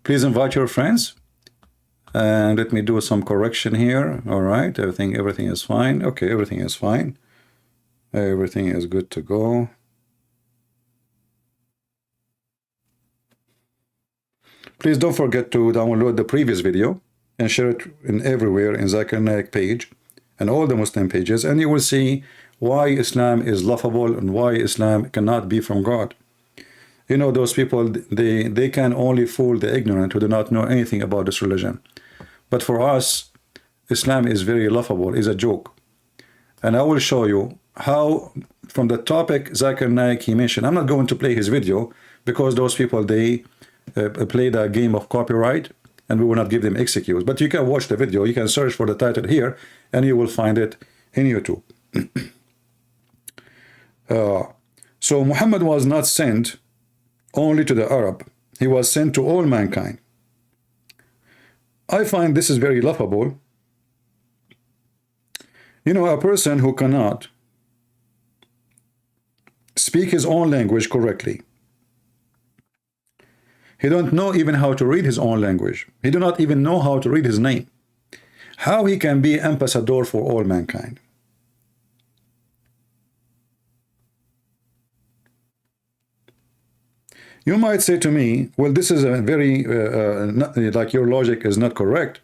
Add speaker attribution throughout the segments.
Speaker 1: Please invite your friends. And let me do some correction here. All right, everything is fine. Okay, everything is fine. Everything is good to go. Please don't forget to download the previous video and share it everywhere in Zakir Naik page and all the Muslim pages, and you will see why Islam is laughable and why Islam cannot be from God. You know, those people, they can only fool the ignorant who do not know anything about this religion. But for us, Islam is very laughable, is a joke. And I will show you how, from the topic Zakir Naik he mentioned, I'm not going to play his video because those people, they play the game of copyright and we will not give them excuse. But you can watch the video, you can search for the title here and you will find it in YouTube. So Muhammad was not sent only to the Arab, he was sent to all mankind. I find this is very laughable. You know, a person who cannot speak his own language correctly, he don't know even how to read his own language, he do not even know how to read his name, how he can be ambassador for all mankind? You might say to me, well, this is a very, like your logic is not correct.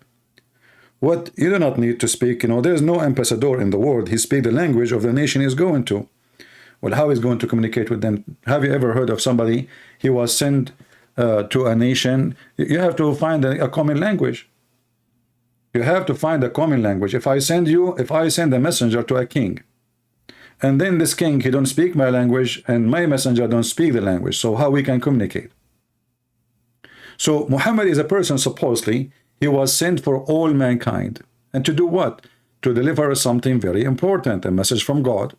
Speaker 1: What, you do not need to speak, you know, there's no ambassador in the world. He speaks the language of the nation he's going to. Well, how is going to communicate with them? Have you ever heard of somebody, he was sent to a nation? You have to find a common language. You have to find a common language. If I send a messenger to a king, and then this king, he don't speak my language, and my messenger don't speak the language, so how we can communicate? So Muhammad is a person, supposedly, he was sent for all mankind. And to do what? To deliver something very important, a message from God.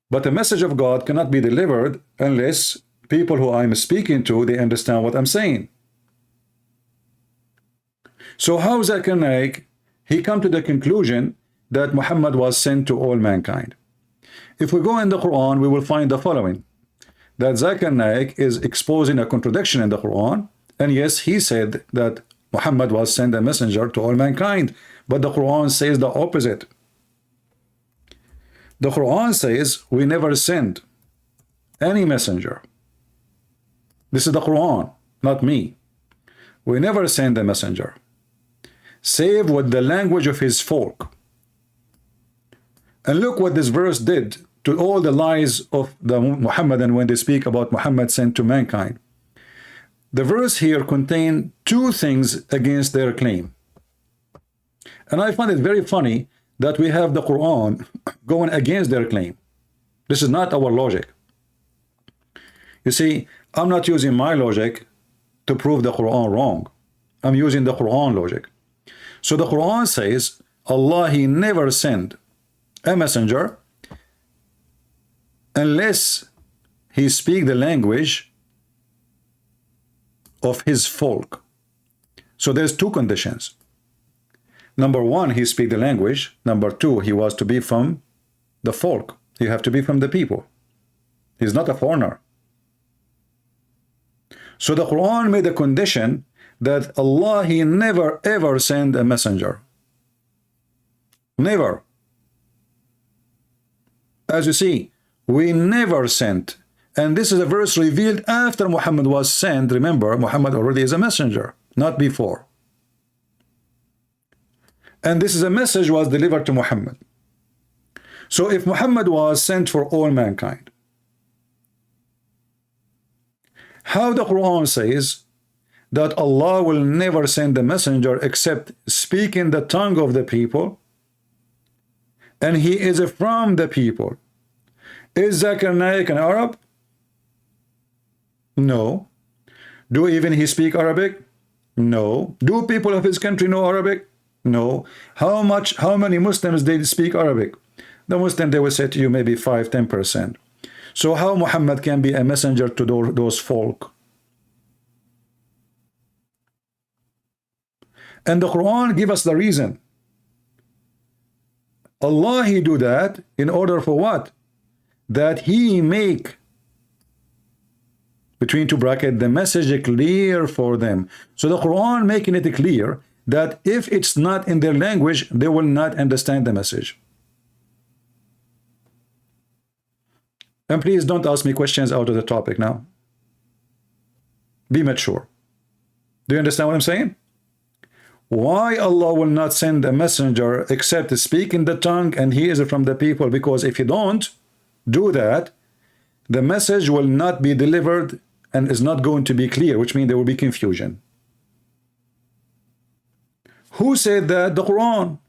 Speaker 1: But the message of God cannot be delivered unless people who I'm speaking to, they understand what I'm saying. So how Zakir Naik, he come to the conclusion that Muhammad was sent to all mankind? If we go in the Quran, we will find the following, that Zakir Naik is exposing a contradiction in the Quran, and yes, he said that Muhammad was sent a messenger to all mankind, but the Quran says the opposite. The Quran says we never sent any messenger. This is the Quran, not me. We never send a messenger, save with the language of his folk. And look what this verse did to all the lies of the Muhammadan when they speak about Muhammad sent to mankind. The verse here contains two things against their claim. And I find it very funny that we have the Quran going against their claim. This is not our logic. You see, I'm not using my logic to prove the Quran wrong. I'm using the Quran logic. So the Quran says Allah, he never sent a messenger unless he speak the language of his folk. So there's two conditions. Number one, he speak the language. Number two, he was to be from the folk. He have to be from the people. He's not a foreigner. So the Quran made a condition that Allah, he never ever send a messenger. Never. As you see, we never sent. And this is a verse revealed after Muhammad was sent. Remember, Muhammad already is a messenger, not before. And this is a message was delivered to Muhammad. So if Muhammad was sent for all mankind, how the Quran says that Allah will never send a messenger except speaking the tongue of the people, and he is from the people? Is Zakir Naik an Arab? No. Do even he speak Arabic? No. Do people of his country know Arabic? No. How many Muslims they speak Arabic? The Muslim, they will say to you maybe 5–10%. So how Muhammad can be a messenger to those folk? And the Quran give us the reason. Allah, he do that in order for what? That he make between two brackets, the message clear for them. So the Quran making it clear that if it's not in their language, they will not understand the message. And please don't ask me questions out of the topic now. Be mature. Do you understand what I'm saying? Why Allah will not send a messenger except to speak in the tongue and hears it from the people? Because if you don't do that, the message will not be delivered and is not going to be clear, which means there will be confusion. Who said that? The Quran.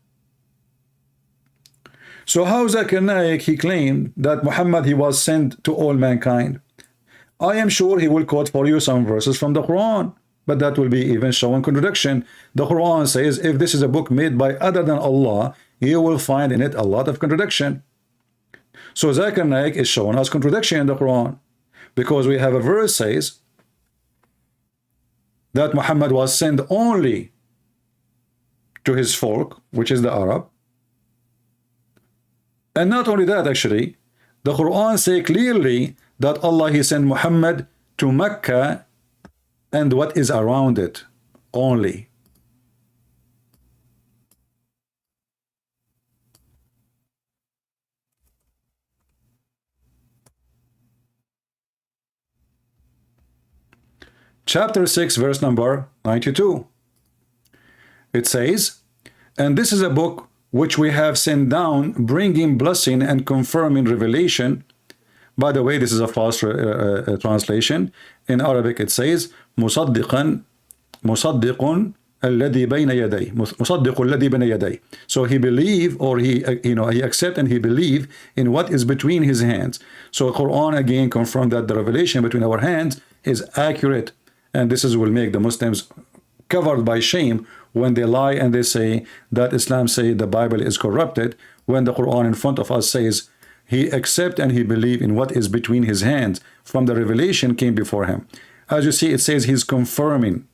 Speaker 1: So how Zakir Naik, he claimed that Muhammad, he was sent to all mankind. I am sure he will quote for you some verses from the Quran, but that will be even showing contradiction. The Quran says if this is a book made by other than Allah, you will find in it a lot of contradiction. So Zakir Naik is showing us contradiction in the Quran, because we have a verse says that Muhammad was sent only to his folk, which is the Arab. And not only that, actually, the Quran say clearly that Allah, he sent Muhammad to Mecca and what is around it only. Chapter 6, verse number 92. It says, and this is a book which we have sent down, bringing blessing and confirming revelation. By the way, this is a false translation. In Arabic it says, مصدقا مصدق الذي بين يديه مصدق الذي بين يديه. So he believe, or he he accept and he believe in what is between his hands. So Quran again confirmed that the revelation between our hands is accurate, and this is will make the Muslims covered by shame when they lie and they say that Islam say the Bible is corrupted, when the Quran in front of us says he accept and he believe in what is between his hands from the revelation came before him. As you see, it says he's confirming,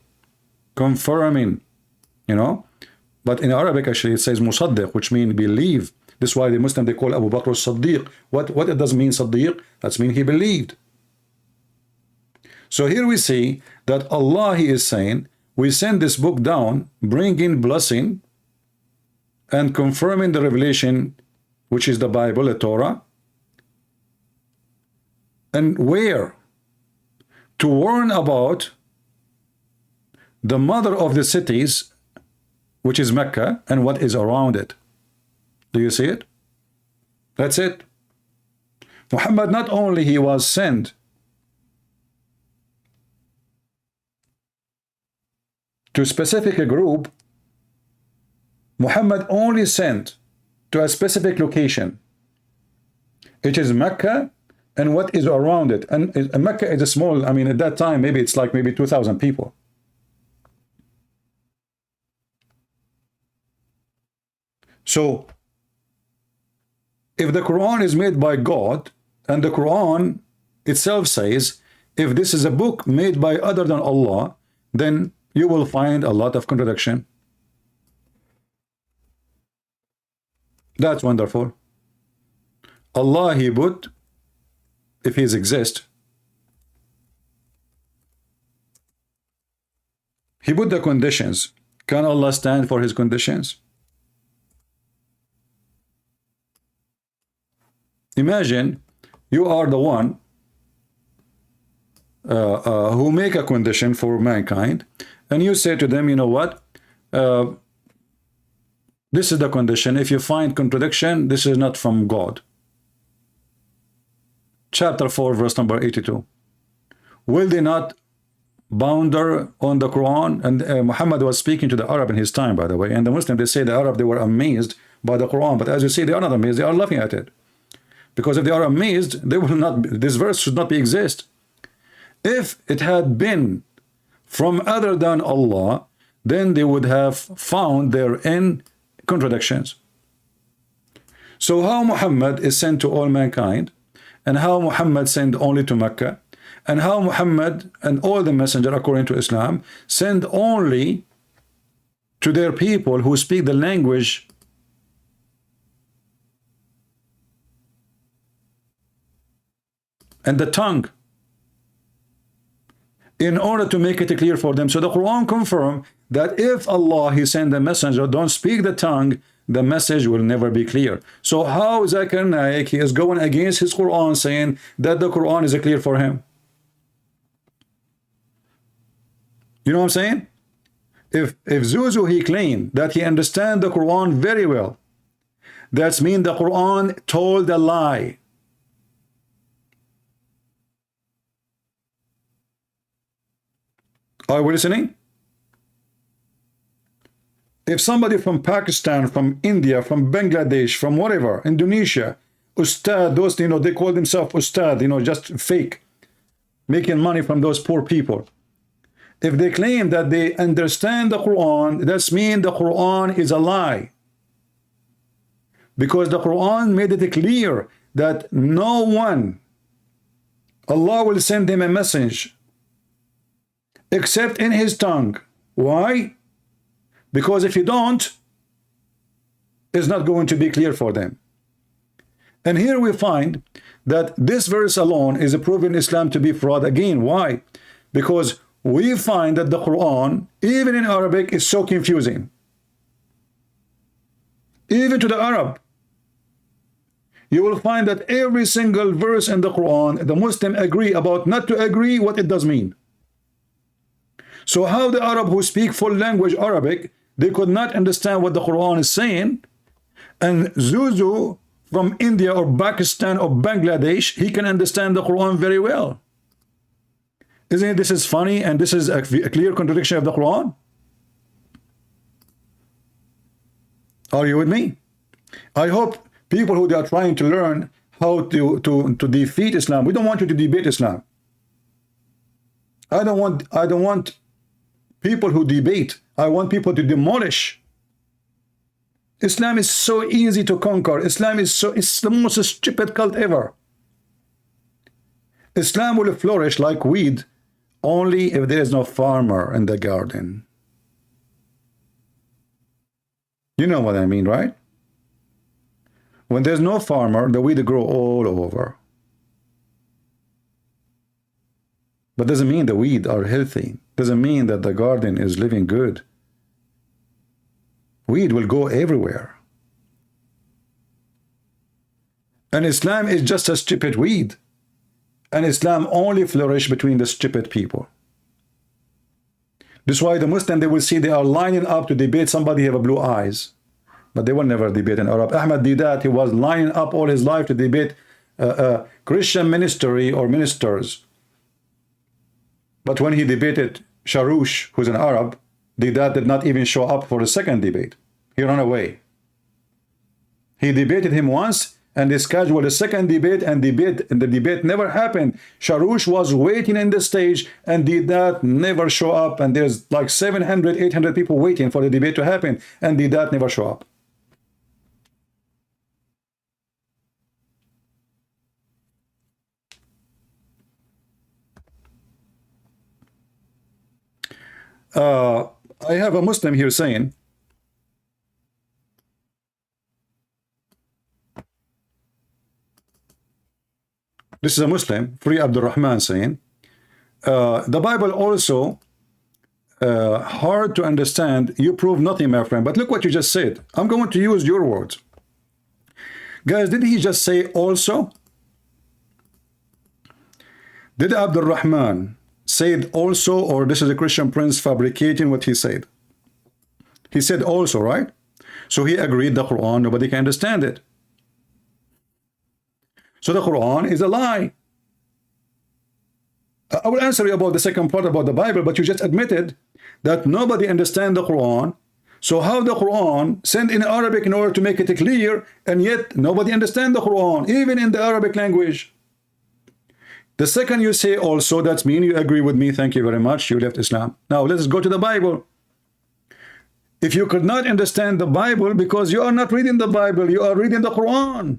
Speaker 1: but in Arabic actually it says musaddiq, which means believe. This is why the Muslim, they call Abu Bakr as-Siddiq. What it does mean Siddiq? That means he believed. So here we see that Allah, he is saying, we send this book down, bringing blessing and confirming the revelation, which is the Bible, the Torah. And where? To warn about the mother of the cities, which is Mecca, and what is around it. Do you see it? That's it. Muhammad, not only he was sent to a specific group, Muhammad only sent to a specific location. It is Mecca and what is around it. And Mecca is a small, I mean, at that time, maybe it's like maybe 2,000 people. So, if the Quran is made by God, and the Quran itself says, if this is a book made by other than Allah, then you will find a lot of contradiction. That's wonderful. Allah, he put, if he exists, he put the conditions. Can Allah stand for his conditions? Imagine you are the one who make a condition for mankind, and you say to them, you know what, this is the condition. If you find contradiction, this is not from God. Chapter 4, verse number 82. Will they not bounder on the Quran? And Muhammad was speaking to the Arab in his time, by the way, and the Muslim, they say the Arab, they were amazed by the Quran, but as you see, they are not amazed, they are laughing at it. Because if they are amazed, they will not, this verse should not be exist. If it had been from other than Allah, then they would have found therein contradictions. So how Muhammad is sent to all mankind, and how Muhammad sent only to Mecca, and how Muhammad and all the messenger according to Islam send only to their people who speak the language and the tongue in order to make it clear for them. So the Quran confirm that if Allah, He send a messenger, don't speak the tongue, the message will never be clear. So how Zakir Naik, he is going against his Quran, saying that the Quran is clear for him? You know what I'm saying? If Zuzu, he claimed that he understands the Quran very well, that's mean the Quran told a lie. Are we listening? If somebody from Pakistan, from India, from Bangladesh, from whatever, Indonesia, Ustad, those, you know, they call themselves Ustad, you know, just fake, making money from those poor people. If they claim that they understand the Quran, that's mean the Quran is a lie. Because the Quran made it clear that no one, Allah will send him a message except in his tongue. Why? Because if you don't, it's not going to be clear for them. And here we find that this verse alone is proving Islam to be fraud again. Why? Because we find that the Quran, even in Arabic, is so confusing. Even to the Arab. You will find that every single verse in the Quran, the Muslim agree about not to agree what it does mean. So how the Arab who speak full language Arabic, they could not understand what the Quran is saying, and Zuzu from India or Pakistan or Bangladesh, he can understand the Quran very well. Isn't it, this is funny, and this is a clear contradiction of the Quran? Are you with me? I hope people who are trying to learn how to defeat Islam, we don't want you to debate Islam. I don't want people who debate. I want people to demolish. Islam is so easy to conquer. Islam is it's the most stupid cult ever. Islam will flourish like weed only if there is no farmer in the garden. You know what I mean, right? When there's no farmer, the weed grow all over. But doesn't mean the weed are healthy. Doesn't mean that the garden is living good. Weed will go everywhere. And Islam is just a stupid weed. And Islam only flourish between the stupid people. That's why the Muslim, they will see they are lining up to debate somebody who have blue eyes. But they will never debate an Arab. Ahmad did that. He was lining up all his life to debate Christian ministry or ministers. But when he debated Sharoush, who's an Arab, Debat did not even show up for the second debate. He ran away. He debated him once, and they scheduled a second debate, and the debate never happened. Sharoush was waiting in the stage, and Debat never show up, and there's like 700, 800 people waiting for the debate to happen, and Debat never show up. I have a Muslim here saying, this is a Muslim, Free Abdul Rahman, saying, the Bible also hard to understand. You prove nothing, my friend. But look what you just said. I'm going to use your words. Guys, did he just say also? Did Abdul Rahman said also, or this is a Christian prince fabricating what he said? He said also, right? So he agreed the Quran, nobody can understand it. So the Quran is a lie. I will answer you about the second part about the Bible, but you just admitted that nobody understands the Quran. So how the Quran sent in Arabic in order to make it clear, and yet nobody understands the Quran, even in the Arabic language? The second you say also, that means you agree with me. Thank you very much. You left Islam. Now let's go to the Bible. If you could not understand the Bible because you are not reading the Bible, you are reading the Quran.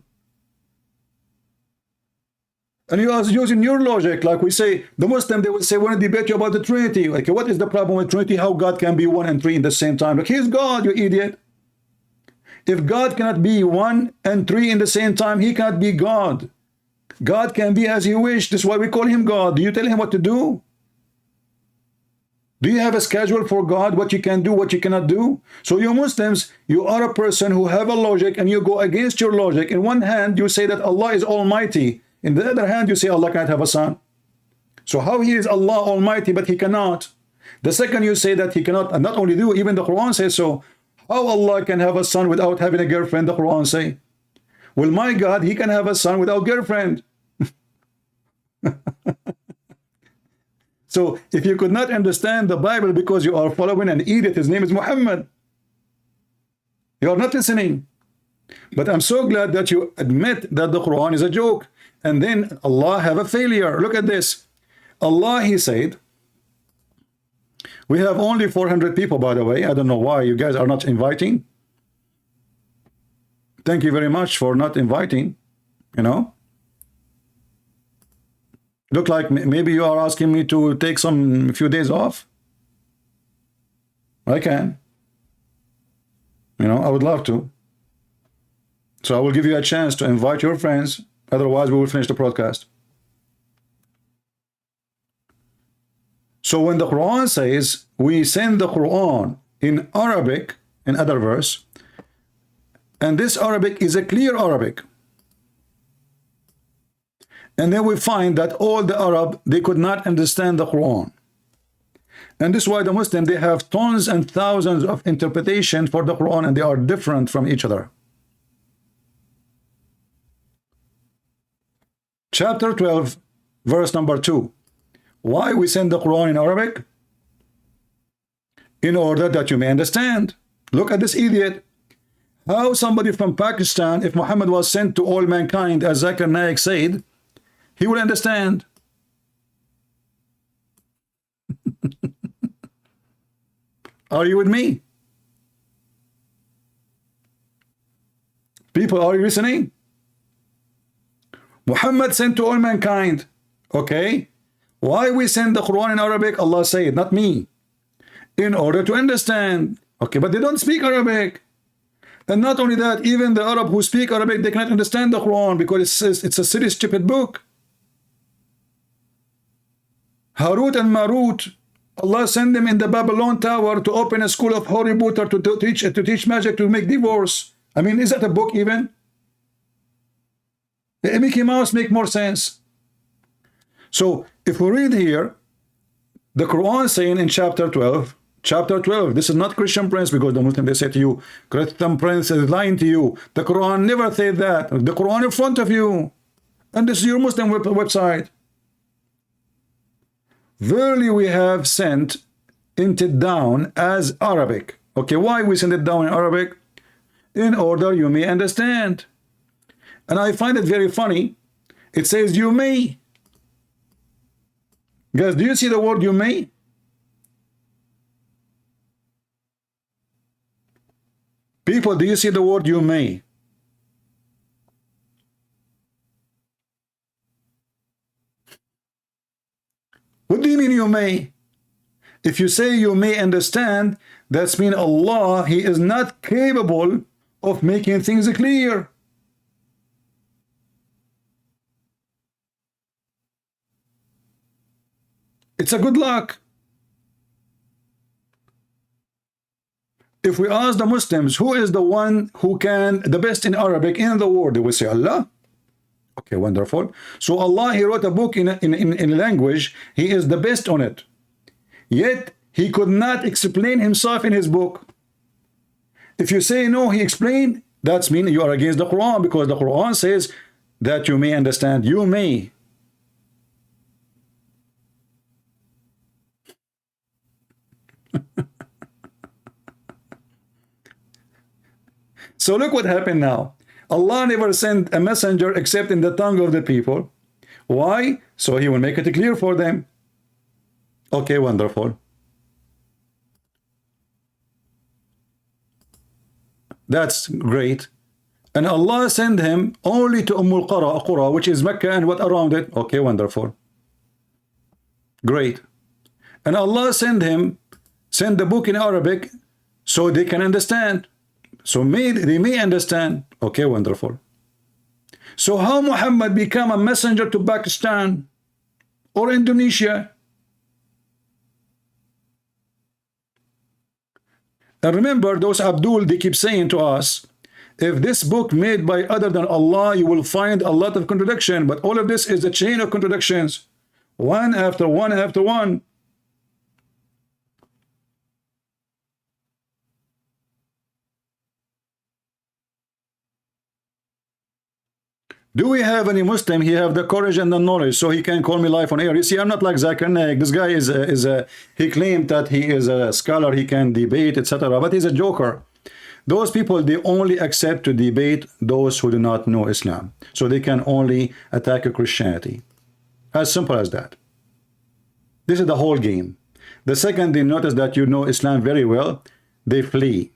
Speaker 1: And you are using your logic, like we say, the Muslim, they will say, when I debate you about the Trinity, like, what is the problem with Trinity? How God can be 1 and 3 in the same time? Like, he's God, you idiot. If God cannot be 1 and 3 in the same time, he cannot be God. God can be as he wish. This is why we call him God. Do you tell him what to do? Do you have a schedule for God, what you can do, what you cannot do? So you Muslims, you are a person who have a logic and you go against your logic. In one hand, you say that Allah is Almighty. In the other hand, you say Allah cannot have a son. So how he is Allah Almighty, but he cannot? The second, you say that he cannot, and not only do, even the Quran says so. How Allah can have a son without having a girlfriend, the Quran say? Well, my God, he can have a son without girlfriend. So if you could not understand the Bible because you are following an idiot, his name is Muhammad, you are not listening. But I'm so glad that you admit that the Quran is a joke. And then Allah have a failure. Look at this. Allah, he said, we have only 400 people, by the way. I don't know why you guys are not inviting. Thank you very much for not inviting, you know. Look like maybe you are asking me to take some few days off. I can. You know, I would love to. So I will give you a chance to invite your friends. Otherwise, we will finish the broadcast. So when the Quran says we send the Quran in Arabic, in other verse, and this Arabic is a clear Arabic, and then we find that all the Arab, they could not understand the Quran. And this is why the Muslim, they have tons and thousands of interpretation for the Quran, and they are different from each other. Chapter 12, verse number 2. Why we send the Quran in Arabic? In order that you may understand. Look at this idiot. How somebody from Pakistan, if Muhammad was sent to all mankind, as Zakir Naik said, he will understand. Are you with me? People, are you listening? Muhammad sent to all mankind. Okay. Why we send the Quran in Arabic? Allah said, not me. In order to understand. Okay, but they don't speak Arabic. And not only that, even the Arab who speak Arabic, they cannot understand the Quran because it's a silly, stupid book. Harut and Marut, Allah sent them in the Babylon Tower to open a school of Harry Potter to teach magic, to make divorce. I mean, is that a book even? The Mickey Mouse make more sense. So if we read here, the Quran saying in chapter 12, this is not Christian Prince, because the Muslim, they say to you, Christian Prince is lying to you. The Quran never said that. The Quran in front of you. And this is your Muslim website. Verily we have sent it down as Arabic. Okay, why we send it down in Arabic? In order you may understand. And I find it very funny. It says you may. Guys, do you see the word you may? People, do you see the word you may? What do you mean you may? If you say you may understand, that's mean Allah, He is not capable of making things clear. It's a good luck. If we ask the Muslims, who is the one who can, the best in Arabic in the world, they will say Allah. Okay, wonderful. So Allah, He wrote a book in language. He is the best on it. Yet, He could not explain Himself in His book. If you say, no, He explained, that's mean you are against the Quran, because the Quran says that you may understand. You may. So look what happened now. Allah never sent a messenger except in the tongue of the people. Why? So He will make it clear for them. Okay, wonderful. That's great. And Allah sent him only to Qura, which is Mecca and what around it. Okay, wonderful. Great. And Allah sent the book in Arabic so they can understand. So they may understand. Okay, wonderful. So how Muhammad become a messenger to Pakistan or Indonesia? And remember, those Abdul, they keep saying to us, if this book made by other than Allah, you will find a lot of contradiction. But all of this is a chain of contradictions, one after one after one. Do we have any Muslim? He have the courage and the knowledge, so he can call me live on air. You see, I'm not like Zakir Naik. This guy is he claimed that he is a scholar, he can debate, etc. But he's a joker. Those people, they only accept to debate those who do not know Islam. So they can only attack Christianity. As simple as that. This is the whole game. The second they notice that you know Islam very well, they flee.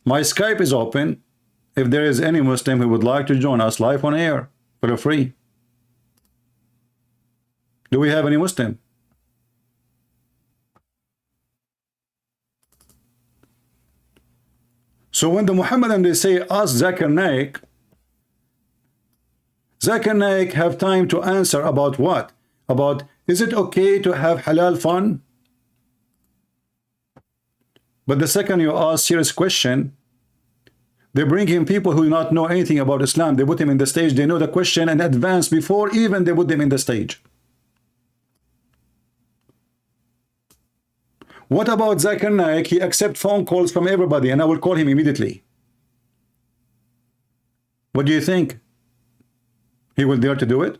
Speaker 1: My Skype is open. If there is any Muslim who would like to join us live on air for free. Do we have any Muslim? So when the Muhammadan, they say, ask Zakir Naik, Zakir Naik have time to answer about what? About, is it okay to have halal fun? But the second you ask serious question, they bring him people who do not know anything about Islam. They put him in the stage. They know the question in advance before even they put them in the stage. What about Zakir Naik? He accepts phone calls from everybody, and I will call him immediately. What do you think? He will dare to do it?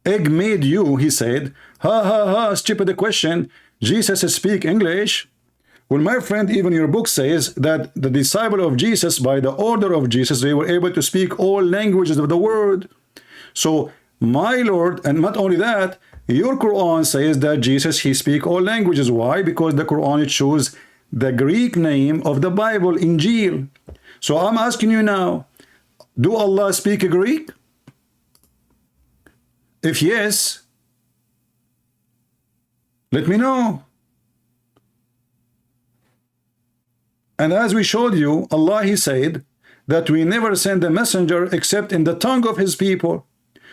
Speaker 1: Egg made you, he said. Ha ha ha, stupid question. Jesus speak English. Well, my friend, even your book says that the disciple of Jesus, by the order of Jesus, they were able to speak all languages of the world. So, my Lord, and not only that, your Quran says that Jesus, he speak all languages. Why? Because the Quran shows the Greek name of the Bible, Injil. So I'm asking you now, do Allah speak Greek? If yes, let me know. And as we showed you, Allah, he said that we never send a messenger except in the tongue of his people.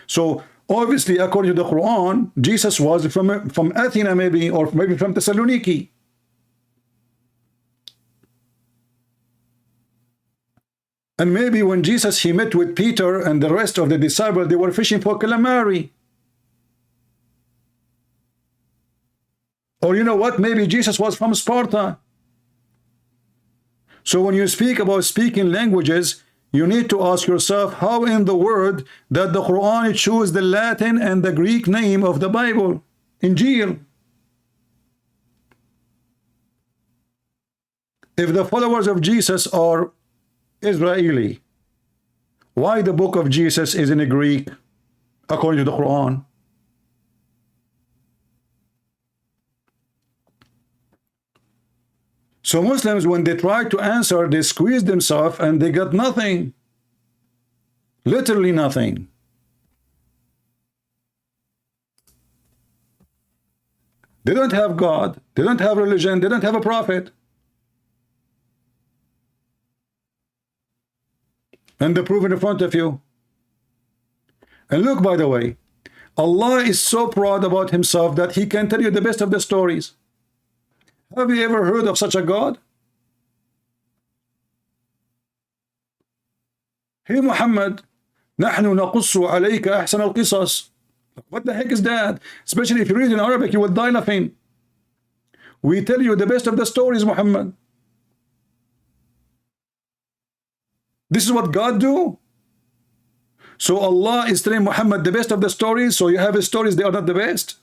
Speaker 1: So obviously, according to the Quran, Jesus was from Athena maybe, or maybe from Thessaloniki. And maybe when Jesus, he met with Peter and the rest of the disciples, they were fishing for calamari. Or you know what? Maybe Jesus was from Sparta. So when you speak about speaking languages, you need to ask yourself, how in the world that the Quran choose the Latin and the Greek name of the Bible, Injil? If the followers of Jesus are Israeli, why the book of Jesus is in Greek according to the Quran? So Muslims, when they try to answer, they squeeze themselves and they got nothing. Literally nothing. They don't have God. They don't have religion. They don't have a prophet. And the proof in front of you. And look, by the way, Allah is so proud about himself that he can tell you the best of the stories. Have you ever heard of such a God? Hey Muhammad, نحن نقص عليك أحسن القصص. What the heck is that? Especially if you read in Arabic, you will die laughing. We tell you the best of the stories, Muhammad. This is what God do? So Allah is telling Muhammad the best of the stories, so you have his stories, they are not the best?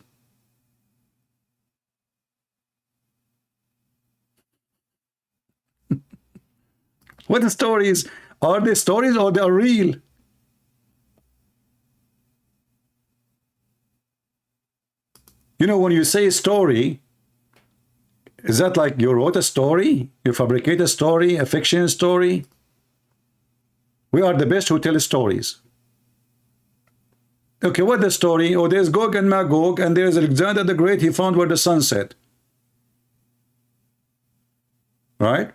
Speaker 1: What the stories? Are they stories or they are real? You know, when you say story, is that like you wrote a story? You fabricate a story, a fiction story? We are the best who tell stories. Okay, what the story? Oh, there's Gog and Magog, and there's Alexander the Great, he found where the sun set. Right?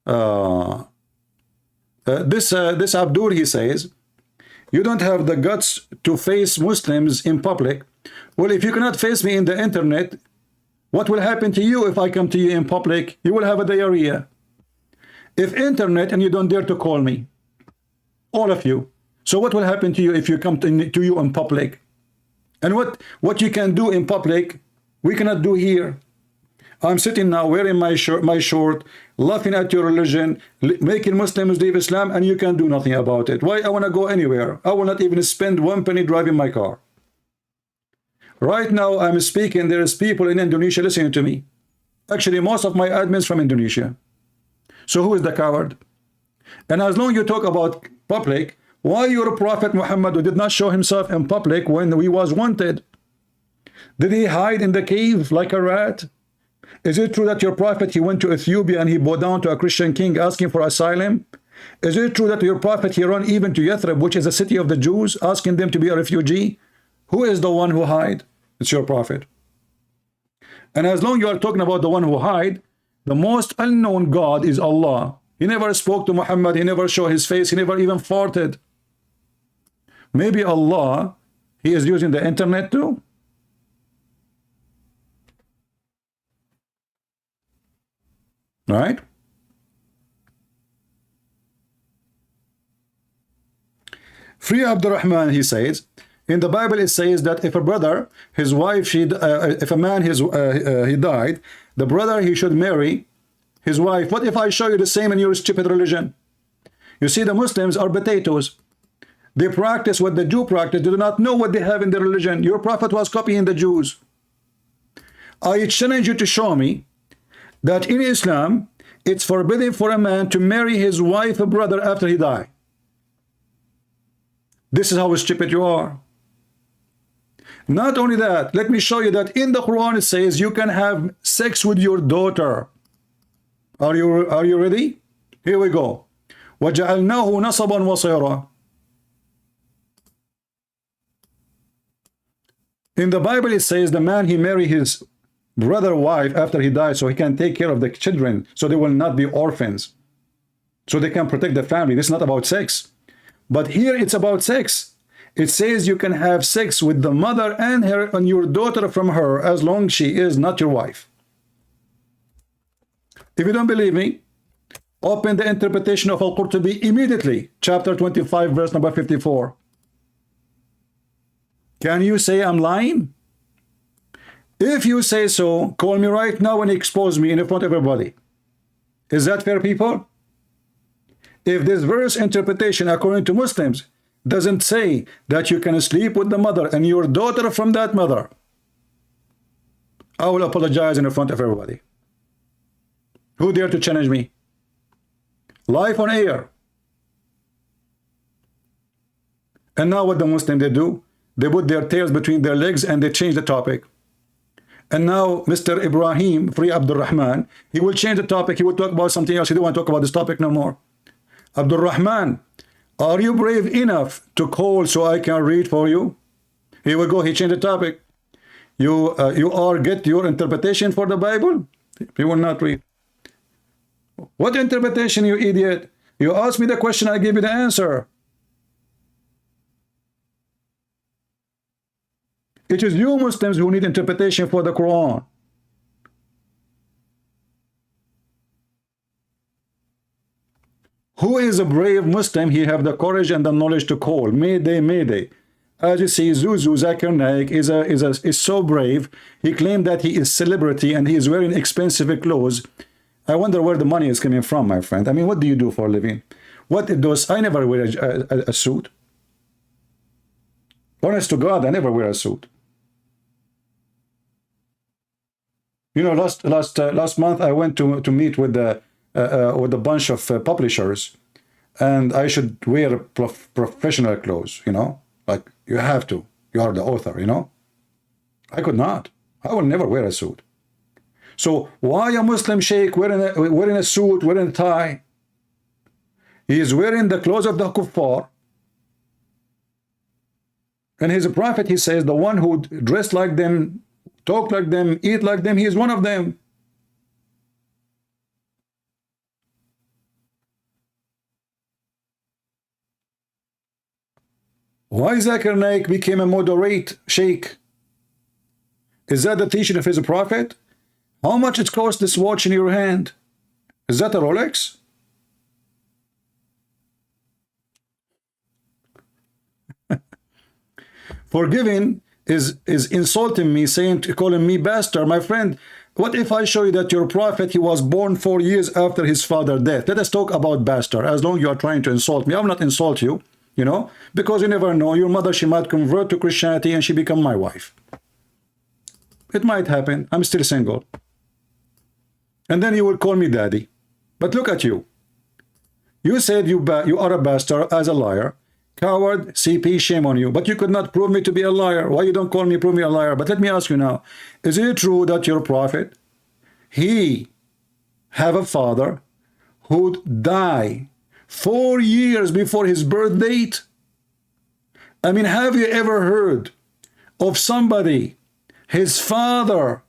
Speaker 1: uh, this Abdur, he says, you don't have the guts to face Muslims in public. Well, if you cannot face me in the internet, what will happen to you if I come to you in public? You will have a diarrhea. If internet and you don't dare to call me, all of you. So what will happen to you if you come to you in public? And what you can do in public, we cannot do here. I'm sitting now wearing my short, laughing at your religion, making Muslims leave Islam, and you can do nothing about it. Why I want to go anywhere? I will not even spend 1 penny driving my car. Right now I'm speaking, there is people in Indonesia listening to me. Actually, most of my admins from Indonesia. So who is the coward? And as long as you talk about public, why your Prophet Muhammad, who did not show himself in public when he was wanted? Did he hide in the cave like a rat? Is it true that your prophet, he went to Ethiopia and he bowed down to a Christian king asking for asylum? Is it true that your prophet, he ran even to Yathrib, which is a city of the Jews, asking them to be a refugee? Who is the one who hide? It's your prophet. And as long as you are talking about the one who hide, the most unknown God is Allah. He never spoke to Muhammad, he never showed his face, he never even farted. Maybe Allah, he is using the internet too? Right? Free Abdurrahman, he says, in the Bible it says that if a brother, his wife, if a man, he died, the brother, he should marry his wife. What if I show you the same in your stupid religion? You see, the Muslims are potatoes. They practice what the Jew practice. They do not know what they have in their religion. Your prophet was copying the Jews. I challenge you to show me that in Islam, it's forbidden for a man to marry his wife or brother after he died. This is how stupid you are. Not only that, let me show you that in the Quran it says you can have sex with your daughter. Are you ready? Here we go. وَجَعَلْنَاهُ نَصَبًا وَصِيرًا. In the Bible it says the man, he marry his brother wife after he died so he can take care of the children, so they will not be orphans, so they can protect the family. This is not about sex. But here it's about sex. It says you can have sex with the mother and your daughter from her as long as she is not your wife. If you don't believe me, open the interpretation of Al-Qurtubi immediately, chapter 25, verse number 54. Can you say I'm lying? If you say so, call me right now and expose me in front of everybody. Is that fair, people? If this verse interpretation according to Muslims doesn't say that you can sleep with the mother and your daughter from that mother, I will apologize in front of everybody. Who dare to challenge me? Live on air. And now what the Muslims they do? They put their tails between their legs and they change the topic. And now Mr. Ibrahim, Free Abdurrahman, he will change the topic. He will talk about something else. He don't want to talk about this topic no more. Abdurrahman, are you brave enough to call so I can read for you? Here we go. He changed the topic. You get your interpretation for the Bible? He will not read. What interpretation, you idiot? You asked me the question, I give you the answer. It is you Muslims who need interpretation for the Quran. Who is a brave Muslim? He have the courage and the knowledge to call. Mayday, mayday. As you see, Zakir Naik is so brave. He claimed that he is celebrity and he is wearing expensive clothes. I wonder where the money is coming from, my friend. I mean, what do you do for a living? What it does? I never wear a suit. Honest to God, I never wear a suit. You know, last month I went to meet with a bunch of publishers, and I should wear professional clothes. You know, like you have to. You are the author. You know, I could not. I will never wear a suit. So why a Muslim sheikh wearing a suit, wearing a tie? He is wearing the clothes of the kuffar. And his prophet, he says, the one who dressed like them, talk like them, eat like them, he is one of them. Why Zakir Naik became a moderate sheikh? Is that the teaching of his prophet? How much it cost this watch in your hand? Is that a Rolex? Forgiving is insulting me, calling me bastard. My friend, what if I show you that your prophet, he was born 4 years after his father's death? Let us talk about bastard. As long as you are trying to insult me, I will not insult you, you know, because you never know. Your mother, she might convert to Christianity and she become my wife. It might happen. I'm still single. And then you will call me daddy. But look at you. You said you are a bastard as a liar. Coward, CP, shame on you. But you could not prove me to be a liar. Why you don't call me, prove me a liar? But let me ask you now, is it true that your prophet, he have a father who died 4 years before his birth date? I mean, have you ever heard of somebody, his father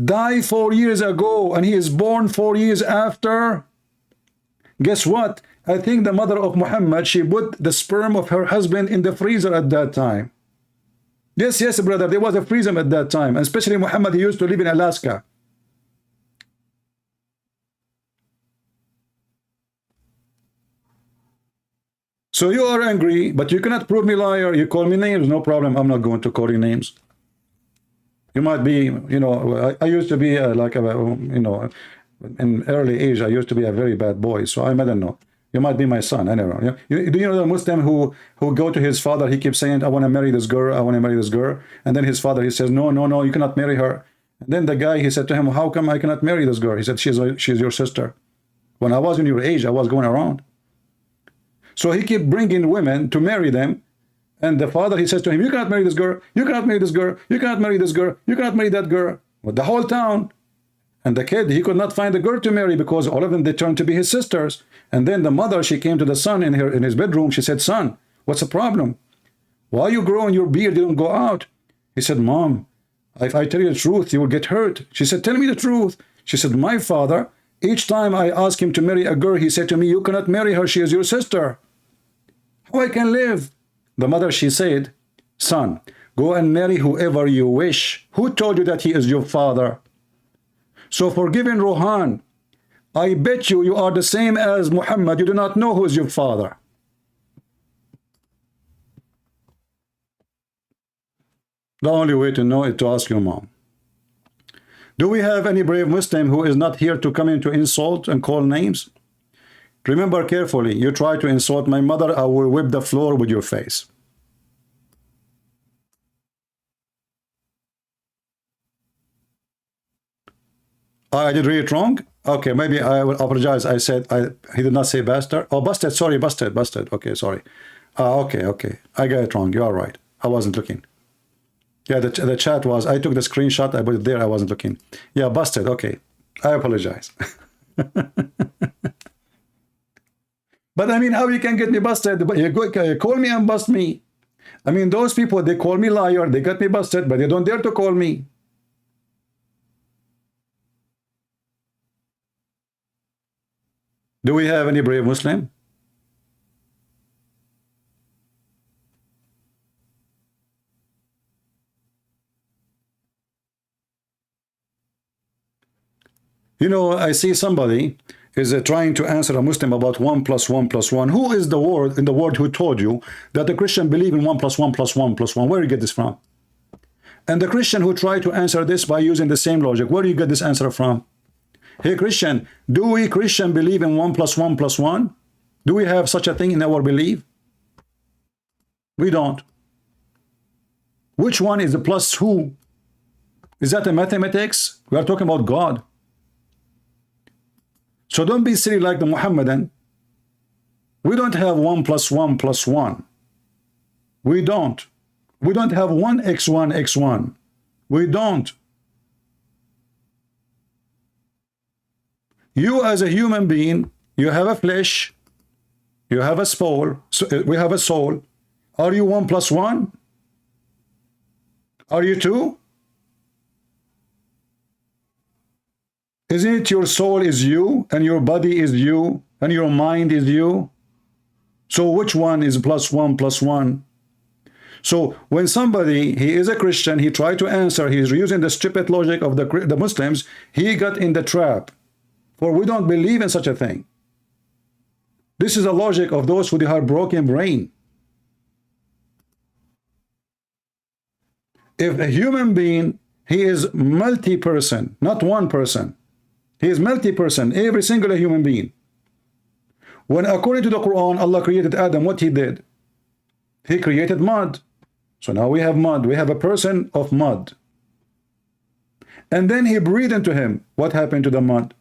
Speaker 1: died 4 years ago and he is born 4 years after? Guess what? I think the mother of Muhammad, she put the sperm of her husband in the freezer at that time. Yes, yes, brother, there was a freezer at that time. And especially Muhammad, he used to live in Alaska. So you are angry, but you cannot prove me liar. You call me names, no problem. I'm not going to call you names. You might be, you know, I used to be like a, you know, in early age, I used to be a very bad boy. So I don't know. You might be my son. I don't know. Do you know the Muslim who go to his father? He keeps saying, "I want to marry this girl. I want to marry this girl." And then his father, he says, "No, no, no, you cannot marry her." And then the guy, he said to him, "How come I cannot marry this girl?" He said, "She's your sister." When I was in your age, I was going around. So he kept bringing women to marry them. And the father, he says to him, "You cannot marry this girl. You cannot marry this girl. You cannot marry this girl. You cannot marry that girl." Well, the whole town. And the kid, he could not find a girl to marry because all of them, they turned to be his sisters. And then the mother, she came to the son in his bedroom. She said, "Son, what's the problem? Why you growing your beard? You don't go out." He said, "Mom, if I tell you the truth, you will get hurt." She said, "Tell me the truth." She said, "My father, each time I ask him to marry a girl, he said to me, 'You cannot marry her. She is your sister.' How I can live?" The mother, she said, "Son, go and marry whoever you wish. Who told you that he is your father?" So forgiving Rohan, I bet you are the same as Muhammad. You do not know who is your father. The only way to know is to ask your mom. Do we have any brave Muslim who is not here to come in to insult and call names? Remember carefully, you try to insult my mother, I will whip the floor with your face. I did read it wrong? Okay, maybe I will apologize. I said, he did not say bastard. Oh, busted, sorry, busted. Okay, sorry. Okay. I got it wrong. You are right. I wasn't looking. Yeah, the chat was, I took the screenshot, I put it there, I wasn't looking. Yeah, busted, okay. I apologize. But I mean, how you can get me busted? You call me and bust me. I mean, those people, they call me liar, they got me busted, but they don't dare to call me. Do we have any brave Muslim? You know, I see somebody is trying to answer a Muslim about 1 + 1 + 1. Who is the word in the word who told you that the Christian believe in 1 + 1 + 1 + 1? Where do you get this from? And the Christian who tried to answer this by using the same logic, where do you get this answer from? Hey Christian, do we Christian believe in 1 + 1 + 1? Do we have such a thing in our belief? We don't. Which one is the plus who? Is that a mathematics? We are talking about God. So don't be silly like the Muhammadan. We don't have 1 + 1 + 1. We don't. We don't have 1x1 x1. We don't. You as a human being, you have a flesh, you have a soul, we have a soul. Are you 1 + 1? Are you 2? Isn't it your soul is you, and your body is you, and your mind is you? So which one is +1 + 1? So when somebody, he is a Christian, he tried to answer, he's using the stupid logic of the Muslims, he got in the trap. For we don't believe in such a thing. This is the logic of those who have broken brain. If a human being, he is multi-person, not one person. He is multi-person, every single human being. When according to the Quran, Allah created Adam, what he did? He created mud. So now we have mud. We have a person of mud. And then he breathed into him. What happened to the mud?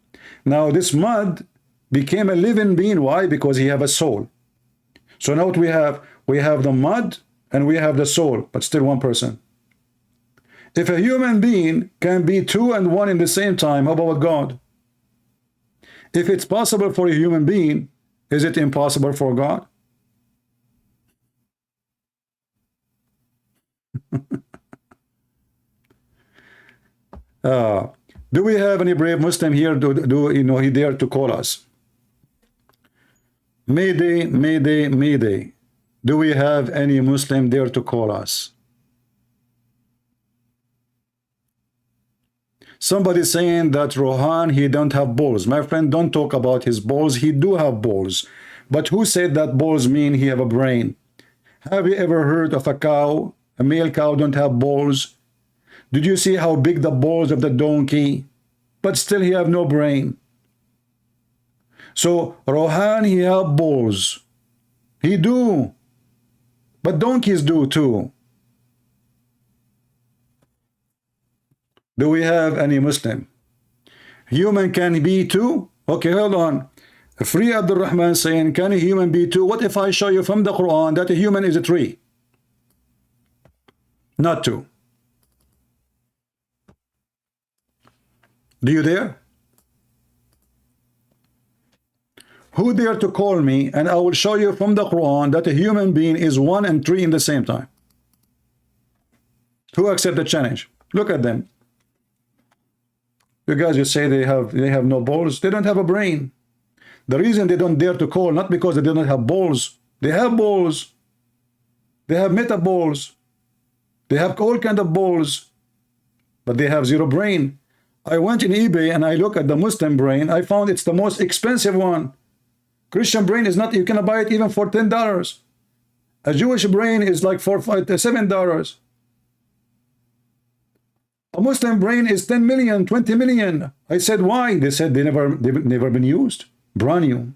Speaker 1: Now this mud became a living being. Why? Because he have a soul. So now what we have? We have the mud and we have the soul, but still one person. If a human being can be two and one in the same time, how about God? If it's possible for a human being, is it impossible for God? Do we have any brave Muslim here? Do you know he dare to call us? Mayday, Mayday, Mayday. Do we have any Muslim dare to call us? Somebody saying that Rohan, he don't have balls. My friend, don't talk about his balls. He do have balls. But who said that balls mean he have a brain? Have you ever heard of a cow? A male cow don't have balls. Did you see how big the balls of the donkey? But still he have no brain. So Rohan, he have balls. He do. But donkeys do too. Do we have any Muslim? Human can be too? Okay, hold on. Free Abdul Rahman saying, can a human be two? What if I show you from the Quran that a human is a three? Not two. Do you dare? Who dare to call me and I will show you from the Quran that a human being is one and three in the same time? Who accept the challenge? Look at them. You guys, you say they have no balls. They don't have a brain. The reason they don't dare to call, not because they do not have balls. They have balls. They have metaballs. They have all kind of balls. But they have zero brain. I went in eBay and I look at the Muslim brain. I found it's the most expensive one. Christian brain is not, you can buy it even for $10. A Jewish brain is like for $7. A Muslim brain is 10 million, 20 million. I said, why? They said they've never been used. Brand new.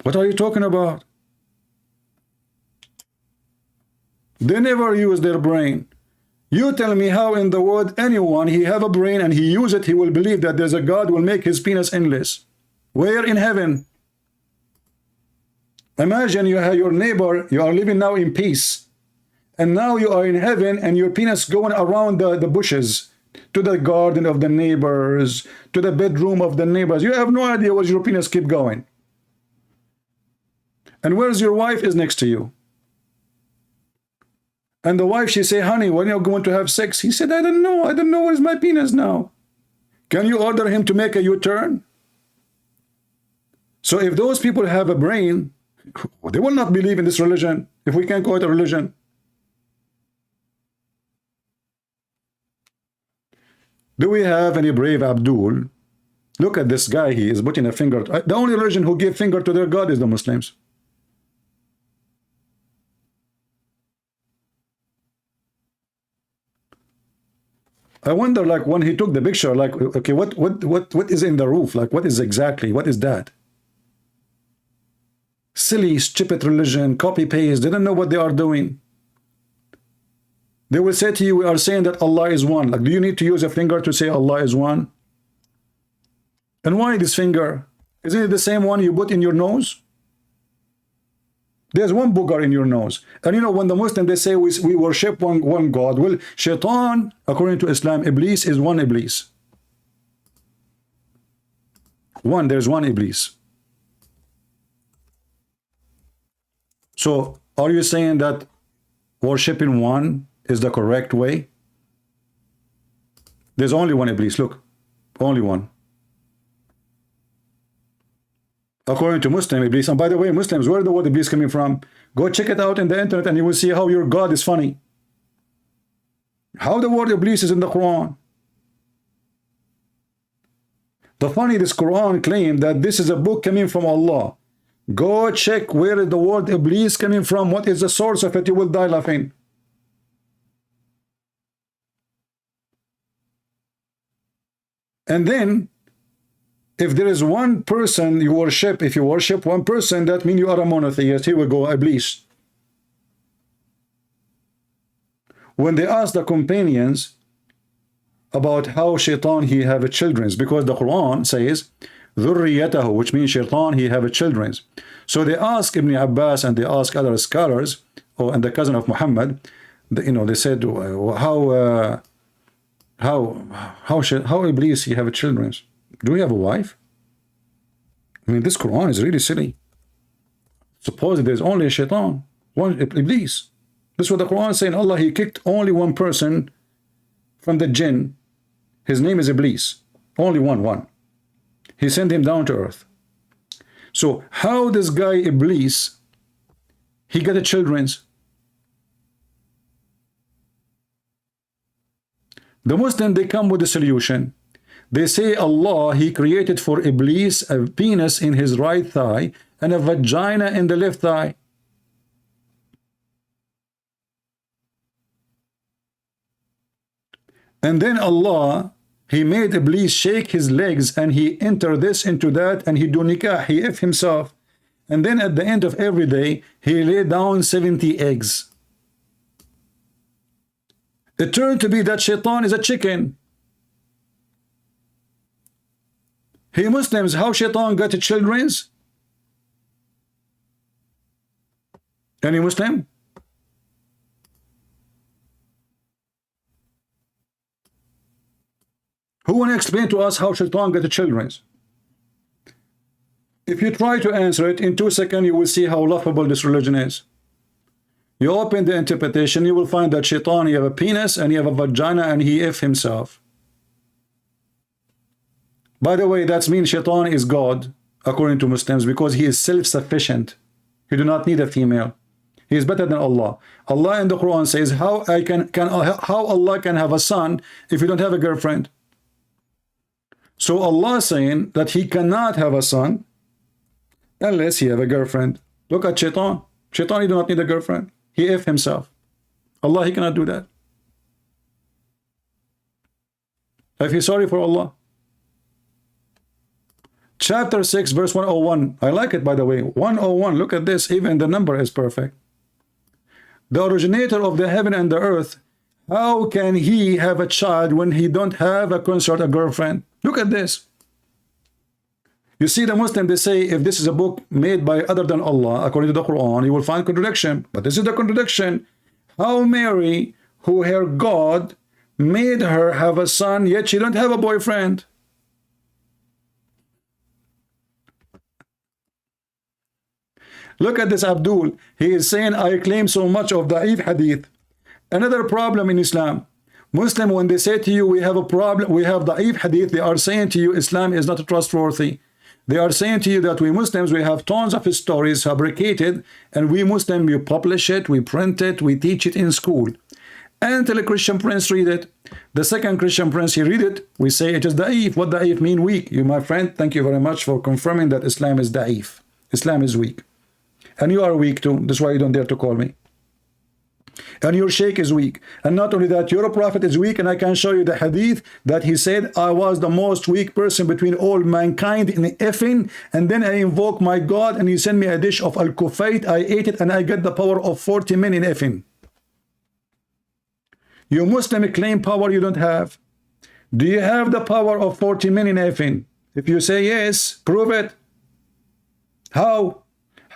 Speaker 1: What are you talking about? They never use their brain. You tell me how in the world anyone, he have a brain and he use it, he will believe that there's a God will make his penis endless. Where in heaven? Imagine you have your neighbor, you are living now in peace. And now you are in heaven and your penis going around the bushes, to the garden of the neighbors, to the bedroom of the neighbors. You have no idea where your penis keep going. And where's your wife is next to you? And the wife, she say, honey, when are you going to have sex? He said, I don't know. I don't know where's my penis now. Can you order him to make a U-turn? So if those people have a brain, they will not believe in this religion, if we can call it a religion. Do we have any brave Abdul? Look at this guy, he is putting a finger. The only religion who give finger to their God is the Muslims. I wonder, like, when he took the picture, like, okay, what is in the roof? Like, what is exactly, what is that? Silly, stupid religion, copy paste, they don't know what they are doing. They will say to you, we are saying that Allah is one. Like, do you need to use a finger to say Allah is one? And why this finger? Isn't it the same one you put in your nose? There's one booger in your nose. And you know, when the Muslims, they say we worship one God. Well, Shaitan, according to Islam, Iblis is one Iblis. One, there's one Iblis. So, are you saying that worshiping one is the correct way? There's only one Iblis, look. Only one. According to Muslim, Iblis. And by the way, Muslims, where the word Iblis coming from? Go check it out in the internet and you will see how your God is funny. How the word Iblis is in the Quran. The funny, this Quran claim that this is a book coming from Allah. Go check where is the word Iblis coming from. What is the source of it? You will die laughing. And then, if there is one person you worship, if you worship one person, that means you are a monotheist. Here we go, Iblis. When they ask the companions about how shaitan he have a children, because the Quran says ذُرِّيَّتَهُ, which means shaitan he have a children. So they ask Ibn Abbas and they ask other scholars, and the cousin of Muhammad, they said, how Iblis he have a children? Do we have a wife? I mean, this Quran is really silly. Suppose there's only a shaitan, one Iblis. This is what the Quran is saying. Allah, he kicked only one person from the jinn. His name is Iblis. Only one. He sent him down to earth. So how this guy Iblis, he got the children's? The Muslim, they come with a solution. They say Allah, he created for Iblis a penis in his right thigh and a vagina in the left thigh. And then Allah, he made Iblis shake his legs and he enter this into that and he do nikah, he F himself. And then at the end of every day, he lay down 70 eggs. It turned to be that shaitan is a chicken. Hey Muslims, how shaitan got children's? Any Muslim? Who want to explain to us how shaitan got the children's? If you try to answer it, in 2 seconds you will see how laughable this religion is. You open the interpretation, you will find that shaitan, he have a penis and he have a vagina and he F himself. By the way, that means shaitan is God, according to Muslims, because he is self-sufficient. He do not need a female. He is better than Allah. Allah in the Quran says, how Allah can have a son if you don't have a girlfriend? So Allah is saying that he cannot have a son unless he have a girlfriend. Look at shaitan. Shaitan, he do not need a girlfriend. He F himself. Allah, he cannot do that. I feel sorry for Allah. Chapter 6, verse 101. I like it, by the way. 101. Look at this. Even the number is perfect. The originator of the heaven and the earth, how can he have a child when he don't have a consort, a girlfriend? Look at this. You see, the Muslim, they say, if this is a book made by other than Allah, according to the Quran, you will find contradiction. But this is the contradiction. How Mary, who her God made her have a son, yet she don't have a boyfriend? Look at this Abdul. He is saying, I claim so much of da'if hadith. Another problem in Islam. Muslim, when they say to you, we have a problem, we have da'if hadith, they are saying to you, Islam is not trustworthy. They are saying to you that we Muslims, we have tons of stories fabricated, and we Muslims, we publish it, we print it, we teach it in school. Until a Christian prince read it. The second Christian prince, he read it, we say it is da'if. What da'if mean? Weak. You, my friend, thank you very much for confirming that Islam is da'if. Islam is weak. And you are weak too. That's why you don't dare to call me. And your sheikh is weak. And not only that, your prophet is weak, and I can show you the hadith that he said, I was the most weak person between all mankind in effing, and then I invoke my God and he sent me a dish of al-kufayt, I ate it, and I get the power of 40 men in effing. You Muslim claim power you don't have. Do you have the power of 40 men in effing? If you say yes, prove it. How?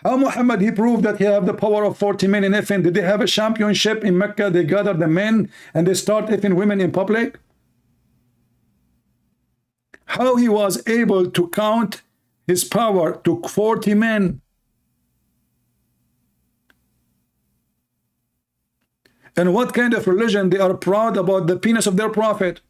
Speaker 1: How Muhammad, he proved that he have the power of 40 men in effing? Did they have a championship in Mecca? They gather the men and they start effing women in public? How he was able to count his power to 40 men? And what kind of religion they are proud about the penis of their prophet?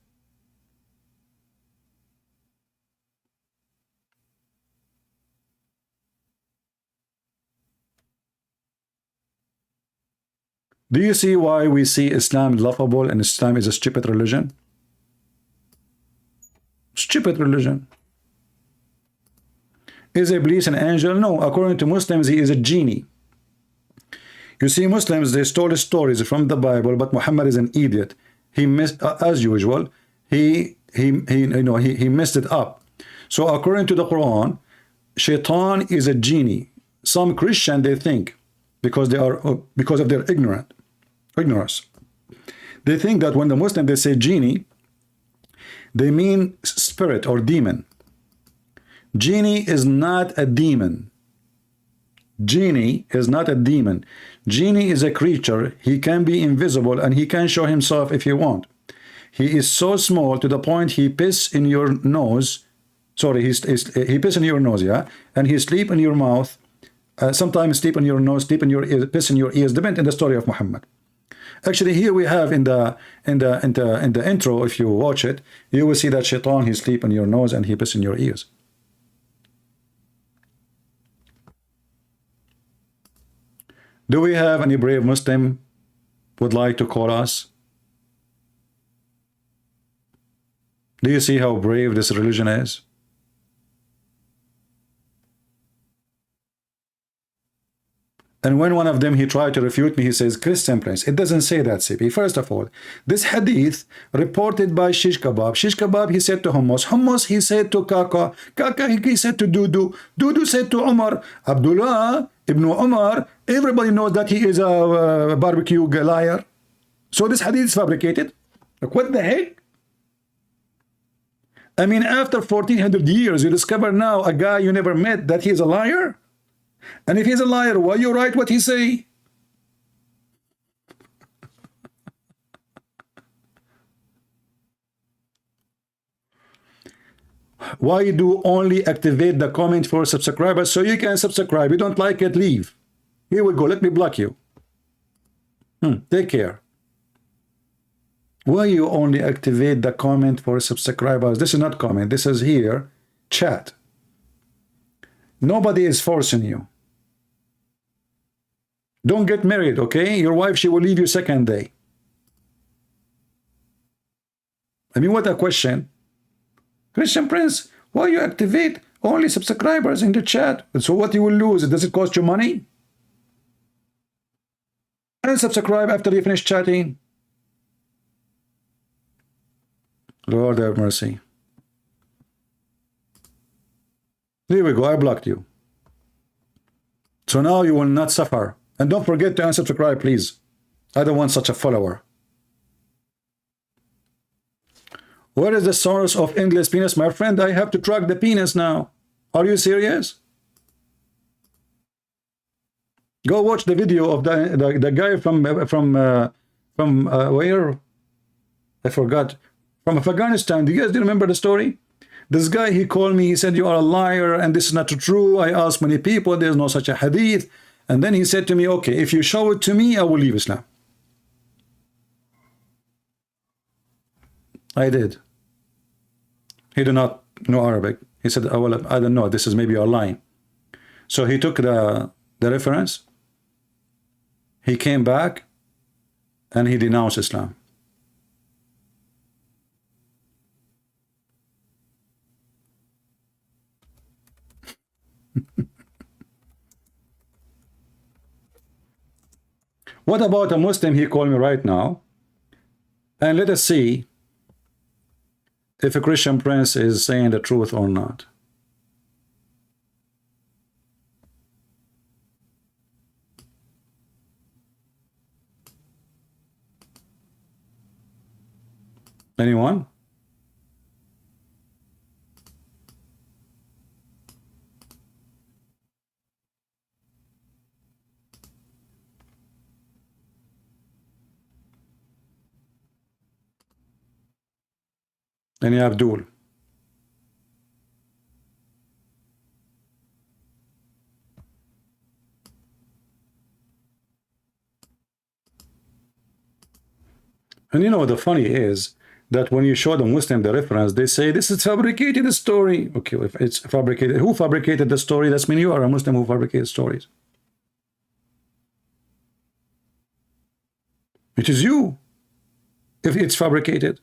Speaker 1: Do you see why we see Islam laughable and Islam is a stupid religion? Stupid religion. Is Iblis an angel? No, according to Muslims, he is a genie. You see, Muslims, they stole stories from the Bible, but Muhammad is an idiot. He missed, as usual, he messed it up. So according to the Quran, Shaitan is a genie. Some Christian, they think, because of their ignorance, they think that when the Muslim they say genie, they mean spirit or demon. Genie is not a demon. Genie is not a demon. Genie is a creature. He can be invisible and he can show himself if he want. He is so small to the point he piss in your nose. Sorry, he piss in your nose, yeah, and he sleep in your mouth. Sometimes sleep in your nose, sleep in your ears, piss in your ears. Depends in the story of Muhammad. Actually, here we have in the intro, if you watch it, you will see that Shaitan, he sleep in your nose and he piss in your ears. Do we have any brave Muslim would like to call us? Do you see how brave this religion is? And when one of them, he tried to refute me, he says, Christian Prince, it doesn't say that, CP. First of all, this hadith reported by Shish Kebab. Shish Kebab, he said to Hummus. Hummus, he said to Kaka. Kaka, he said to Dudu. Dudu said to Umar. Abdullah ibn Umar, everybody knows that he is a barbecue liar. So this hadith is fabricated. Like, what the heck? I mean, after 1400 years, you discover now a guy you never met that he is a liar? And if he's a liar, why you write what he say? Why you do only activate the comment for subscribers so you can subscribe? You don't like it, leave. Here we go. Let me block you. Take care. Why you only activate the comment for subscribers? This is not comment. This is here chat. Nobody is forcing you. Don't get married, okay? Your wife, she will leave you second day. I mean, what a question. Christian Prince, why you activate only subscribers in the chat? So what you will lose? Does it cost you money? And subscribe after you finish chatting. Lord have mercy. Here we go, I blocked you. So now you will not suffer. And don't forget to unsubscribe, please. I don't want such a follower. What is the source of endless penis? My friend, I have to track the penis now. Are you serious? Go watch the video of the guy from where? I forgot. From Afghanistan. Do you guys remember the story? This guy, he called me, he said, you are a liar and this is not true. I asked many people, there's no such a hadith. And then he said to me, okay, if you show it to me, I will leave Islam. I did. He did not know Arabic. He said, oh, well, I don't know, this is maybe you're lying. So he took the reference. He came back and he denounced Islam. What about a Muslim? He called me right now. And let us see if a Christian Prince is saying the truth or not. Anyone? Any Abdul? And you know, the funny is that when you show the Muslim the reference, they say this is fabricated story. Okay, if it's fabricated, who fabricated the story? That's mean you are a Muslim who fabricates stories. It is you, if it's fabricated.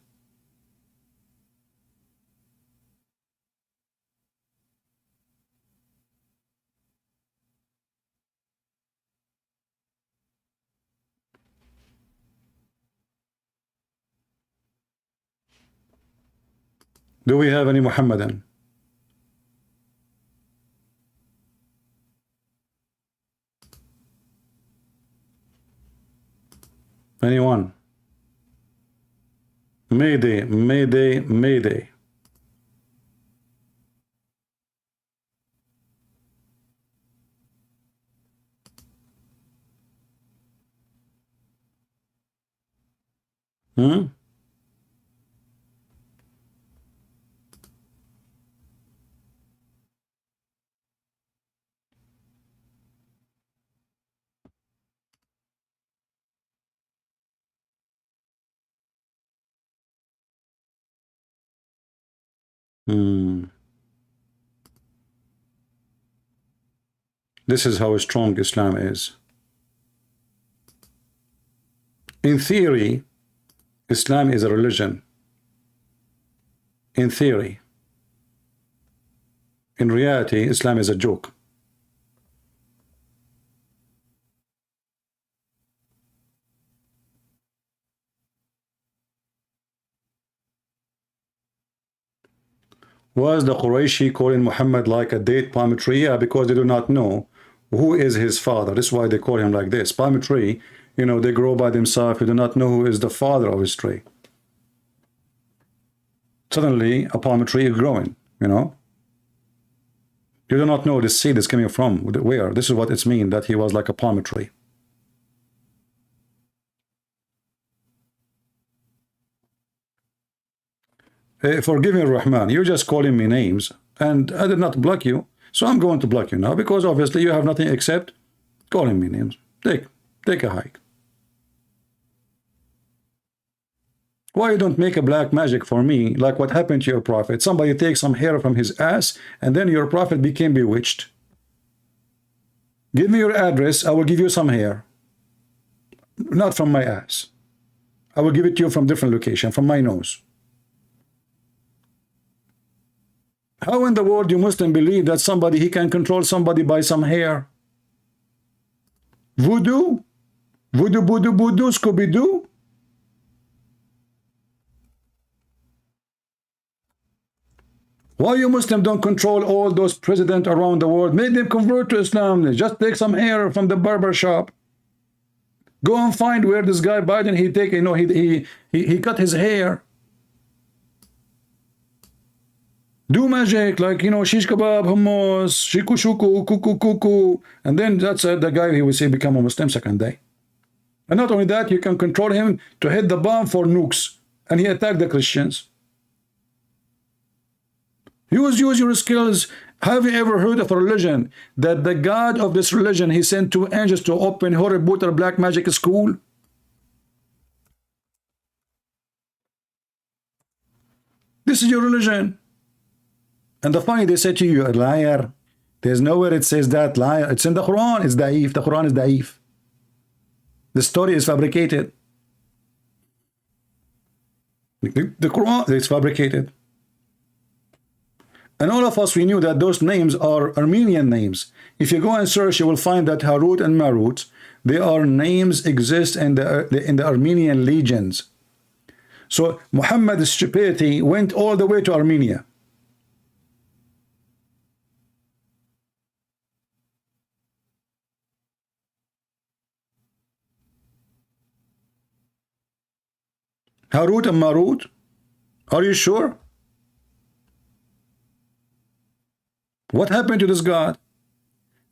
Speaker 1: Do we have any Muhammadan? Anyone? Mayday, Mayday, Mayday. Hmm? Hmm. This is how strong Islam is. In theory, Islam is a religion. In theory. In reality, Islam is a joke. Was the Qurayshi calling Muhammad like a date palm tree? Yeah, because they do not know who is his father. This is why they call him like this. Palm tree, you know, they grow by themselves. You do not know who is the father of his tree. Suddenly, a palm tree is growing, you know. You do not know the seed is coming from where. This is what it's mean, that he was like a palm tree. Forgive me, Rahman, you're just calling me names, and I did not block you, so I'm going to block you now, because obviously you have nothing except calling me names. Take a hike. Why you don't make a black magic for me, like what happened to your prophet? Somebody takes some hair from his ass, and then your prophet became bewitched. Give me your address, I will give you some hair. Not from my ass. I will give it to you from different location, from my nose. How in the world you Muslim believe that somebody, he can control somebody by some hair? Voodoo? Voodoo, voodoo, voodoo, Scooby-Doo? Why you Muslim don't control all those presidents around the world? Make them convert to Islam. Just take some hair from the barber shop. Go and find where this guy Biden, he take, you know, he cut his hair. Do magic, like, you know, shish kebab, hummus, shiku shuku, kuku kuku, and then that's the guy, he will say, become a Muslim second day. And not only that, you can control him to hit the bomb for nukes, and he attacked the Christians. Use your skills. Have you ever heard of a religion that the God of this religion, he sent 2 angels to open Horributer black magic school? This is your religion. And the funny, they say to you, a liar. There's nowhere it says that, liar. It's in the Quran. It's da'if. The Quran is da'if. The story is fabricated. The Quran is fabricated. And all of us, we knew that those names are Armenian names. If you go and search, you will find that Harut and Marut, they are names exist in the Armenian legions. So Muhammad's stupidity went all the way to Armenia. Harut and Marut? Are you sure? What happened to this God?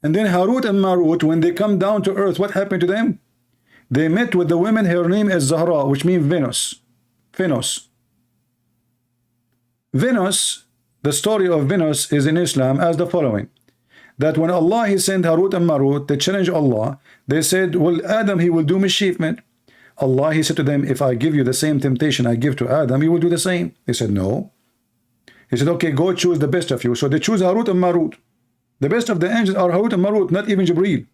Speaker 1: And then Harut and Marut, when they come down to earth, what happened to them? They met with the woman, her name is Zahra, which means Venus. Venus, the story of Venus is in Islam as the following. That when Allah, he sent Harut and Marut, they challenged Allah. They said, well, Adam, he will do mischievement. Allah, he said to them, if I give you the same temptation I give to Adam, you will do the same. They said, no. He said, okay, go choose the best of you. So they choose Harut and Marut. The best of the angels are Harut and Marut, not even Jibreel.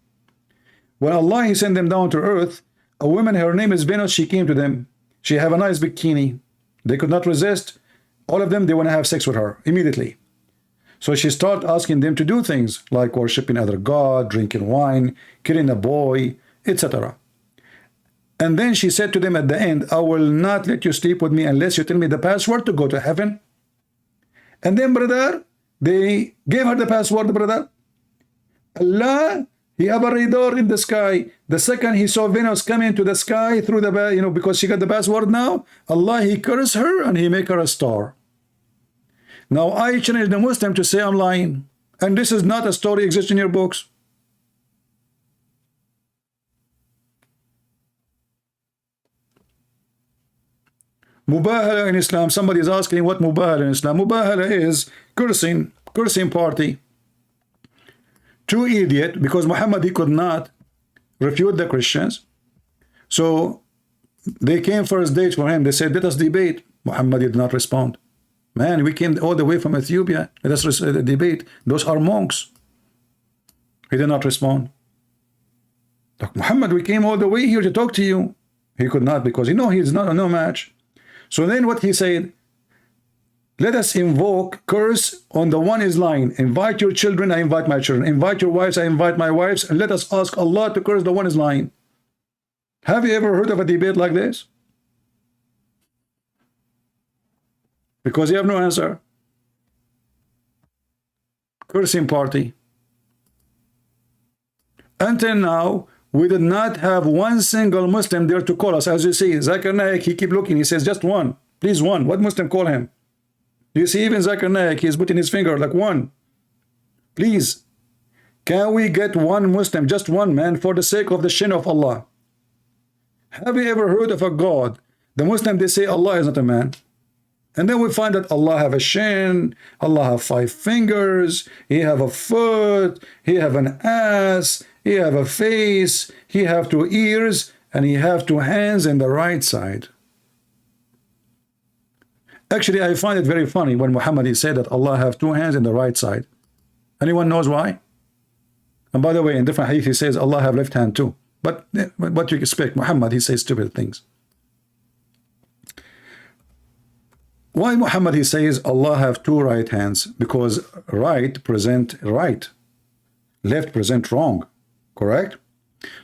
Speaker 1: When Allah, he sent them down to earth, A woman, her name is Venus, she came to them. She have a nice bikini. They could not resist. All of them, they want to have sex with her immediately. So she started asking them to do things like worshiping other god, drinking wine, killing a boy, etc. And then she said to them at the end, I will not let you sleep with me unless you tell me the password to go to heaven. And then, brother, they gave her the password, brother. Allah, he have a radar in the sky. The second he saw Venus coming to the sky through the, because she got the password now, Allah, he cursed her and he make her a star. Now I challenge the Muslim to say I'm lying. And this is not a story exists in your books. Mubahala in Islam. Somebody is asking what Mubahala in Islam. Mubahala is cursing party. Two idiot, because Muhammad, he could not refute the Christians. So they came first date for him. They said, let us debate. Muhammad did not respond. Man, we came all the way from Ethiopia. Let us debate. Those are monks. He did not respond. Look, Muhammad, we came all the way here to talk to you. He could not, because he's not no match. So then what he said, let us invoke curse on the one is lying. Invite your children, I invite my children. Invite your wives, I invite my wives. And let us ask Allah to curse the one is lying. Have you ever heard of a debate like this? Because you have no answer. Cursing party. Until now, we did not have one single Muslim there to call us. As you see, Zakir Naik, he keep looking. He says, just one. Please, one. What Muslim call him? Do you see even Zakir Naik? He's putting his finger like one. Please. Can we get one Muslim, just one man, for the sake of the shin of Allah? Have you ever heard of a God? The Muslim, they say Allah is not a man. And then we find that Allah have a shin, Allah have 5 fingers, He have a foot, He have an ass, He have a face, He have 2 ears, and He have 2 hands in the right side. Actually, I find it very funny when Muhammad said that Allah have 2 hands in the right side. Anyone knows why? And by the way, in different hadith, he says Allah have left hand too. But what you expect? Muhammad, he says stupid things. Why Muhammad, he says Allah have 2 right hands? Because right present right, left present wrong, correct?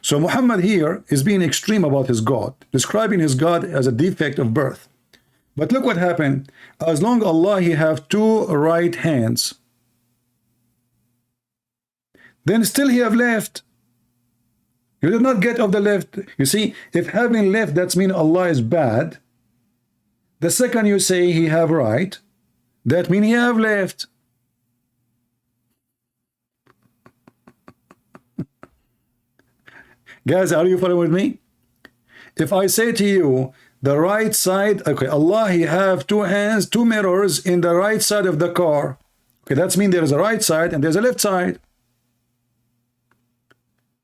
Speaker 1: So Muhammad here is being extreme about his God, describing his God as a defect of birth. But look what happened. As long Allah, he have 2 right hands, then still he have left. You did not get of the left. You see, if having left, that's mean Allah is bad. The second you say he have right, that mean he have left. Guys, are you following with me? If I say to you, the right side, okay, Allah, he have 2 hands, 2 mirrors in the right side of the car. Okay, that's mean there is a right side and there's a left side.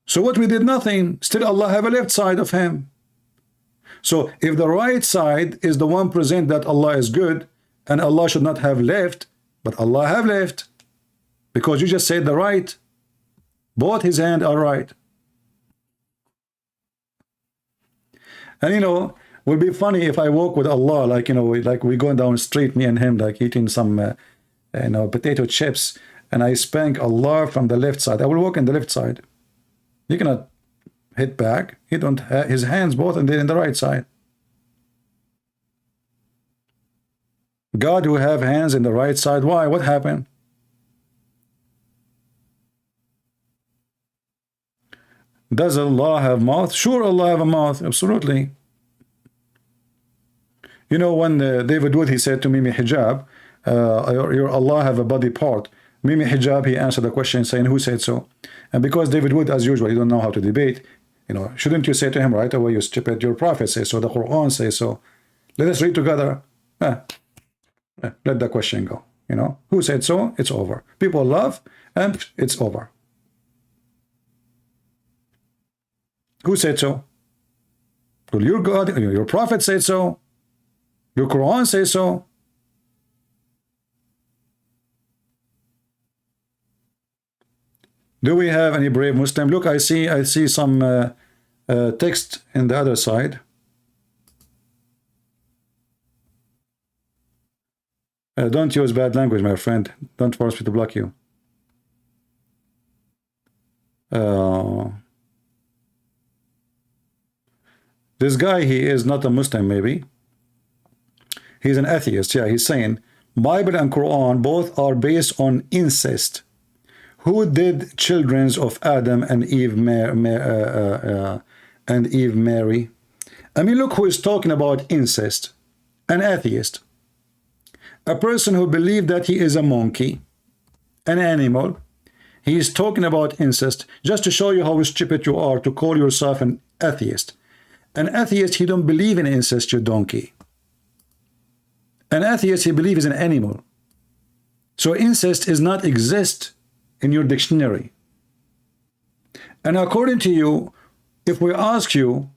Speaker 1: So what we did nothing, still Allah have a left side of him. So if the right side is the one present that Allah is good, and Allah should not have left, but Allah have left, because you just said the right, both his hands are right. And will be funny if I walk with Allah, like like we going down the street, me and him, like eating some potato chips, and I spank Allah from the left side. I will walk in the left side. You cannot hit back. He don't have his hands both in the right side. God who have hands in the right side. Why? What happened? Does Allah have mouth? Sure, Allah have a mouth. Absolutely. When David Wood, he said to Mimi Hijab, your Allah have a body part. Mimi Hijab, he answered the question saying, who said so? And because David Wood, as usual, he don't know how to debate, shouldn't you say to him right away, you stupid, your prophet says so, the Quran says so. Let us read together. Let the question go. Who said so? It's over. People laugh and it's over. Who said so? Well, your God, your prophet said so. Your Quran says so. Do we have any brave Muslim? Look, I see some Text in the other side. Don't use bad language, my friend. Don't force me to block you. This guy, he is not a Muslim, maybe. He's an atheist. Yeah, he's saying Bible and Quran both are based on incest. Who did children of Adam and Eve marry? I mean, look who is talking about incest. An atheist. A person who believed that he is a monkey, an animal. He is talking about incest just to show you how stupid you are to call yourself an atheist. An atheist, he don't believe in incest, you donkey. An atheist, he believes in an animal. So incest does not exist in your dictionary. And according to you, if we ask you,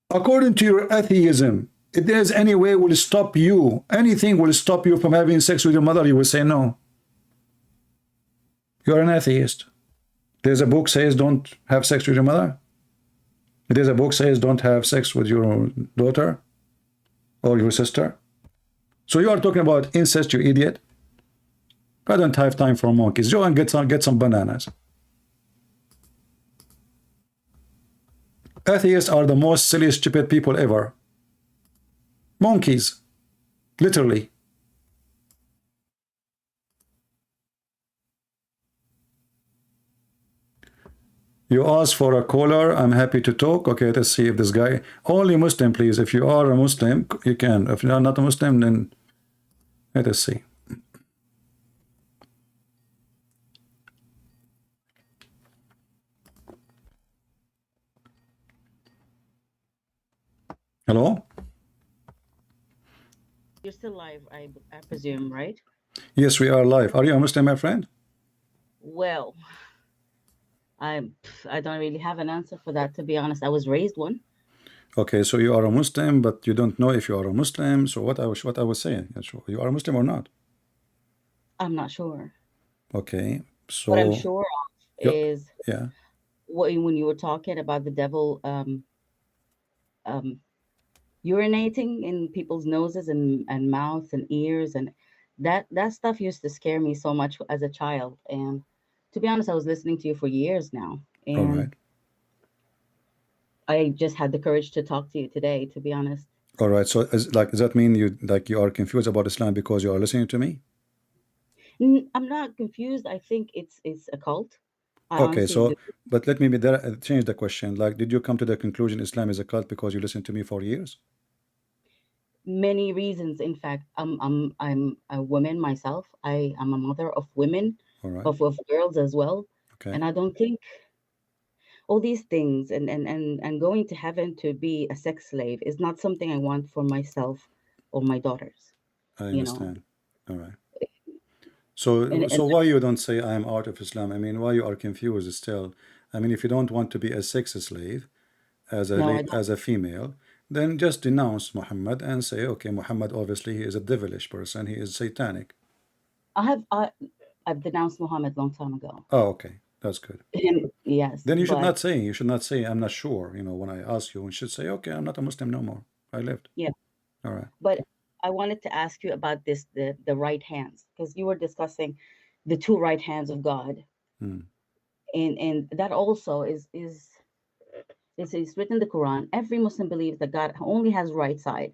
Speaker 1: according to your atheism, if there's any way will stop you, anything will stop you from having sex with your mother, you will say no. You're an atheist. There's a book says don't have sex with your mother. There's a book says don't have sex with your daughter or your sister. So you are talking about incest, you idiot. I don't have time for monkeys. Go and get some bananas. Atheists are the most silly, stupid people ever. Monkeys, literally. You ask for a caller, I'm happy to talk. Okay, let's see if this guy, only Muslim, please. If you are a Muslim, you can. If you are not a Muslim, then let us see. Hello?
Speaker 2: You're still live, I presume, right?
Speaker 1: Yes, we are live. Are you a Muslim, my friend?
Speaker 2: Well, I don't really have an answer for that, to be honest. I was raised one.
Speaker 1: Okay, so you are a Muslim, but you don't know if you are a Muslim. So what I was saying, you are a Muslim or not?
Speaker 2: I'm not sure.
Speaker 1: Okay, so
Speaker 2: What I'm sure of is
Speaker 1: yeah.
Speaker 2: when you were talking about the devil urinating in people's noses and mouths and ears, and that stuff used to scare me so much as a child. And to be honest, I was listening to you for years now,
Speaker 1: All
Speaker 2: and
Speaker 1: right.
Speaker 2: I just had the courage to talk to you today, to be honest.
Speaker 1: All right. So does that mean you are confused about Islam because you are listening to me?
Speaker 2: I'm not confused. I think it's a cult. I
Speaker 1: Okay,
Speaker 2: honestly
Speaker 1: so
Speaker 2: do.
Speaker 1: but let me change the question. Like, did you come to the conclusion Islam is a cult because you listened to me for years?
Speaker 2: Many reasons. In fact, I'm a woman myself. I am a mother of women,
Speaker 1: All right.
Speaker 2: of girls as well.
Speaker 1: Okay.
Speaker 2: And I don't think all these things and going to heaven to be a sex slave is not something I want for myself or my daughters.
Speaker 1: I
Speaker 2: You know,
Speaker 1: understand. All right. So
Speaker 2: and
Speaker 1: why you don't say I am out of Islam? I mean, why you are confused still? I mean, if you don't want to be a sex slave
Speaker 2: no, I don't.
Speaker 1: as a female, then just denounce Muhammad and say, okay, Muhammad obviously he is a devilish person. He is satanic.
Speaker 2: I've denounced Muhammad long time ago.
Speaker 1: Oh, okay. That's good.
Speaker 2: Yes,
Speaker 1: Then you should
Speaker 2: but
Speaker 1: not say I'm not sure. You know, when I ask you, you should say, okay, I'm not a Muslim no more. I left.
Speaker 2: yeah,
Speaker 1: All right.
Speaker 2: but I wanted to ask you about this, the right hands, because you were discussing the two right hands of God,
Speaker 1: Hmm.
Speaker 2: and that also is written in the Quran. Every Muslim believes that God only has right side,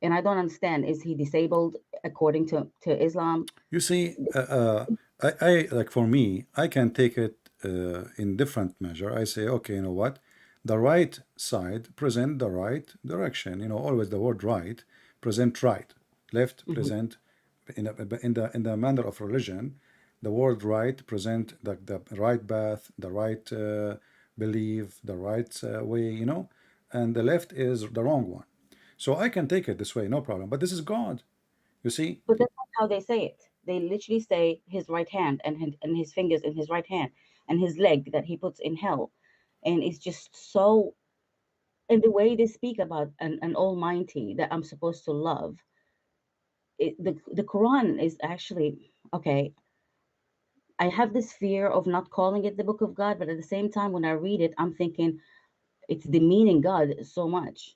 Speaker 2: and I don't understand. Is he disabled according to Islam?
Speaker 1: You see, I like for me, I can take it in different measure. I say, okay, you know what? The right side present the right direction. You know, always the word right present right, left
Speaker 2: Hmm.
Speaker 1: present in the manner of religion. The word right present the right path, the right belief, the right way. You know, and the left is the wrong one. So I can take it this way, no problem. But this is God. You see,
Speaker 2: But that's not how they say it. They literally say his right hand and his fingers in his right hand and his leg that he puts in hell, and it's just so. And the way they speak about an Almighty that I'm supposed to love, the Quran is actually okay. I have this fear of not calling it the Book of God, but at the same time, when I read it, I'm thinking, It's demeaning God so much.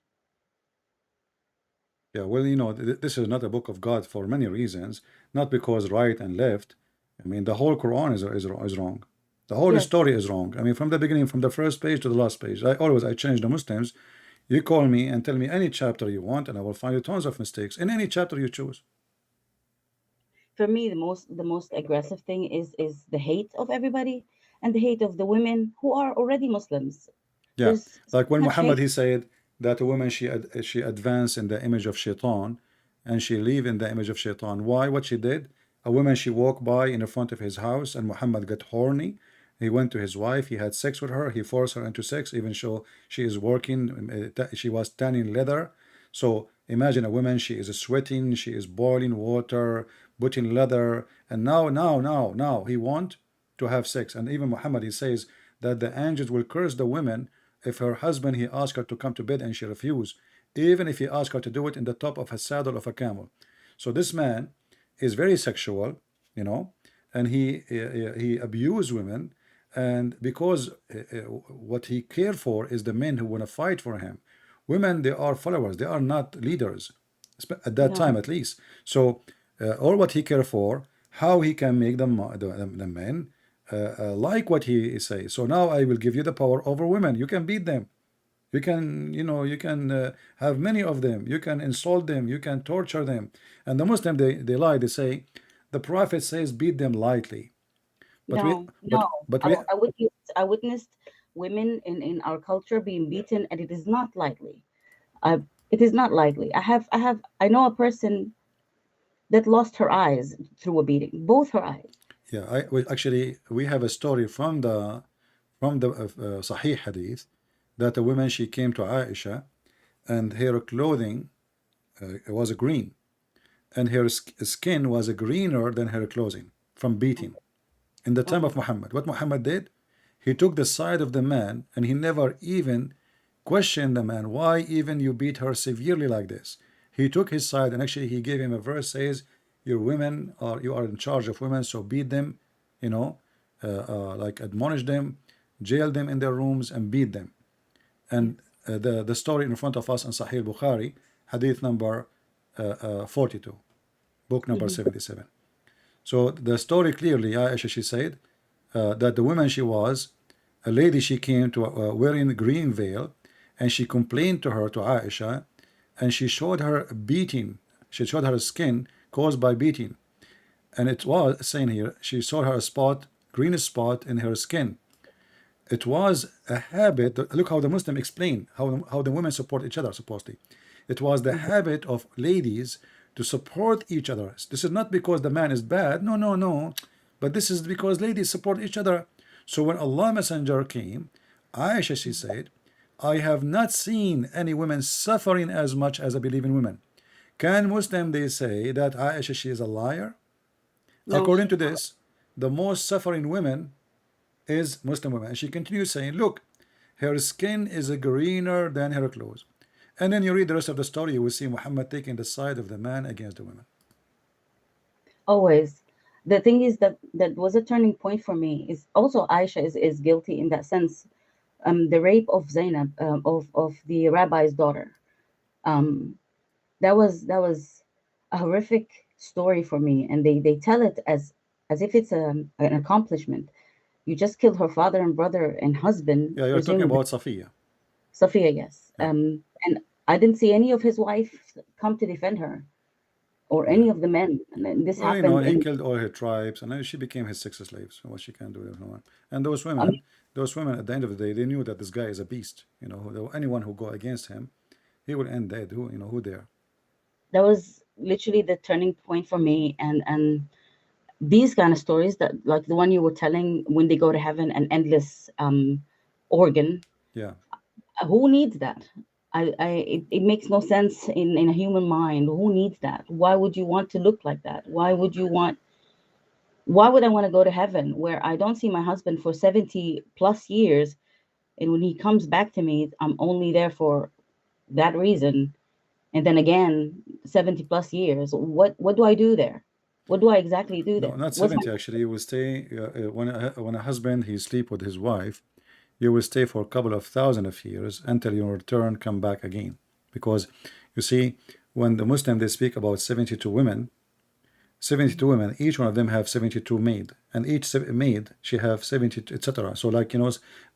Speaker 1: Yeah, well, this is not a book of God for many reasons, not because right and left. I mean, the whole Quran is wrong. The whole
Speaker 2: Yes.
Speaker 1: story is wrong. I mean, from the beginning, from the first page to the last page. I change the Muslims. You call me and tell me any chapter you want, and I will find you tons of mistakes in any chapter you choose.
Speaker 2: For me, the most aggressive thing is the hate of everybody and the hate of the women who are already Muslims.
Speaker 1: Yeah,
Speaker 2: There's so
Speaker 1: like when
Speaker 2: much
Speaker 1: Muhammad
Speaker 2: hate.
Speaker 1: he said that a woman she advanced in the image of shaitan, and she live in the image of shaitan. Why? What she did? A woman she walked by in the front of his house, and Muhammad got horny. He went to his wife. He had sex with her. He forced her into sex, even though she is working. She was tanning leather. So imagine a woman. She is sweating. She is boiling water, putting leather, and now he want to have sex. And even Muhammad he says that the angels will curse the women if her husband he asked her to come to bed and she refused, even if he asked her to do it in the top of a saddle of a camel. So this man is very sexual, and he abused women, and because what he cared for is the men who want to fight for him. Women, they are followers, they are not leaders at that time,
Speaker 2: No,
Speaker 1: at least. So all what he cared for, how he can make them the men like what he says. So now I will give you the power over women. You can beat them. You can have many of them. You can insult them. You can torture them. And the Muslim, they lie. They say the Prophet says beat them lightly. But we,
Speaker 2: no,
Speaker 1: but
Speaker 2: no.
Speaker 1: but
Speaker 2: I,
Speaker 1: we,
Speaker 2: I witnessed women in our culture being beaten, and it is not lightly. I, it is not lightly. I know a person that lost her eyes through a beating, both her eyes.
Speaker 1: yeah, actually we have a story from the Sahih Hadith that a woman she came to Aisha and her clothing was green and her skin was greener than her clothing from beating. In the time
Speaker 2: Oh,
Speaker 1: of Muhammad, what Muhammad did, he took the side of the man and he never even questioned the man. Why even you beat her severely like this? He took his side and actually he gave him a verse says, "Your women are you are in charge of women, so beat them, like admonish them, jail them in their rooms and beat them."
Speaker 2: yes.
Speaker 1: And the story in front of us in Sahih Bukhari, Hadith number 42, book number
Speaker 2: Hmm.
Speaker 1: 77. So the story clearly, Aisha, she said that the woman she was, a lady she came to wearing a green veil, and she complained to her, to Aisha, and she showed her beating. She showed her skin caused by beating. And it was saying here, she saw her spot, green spot in her skin. It was a habit. Look how the Muslim explain how the women support each other, supposedly. It was the
Speaker 2: Hmm.
Speaker 1: habit of ladies to support each other. This is not because the man is bad. No, no, no. But this is because ladies support each other. So when Allah Messenger came, Aisha, she said, I have not seen any women suffering as much as I believe in women. Can Muslim they say that Aisha she is a liar?
Speaker 2: No,
Speaker 1: According
Speaker 2: she's
Speaker 1: to
Speaker 2: not.
Speaker 1: this, the most suffering women is Muslim women. And she continues saying, look, her skin is greener than her clothes. And then you read the rest of the story, you will see Muhammad taking the side of the man against the women.
Speaker 2: Always. The thing is that was a turning point for me. Is also Aisha is guilty in that sense. The rape of Zainab, of the rabbi's daughter. Um, that was a horrific story for me, and they tell it as if it's an accomplishment. You just killed her father and brother and husband,
Speaker 1: Yeah, you're talking
Speaker 2: presumably
Speaker 1: about Safiya.
Speaker 2: Sophia, yes.
Speaker 1: Yeah,
Speaker 2: And I didn't see any of his wife come to defend her or
Speaker 1: yeah.
Speaker 2: any of the men. And then this
Speaker 1: Well,
Speaker 2: happened
Speaker 1: he
Speaker 2: in,
Speaker 1: killed all her tribes, and then she became his sex slave. So what she can do, no one. And
Speaker 2: I mean,
Speaker 1: those women, at the end of the day, they knew that this guy is a beast. Anyone who go against him, he will end dead. Who dare?
Speaker 2: that was literally the turning point for me. And these kind of stories, that like the one you were telling, when they go to heaven, an endless organ,
Speaker 1: Yeah.
Speaker 2: who needs that? It makes no sense in a human mind. Who needs that? Why would you want to look like that? Why would I want to go to heaven where I don't see my husband for 70 plus years, and when he comes back to me, I'm only there for that reason, and then again 70 plus years? What do I do there? What do I exactly do
Speaker 1: No,
Speaker 2: there?
Speaker 1: not
Speaker 2: What's my
Speaker 1: 70 actually. He will stay when a husband he sleep with his wife. you will stay for a couple of thousand of years until you return, come back again. Because you see, when the Muslim they speak about 72 women, 72 women, each one of them have 72 maid, and each maid she have 70, etc. So like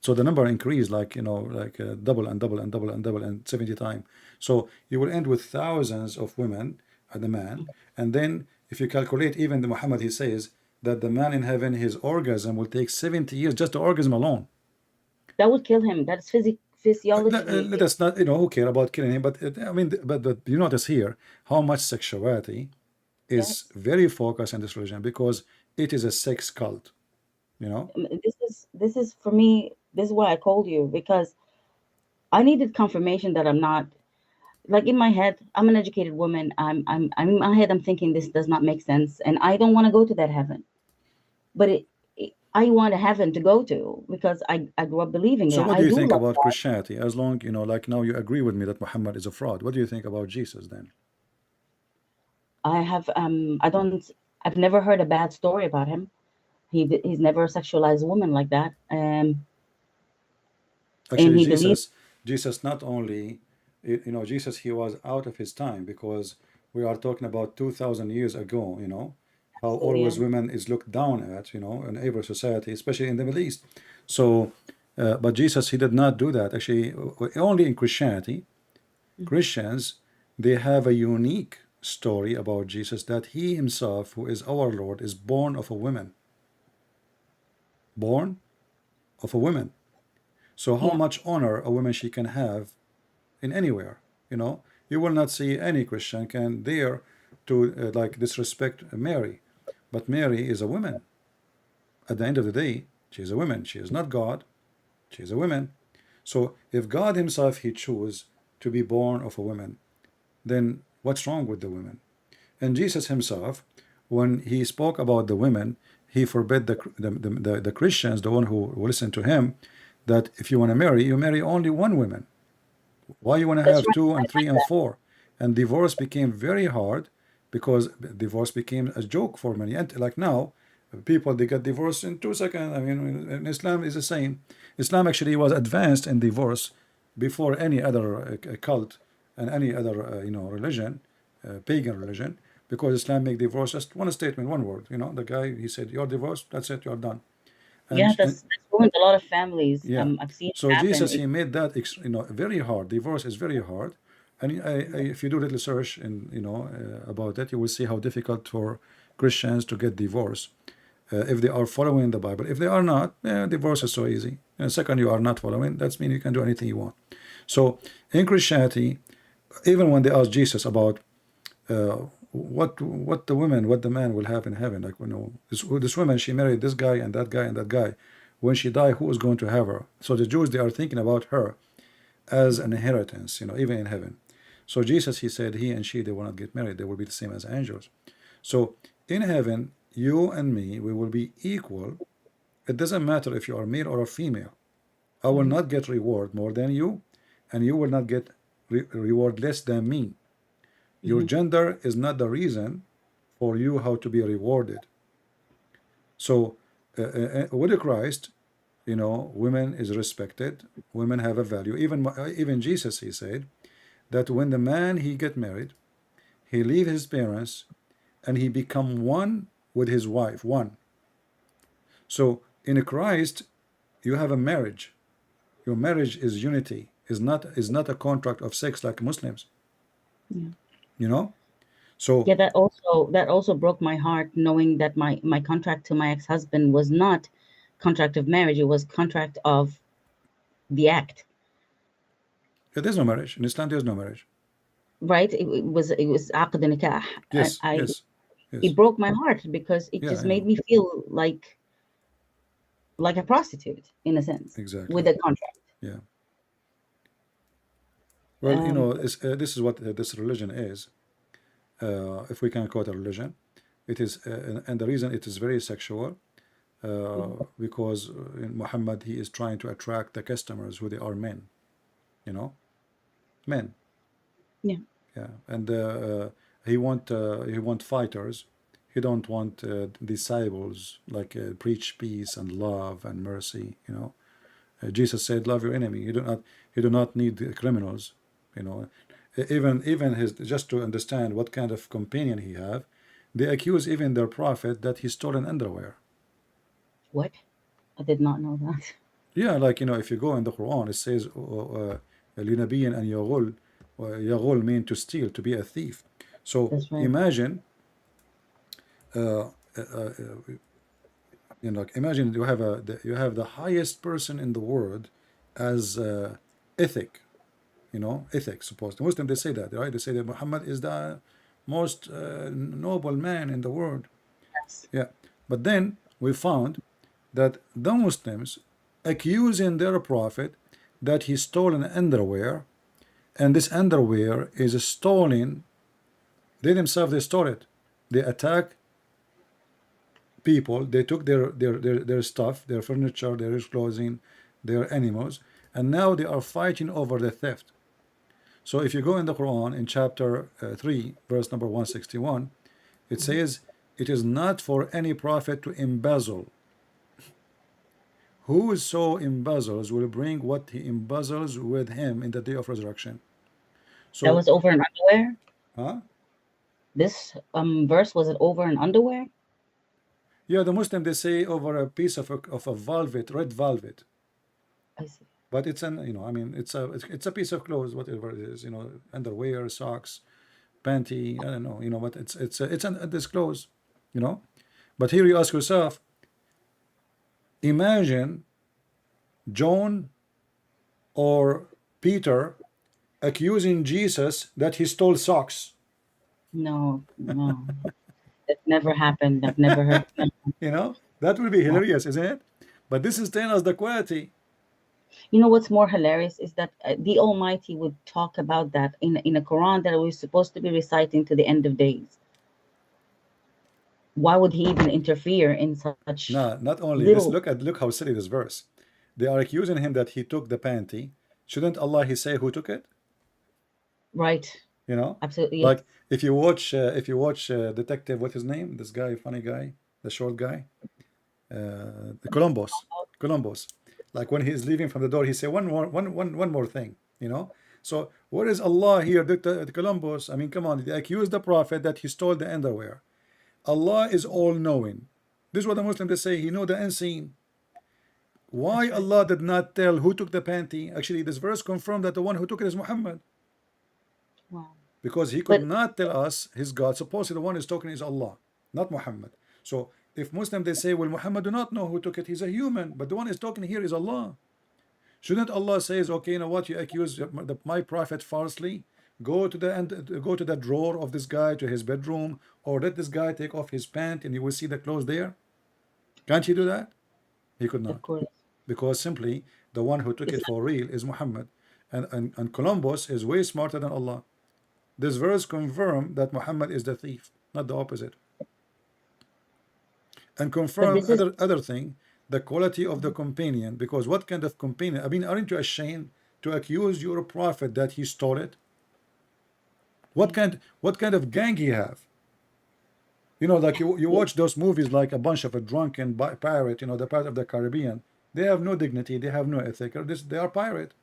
Speaker 1: so the number increase like like double and double and double and double and 70 times. So you will end with thousands of women and the man, and then if you calculate, even the Muhammad he says that the man in heaven his orgasm will take 70 years, just the orgasm alone.
Speaker 2: That would kill him. That's physiologically.
Speaker 1: Let us not who care about killing him, but I mean, but you notice here how much sexuality is
Speaker 2: Yes.
Speaker 1: very focused in this religion because it is a sex cult,
Speaker 2: This is for me. This is why I called you, because I needed confirmation that I'm not, like, in my head. I'm an educated woman. I'm in my head. I'm thinking this does not make sense, and I don't want to go to that heaven. But I want a heaven to go to because I grew up believing
Speaker 1: So
Speaker 2: it.
Speaker 1: what do
Speaker 2: I
Speaker 1: you
Speaker 2: do
Speaker 1: think
Speaker 2: love
Speaker 1: about
Speaker 2: God.
Speaker 1: Christianity? As long like now you agree with me that Muhammad is a fraud. What do you think about Jesus then?
Speaker 2: I've never heard a bad story about him. He's never a sexualized woman like that. And
Speaker 1: Actually,
Speaker 2: he believes.
Speaker 1: Jesus not only, Jesus he was out of his time because we are talking about 2,000 years ago. How
Speaker 2: So yeah.
Speaker 1: always women is looked down at. In every society, especially in the Middle East. So, but Jesus he did not do that. Actually, only in Christianity, Christians they have a unique story about Jesus that he himself, who is our Lord, is born of a woman. Born of a woman. So how
Speaker 2: Yeah.
Speaker 1: much honor a woman she can have in anywhere, you will not see any Christian can dare to like disrespect Mary, but Mary is a woman. At the end of the day, she is a woman. She is not God. She is a woman. So if God himself he chose to be born of a woman, then what's wrong with the women? And Jesus himself, when he spoke about the women, he forbid the Christians, the one who listen to him, that if you want to marry, you marry only one woman. Why you want to
Speaker 2: That's
Speaker 1: have
Speaker 2: right.
Speaker 1: two and three and four? And divorce became very hard because divorce became a joke for many. And like now, people they get divorced in 2 seconds. I mean, in Islam is the same. Islam actually was advanced in divorce before any other cult and any other religion, pagan religion, because Islam make divorce just one statement, one word. The guy he said you're divorced. That's it. You're done.
Speaker 2: Yeah,
Speaker 1: And
Speaker 2: that's ruined a lot of families.
Speaker 1: yeah.
Speaker 2: I've seen it
Speaker 1: So
Speaker 2: happen.
Speaker 1: Jesus, he made that very hard. Divorce is very hard, and if you do little research in about that, you will see how difficult for Christians to get divorce if they are following the Bible. If they are not, divorce is so easy. And second, you are not following. That means you can do anything you want. So in Christianity, even when they ask Jesus about what the woman, what the man will have in heaven, like this woman she married this guy and that guy and that guy. When she died, who is going to have her? So the Jews they are thinking about her as an inheritance, even in heaven. So Jesus he said he and she they will not get married; they will be the same as angels. So in heaven, you and me we will be equal. It doesn't matter if you are male or a female. I will not get reward more than you, and you will not get reward less than me. Your gender is not the reason for you how to be rewarded. So with Christ, women is respected. Women have a value. Even Jesus, he said that when the man he get married, he leave his parents and he become one with his wife. One. So in Christ, you have a marriage. Your marriage is unity. Is not a contract of sex like Muslims.
Speaker 2: Yeah.
Speaker 1: You know. So
Speaker 2: Yeah, that also broke my heart, knowing that my contract to my ex-husband was not contract of marriage. It was contract of the act.
Speaker 1: there's no marriage in Islam. There's no marriage.
Speaker 2: Right? It was عقد nikah.
Speaker 1: Yes.
Speaker 2: I
Speaker 1: Yes. Yes.
Speaker 2: It broke my heart because it
Speaker 1: Yeah.
Speaker 2: just
Speaker 1: I
Speaker 2: made
Speaker 1: know.
Speaker 2: me feel like a prostitute in a sense
Speaker 1: Exactly.
Speaker 2: with a contract.
Speaker 1: Yeah. Well,
Speaker 2: Um,
Speaker 1: this is what this religion is. If we can call it a religion, it is, and the reason it is very sexual, because in Muhammad he is trying to attract the customers who they are men, you know, men.
Speaker 2: yeah,
Speaker 1: Yeah, and he want fighters. He don't want disciples like preach peace and love and mercy. Jesus said, "Love your enemy." You do not need criminals. You know, even his, just to understand what kind of companion he have, they accuse even their prophet that he stole an underwear.
Speaker 2: What? I did not know that.
Speaker 1: Yeah, like if you go in the Quran, it says لِنَبِيٍّ أَنْ يَغُلْ. يَغُلْ mean to steal, to be a thief. So
Speaker 2: That's right.
Speaker 1: imagine, imagine you have the highest person in the world as ethic, ethics. Suppose the Muslims, they say that, right? They say that Muhammad is the most noble man in the world.
Speaker 2: Yes.
Speaker 1: Yeah, but then we found that the Muslims accusing their prophet that he stole an underwear, and this underwear is stolen. They themselves, they stole it. They attack people. They took their stuff, their furniture, their clothing, their animals, and now they are fighting over the theft. So if you go in the Quran in chapter 3 verse number 161, it says, "It is not for any prophet to embezzle. Whoso embezzles will bring what he embezzles with him in the day of resurrection."
Speaker 2: That
Speaker 1: So,
Speaker 2: was over an underwear?
Speaker 1: huh?
Speaker 2: This verse, was it over an underwear?
Speaker 1: Yeah, the Muslim, they say over a piece of a velvet, red velvet,
Speaker 2: I see.
Speaker 1: but it's an I mean it's a piece of clothes, whatever it is, underwear, socks, panty, I don't know, but it's this clothes, But here you ask yourself, imagine John or Peter accusing Jesus that he stole socks.
Speaker 2: No, no. That never happened. I've never heard of that.
Speaker 1: That would be hilarious, isn't it? But this is telling us the quality.
Speaker 2: You know what's more hilarious is that the Almighty would talk about that in a Quran that we're supposed to be reciting to the end of days. Why would he even interfere in such
Speaker 1: No, not only this.
Speaker 2: little?
Speaker 1: Look how silly this verse. They are accusing him that he took the panty. Shouldn't Allah he say who took it?
Speaker 2: Right. Absolutely. Yes.
Speaker 1: Like if you watch Detective, what's his name? This guy, funny guy, the short guy, Columbus. Like when he's leaving from the door, he say one more thing. So where is Allah here, Columbus? I mean, come on. They accuse the prophet that he stole the underwear. Allah is all knowing. This is what the Muslims, they say. He know the unseen. Why Allah did not tell who took the panty? Actually, this verse confirmed that the one who took it is Muhammad.
Speaker 2: Wow.
Speaker 1: Because he could not tell us his God. Supposedly the one who's talking is Allah, not Muhammad. So if Muslims, they say, well, Muhammad do not know who took it. He's a human. But the one who's talking here is Allah. Shouldn't Allah says, okay, you know what? You accuse my prophet falsely. Go to the drawer of this guy, to his bedroom, or let this guy take off his pant and you will see the clothes there. Can't he do that? He could not.
Speaker 2: Of course.
Speaker 1: Because simply the one who took it for real is Muhammad. And Columbus is way smarter than Allah. This verse confirms that Muhammad is the thief, not the opposite. And confirm other thing, the quality of the companion. Because what kind of companion? I mean, aren't you ashamed to accuse your prophet that he stole it? What kind of gang he have? Like you watch those movies like a bunch of a drunken pirate, the Pirates of the Caribbean. They have no dignity, they have no ethic. They are pirate.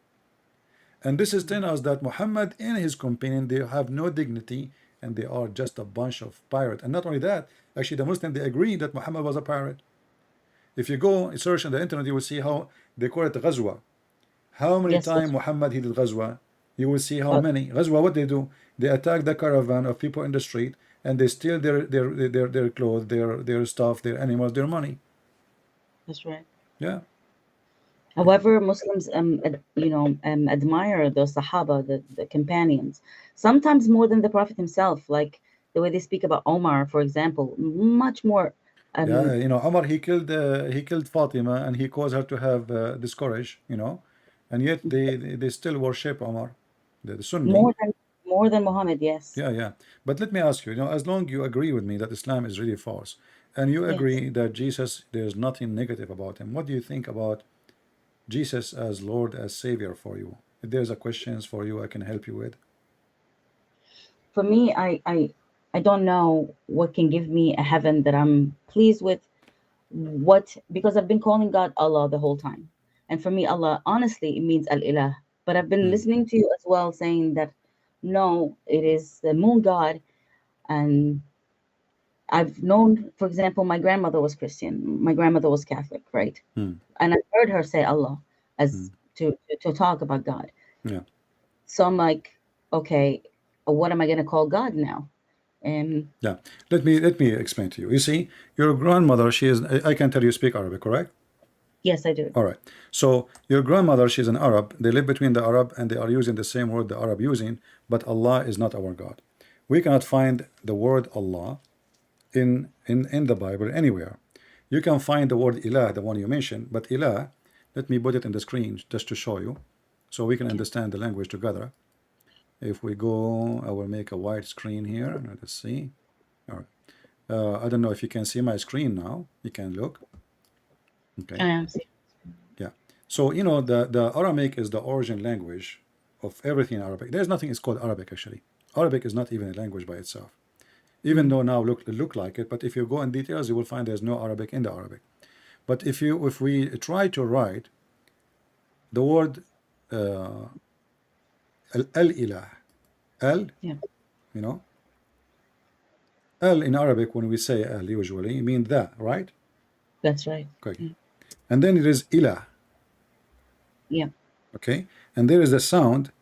Speaker 1: And this is telling us that Muhammad and his companion, they have no dignity, and they are just a bunch of pirates. And not only that, actually the Muslims, they agree that Muhammad was a pirate. If you go and search on the internet, you will see how they call it Ghazwa. How many times Muhammad he did Ghazwa? You will see how many. Ghazwa, what they do? They attack the caravan of people in the street, and they steal their clothes, their stuff, their animals, their money.
Speaker 2: That's right.
Speaker 1: Yeah.
Speaker 2: However, Muslims, admire the Sahaba, the companions, sometimes more than the Prophet himself. Like the way they speak about Omar, for example, much more.
Speaker 1: Yeah, Omar, he killed Fatima, and he caused her to have this courage, and yet they still worship Omar, the Sunni.
Speaker 2: More than Muhammad, yes.
Speaker 1: Yeah. But let me ask you, as long you agree with me that Islam is really false, and you agree that Jesus, there's nothing negative about him, what do you think about Jesus as Lord, as Savior for you? If there's a questions for you, I can help you with.
Speaker 2: For me, I don't know what can give me a heaven that I'm pleased with. Because I've been calling God Allah the whole time. And for me, Allah, honestly, it means al-ilah. But I've been listening to you as well saying that no, it is the moon god. And I've known, for example, my grandmother was Christian, my grandmother was Catholic, right? And I've heard her say Allah as to talk about God.
Speaker 1: Yeah.
Speaker 2: So I'm like, okay, what am I going to call God now? And
Speaker 1: Yeah. Let me explain to you. You see, your grandmother, she is, I can tell you speak Arabic, correct?
Speaker 2: yes, I do.
Speaker 1: All right. So your grandmother, she's an Arab. They live between the Arab and they are using the same word the Arab using, but Allah is not our God. We cannot find the word Allah in the Bible anywhere. You can find the word ilah, the one you mentioned, but ilah, let me put it in the screen just to show you so we can understand the language together. If we go, I will make a wide screen here. Let us see. All right. I don't know if you can see my screen now. You can look. Okay.
Speaker 2: I am.
Speaker 1: Yeah. So you know the Aramaic is the origin language of everything in Arabic. There's nothing is called Arabic actually. Arabic is not even a language by itself. Even though now look like it, but if you go in details, you will find there's no Arabic in the Arabic. But if we try to write the word al-ilah,
Speaker 2: Yeah,
Speaker 1: you know, al in Arabic, when we say al usually mean that, right?
Speaker 2: that's right.
Speaker 1: Okay. And then it is ilah,
Speaker 2: Yeah,
Speaker 1: okay? And there is a sound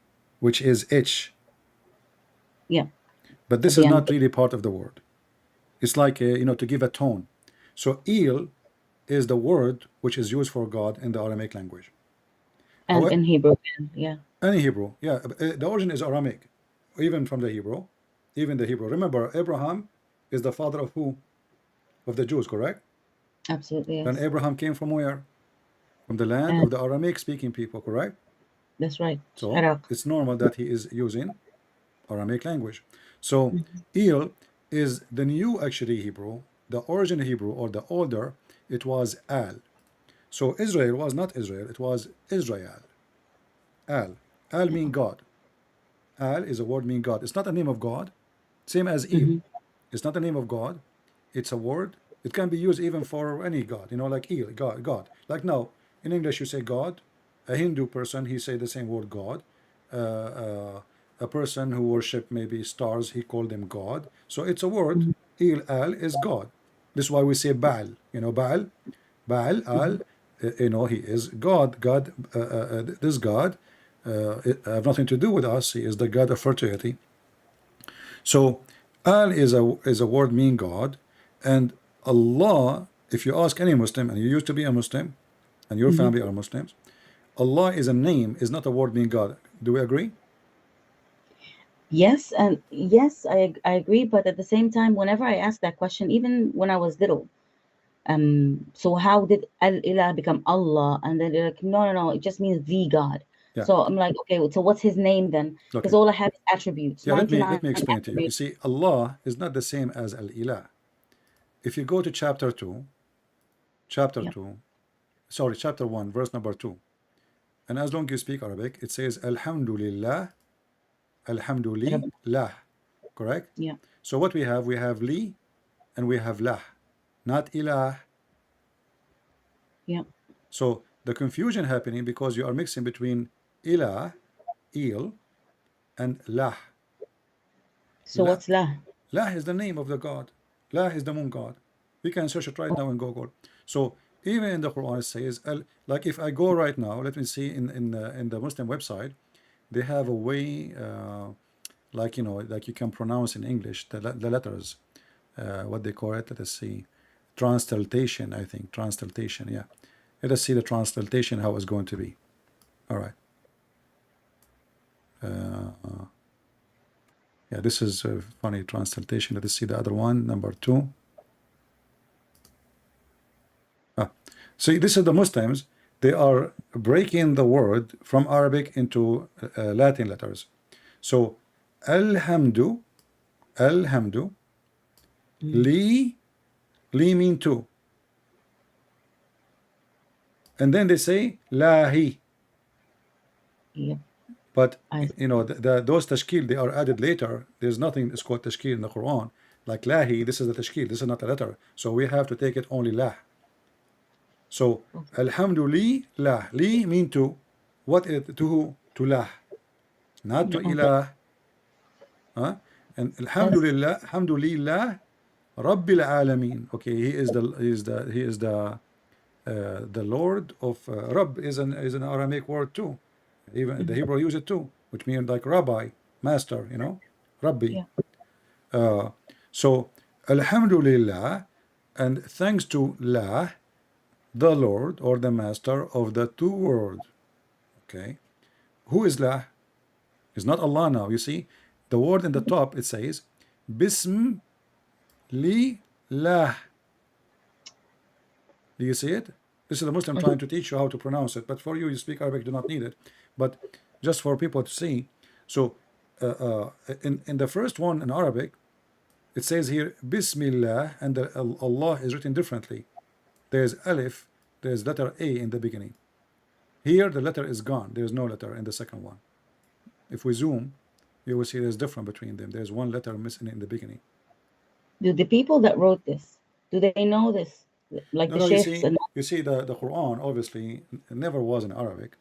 Speaker 1: which is h,
Speaker 2: yeah.
Speaker 1: but this
Speaker 2: At
Speaker 1: is
Speaker 2: the end.
Speaker 1: not really part of the word. It's like you know, to give a tone. So il is the word which is used for God in the Aramaic language.
Speaker 2: And
Speaker 1: However,
Speaker 2: in Hebrew, yeah.
Speaker 1: any Hebrew, yeah, the origin is Aramaic, even from the Hebrew, even the Hebrew. Remember, Abraham is the father of who? Of the Jews, correct?
Speaker 2: Absolutely,
Speaker 1: Then
Speaker 2: yes.
Speaker 1: Abraham came from where? From the land
Speaker 2: And
Speaker 1: of the Aramaic-speaking people, correct?
Speaker 2: that's right.
Speaker 1: So
Speaker 2: Iraq.
Speaker 1: it's normal that he is using Aramaic language. So Il is the new actually Hebrew, the original Hebrew or the older, it was Al. So Israel was not Israel, it was Israel. Al. Al mean God. Al is a word mean God. It's not a name of God. Same as Il. It's not a name of God. It's a word. It can be used even for any God. You know, like Il, God, God. Like now, in English you say God. A Hindu person, he say the same word God. A person who worship maybe stars, he called them God. So it's a word. Il, Al is God. This is why we say Baal. You know, Baal, Baal, Al. You know, he is God. God, this God it have nothing to do with us. He is the God of fertility. So Al is a word mean God, and Allah. If you ask any Muslim, and you used to be a Muslim, and your family are Muslims, Allah is a name, is not a word mean God. Do we agree?
Speaker 2: Yes, and yes, I agree. But at the same time, whenever I ask that question, even when I was little, so how did al-ilah become Allah? And then they're like, no, it just means the God.
Speaker 1: Yeah.
Speaker 2: So I'm like, okay, so what's his name then? Because
Speaker 1: Okay.
Speaker 2: all I have is attributes.
Speaker 1: Yeah. Let
Speaker 2: 99
Speaker 1: me explain to you. You
Speaker 2: attributes.
Speaker 1: see, Allah is not the same as al-ilah. If you go to chapter 1, verse number 2, and as long as you speak Arabic, it says Alhamdulillah, Alhamdulillah, correct?
Speaker 2: Yeah,
Speaker 1: So what we have li, and we have lah, not ilah.
Speaker 2: yeah.
Speaker 1: So the confusion happening because you are mixing between ilah, il, and lah.
Speaker 2: So
Speaker 1: Lah.
Speaker 2: what's lah?
Speaker 1: Lah is the name of the God. Lah is the moon God. We can search it right now in Google. So even in the Quran it says, like if I go right now, let me see in the Muslim website, they have a way, like you know, like you can pronounce in English the letters, what they call it. Let us see, translation. I think translation. Yeah, let us see the translation how it's going to be. All right. Yeah, this is a funny translation. Let us see the other one, number 2. See, this is the Muslims. They are breaking the word from Arabic into Latin letters. So, alhamdu, li mean to. And then they say lahi.
Speaker 2: Yep.
Speaker 1: But
Speaker 2: I
Speaker 1: you know, those tashkil, they are added later. There's nothing that's called tashkil in the Quran. Like lahi, this is the tashkil, this is not a letter. So we have to take it only lah. So alhamdulillah, li mean to, what is to who? To lah, not to
Speaker 2: Okay.
Speaker 1: ilah. Huh? And alhamdulillah Rabbil Alameen. Okay, he is the Lord of Rabb is an Aramaic word too. Even the Hebrew use it too, which means like rabbi, master, you know, Rabbi.
Speaker 2: Yeah.
Speaker 1: So Alhamdulillah, and thanks to lah, the Lord or the master of the two worlds. Okay, who is lah? It's not Allah now. You see, the word in the top it says Bism li lah. Do you see it? This is a Muslim trying to teach you how to pronounce it, but for you, you speak Arabic, do not need it. But just for people to see. So in the first one in Arabic, it says here Bismillah, and the Allah is written differently. There's Alif, there's letter A in the beginning. Here the letter is gone. There's no letter in the second one. If we zoom, you will see there's difference between them. There's one letter missing in the beginning.
Speaker 2: Do the people that wrote this, do they know this? Like the sheks and
Speaker 1: you see the Quran obviously never was in Arabic.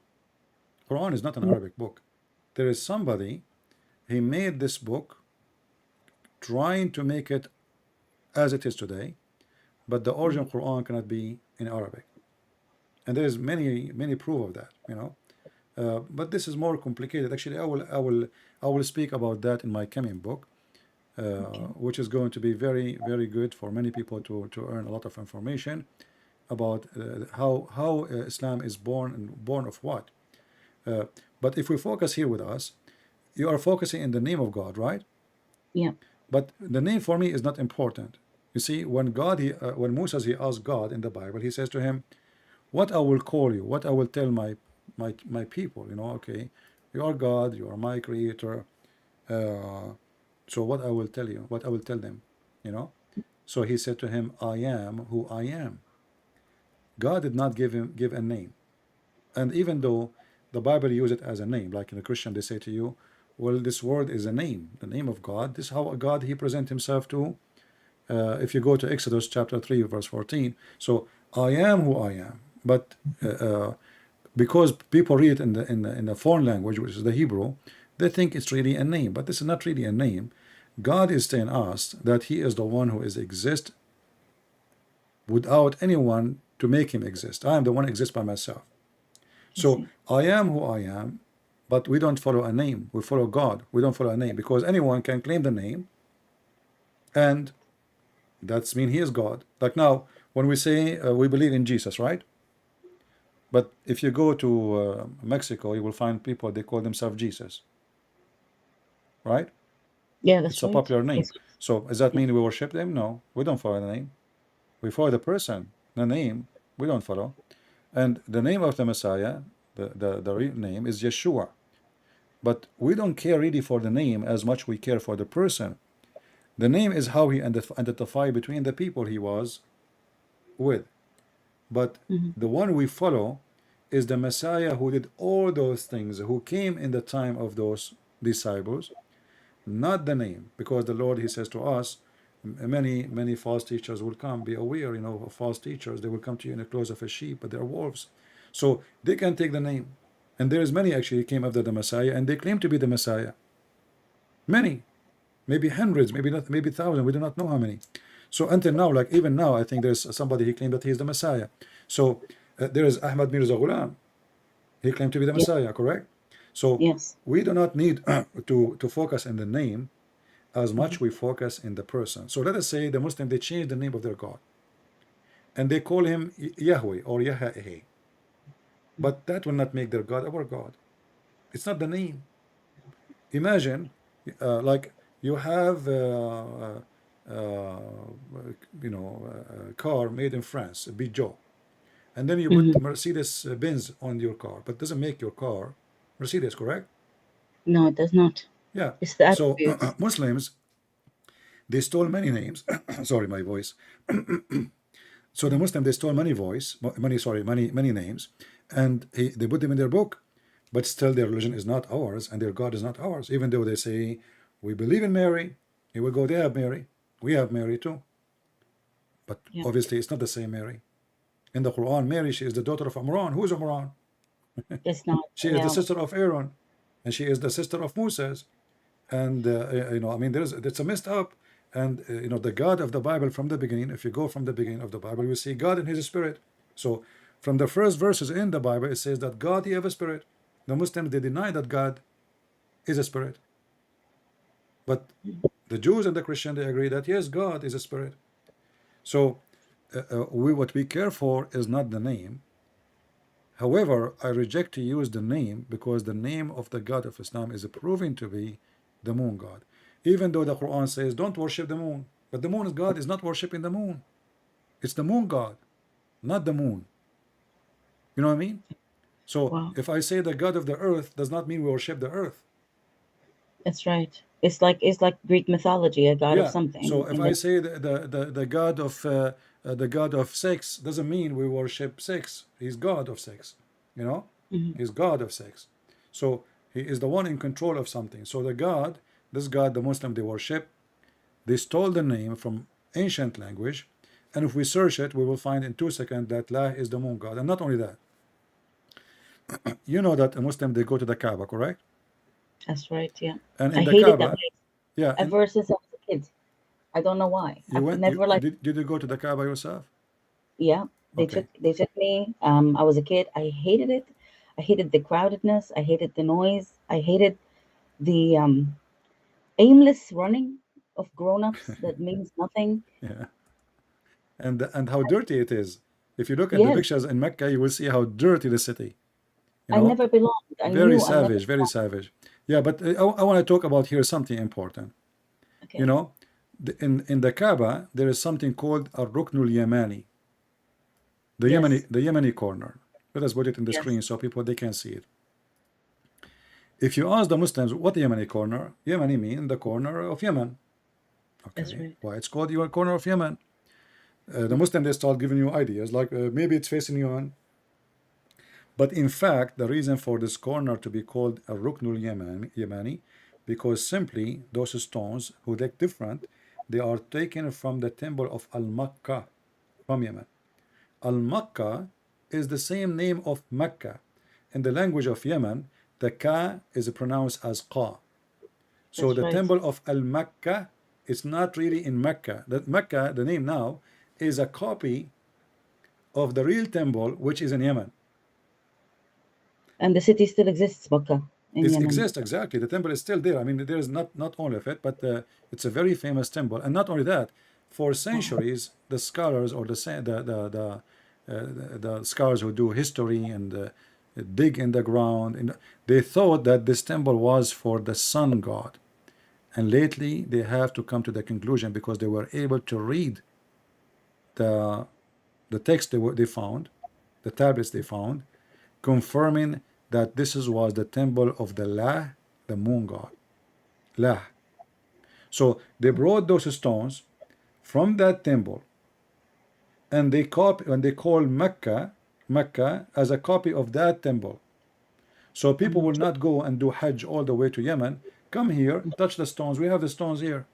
Speaker 1: Quran is not an Arabic book. There is somebody, he made this book trying to make it as it is today, but the original Quran cannot be in Arabic. And there's many proof of that, you know. But this is more complicated. Actually, I will speak about that in my coming book, which is going to be very good for many people to earn a lot of information about how Islam is born, and born of what. But if we focus here with us, you are focusing in the name of God, right?
Speaker 2: yeah.
Speaker 1: But the name for me is not important. You see, when when Moses he asked God in the Bible, he says to him, "What I will call you, what I will tell my people, you know, okay, you are God, you are my creator. So what I will tell you, what I will tell them, you know." So he said to him, "I am who I am." God did not give a name, and even though the Bible uses it as a name, like in a Christian, they say to you, "Well, this word is a name, the name of God. This is how God he present himself to." If you go to Exodus chapter 3 verse 14, so I am who I am. But because people read it in the foreign language, which is the Hebrew, they think it's really a name, but this is not really a name. God is telling us that he is the one who is exist without anyone to make him exist. I am the one who exists by myself. So I am who I am, but we don't follow a name. We follow God. We don't follow a name, because anyone can claim the name, and that's mean he is God. Like now, when we say we believe in Jesus, right? But if you go to Mexico, you will find people, they call themselves Jesus, right?
Speaker 2: Yeah, that's
Speaker 1: It's a
Speaker 2: right.
Speaker 1: popular name.
Speaker 2: Yes.
Speaker 1: So does that mean we worship them? No, we don't follow the name. We follow the person. The name we don't follow. And the name of the Messiah, the real name is Yeshua. But we don't care really for the name as much we care for the person. The name is how he identified between the people he was with. But the one we follow is the Messiah who did all those things, who came in the time of those disciples, not the name. Because the Lord, he says to us, many false teachers will come. Be aware, you know, of false teachers. They will come to you in the clothes of a sheep, but they're wolves. So they can take the name. And there's many actually came after the Messiah, and they claim to be the Messiah. Many, maybe hundreds, maybe not, maybe thousands. We do not know how many. So until now, like even now, I think there's somebody he claimed that he is the Messiah. So there is Ahmad Mirza Ghulam. He claimed to be the Messiah, correct? So
Speaker 2: Yes.
Speaker 1: we do not need to focus on the name as much we focus in the person. So let us say the Muslim, they change the name of their God, and they call him Yahweh or Yahweh. But that will not make their God our God. It's not the name. Imagine, like you have, a car made in France, a Peugeot, and then you put Mercedes Benz on your car, but doesn't make your car Mercedes, correct?
Speaker 2: No, it does not.
Speaker 1: Yeah.
Speaker 2: It's the
Speaker 1: So
Speaker 2: attributes.
Speaker 1: Muslims, they stole many names. Sorry, my voice. So the Muslim, they stole many names, and they put them in their book, but still their religion is not ours, and their God is not ours. Even though they say we believe in Mary, he will go, they have Mary, we have Mary too, but obviously it's not the same Mary. In the Quran, Mary, she is the daughter of Imran. Who is Imran?
Speaker 2: It's not.
Speaker 1: She is the
Speaker 2: Yeah.
Speaker 1: sister of Aaron, and she is the sister of Moses. And you know, I mean, it's a messed up. And you know, the God of the Bible from the beginning, if you go from the beginning of the Bible, you see God in his spirit. So from the first verses in the Bible, it says that God, he have a spirit. The Muslims, they deny that God is a spirit, but the Jews and the Christian, they agree that yes, God is a spirit. So what we care for is not the name. However, I reject to use the name because the name of the God of Islam is proven to be the moon god. Even though the Quran says don't worship the moon, but the moon god is not worshiping the moon. It's the moon god, not the moon. You know what I mean? So
Speaker 2: Wow.
Speaker 1: if I say the God of the earth, does not mean we worship the earth.
Speaker 2: That's right. It's like Greek mythology, a god of
Speaker 1: Yeah.
Speaker 2: something.
Speaker 1: So if
Speaker 2: And
Speaker 1: I
Speaker 2: then,
Speaker 1: say the God of sex, doesn't mean we worship sex. He's God of sex. You know,
Speaker 2: mhm.
Speaker 1: he's God of sex. So he is the one in control of something. So the God, this God, the Muslim they worship, they stole the name from ancient language, and if we search it, we will find in 2 seconds that La is the moon god. And not only that, you know that a Muslim they go to the Kaaba, correct?
Speaker 2: That's right. Yeah.
Speaker 1: And
Speaker 2: I
Speaker 1: in the
Speaker 2: hated that
Speaker 1: Kaaba,
Speaker 2: place
Speaker 1: yeah, and
Speaker 2: ever since I was a kid. I don't know why.
Speaker 1: you
Speaker 2: I've
Speaker 1: went,
Speaker 2: never like.
Speaker 1: did you go to the Kaaba yourself?
Speaker 2: Yeah.
Speaker 1: Okay.
Speaker 2: They took me. I was a kid. I hated it. I hated the crowdedness. I hated the noise. I hated the aimless running of grown-ups that means nothing.
Speaker 1: Yeah. And how dirty it is. If you look at the
Speaker 2: Yes,
Speaker 1: pictures in Mecca, you will see how dirty the city. You
Speaker 2: I
Speaker 1: know,
Speaker 2: never belonged. I
Speaker 1: very
Speaker 2: knew I never
Speaker 1: savage, very
Speaker 2: belonged.
Speaker 1: savage. Yeah, but I want to talk about here something important. You
Speaker 2: Okay.
Speaker 1: know, in the Kaaba there is something called a Ruknul Yamani,
Speaker 2: Yes.
Speaker 1: The Yemeni corner. Let us put it in the
Speaker 2: Yes.
Speaker 1: screen so people they can see it. If you ask the Muslims what the Yemeni corner, Yemeni mean the corner of Yemen.
Speaker 2: That's
Speaker 1: Okay,
Speaker 2: right.
Speaker 1: why it's called your corner of Yemen? The Muslim they start giving you ideas like maybe it's facing Yemen, but in fact the reason for this corner to be called a Ruknul Yemani because simply those stones who look different, they are taken from the temple of Al-Makkah from Yemen. Al-Makkah is the same name of Mecca. In the language of Yemen, the Ka is pronounced as Qa. So
Speaker 2: That's
Speaker 1: the
Speaker 2: right.
Speaker 1: temple of Al-Makkah is not really in Mecca. That Mecca, the name now, is a copy of the real temple, which is in Yemen.
Speaker 2: And the city still exists, Makkah, in
Speaker 1: It
Speaker 2: Yemen.
Speaker 1: exists exactly. The temple is still there. I mean, there is not only of it, but it's a very famous temple. And not only that, for
Speaker 2: Wow.
Speaker 1: centuries, the scholars or the scholars who do history and dig in the ground, and they thought that this temple was for the sun god. And lately, they have to come to the conclusion because they were able to read the text they found, the tablets they found, confirming that was the temple of the La, the moon god. La. So they brought those stones from that temple and they call Mecca as a copy of that temple. So people will not go and do Hajj all the way to Yemen. Come here, touch the stones. We have the stones here.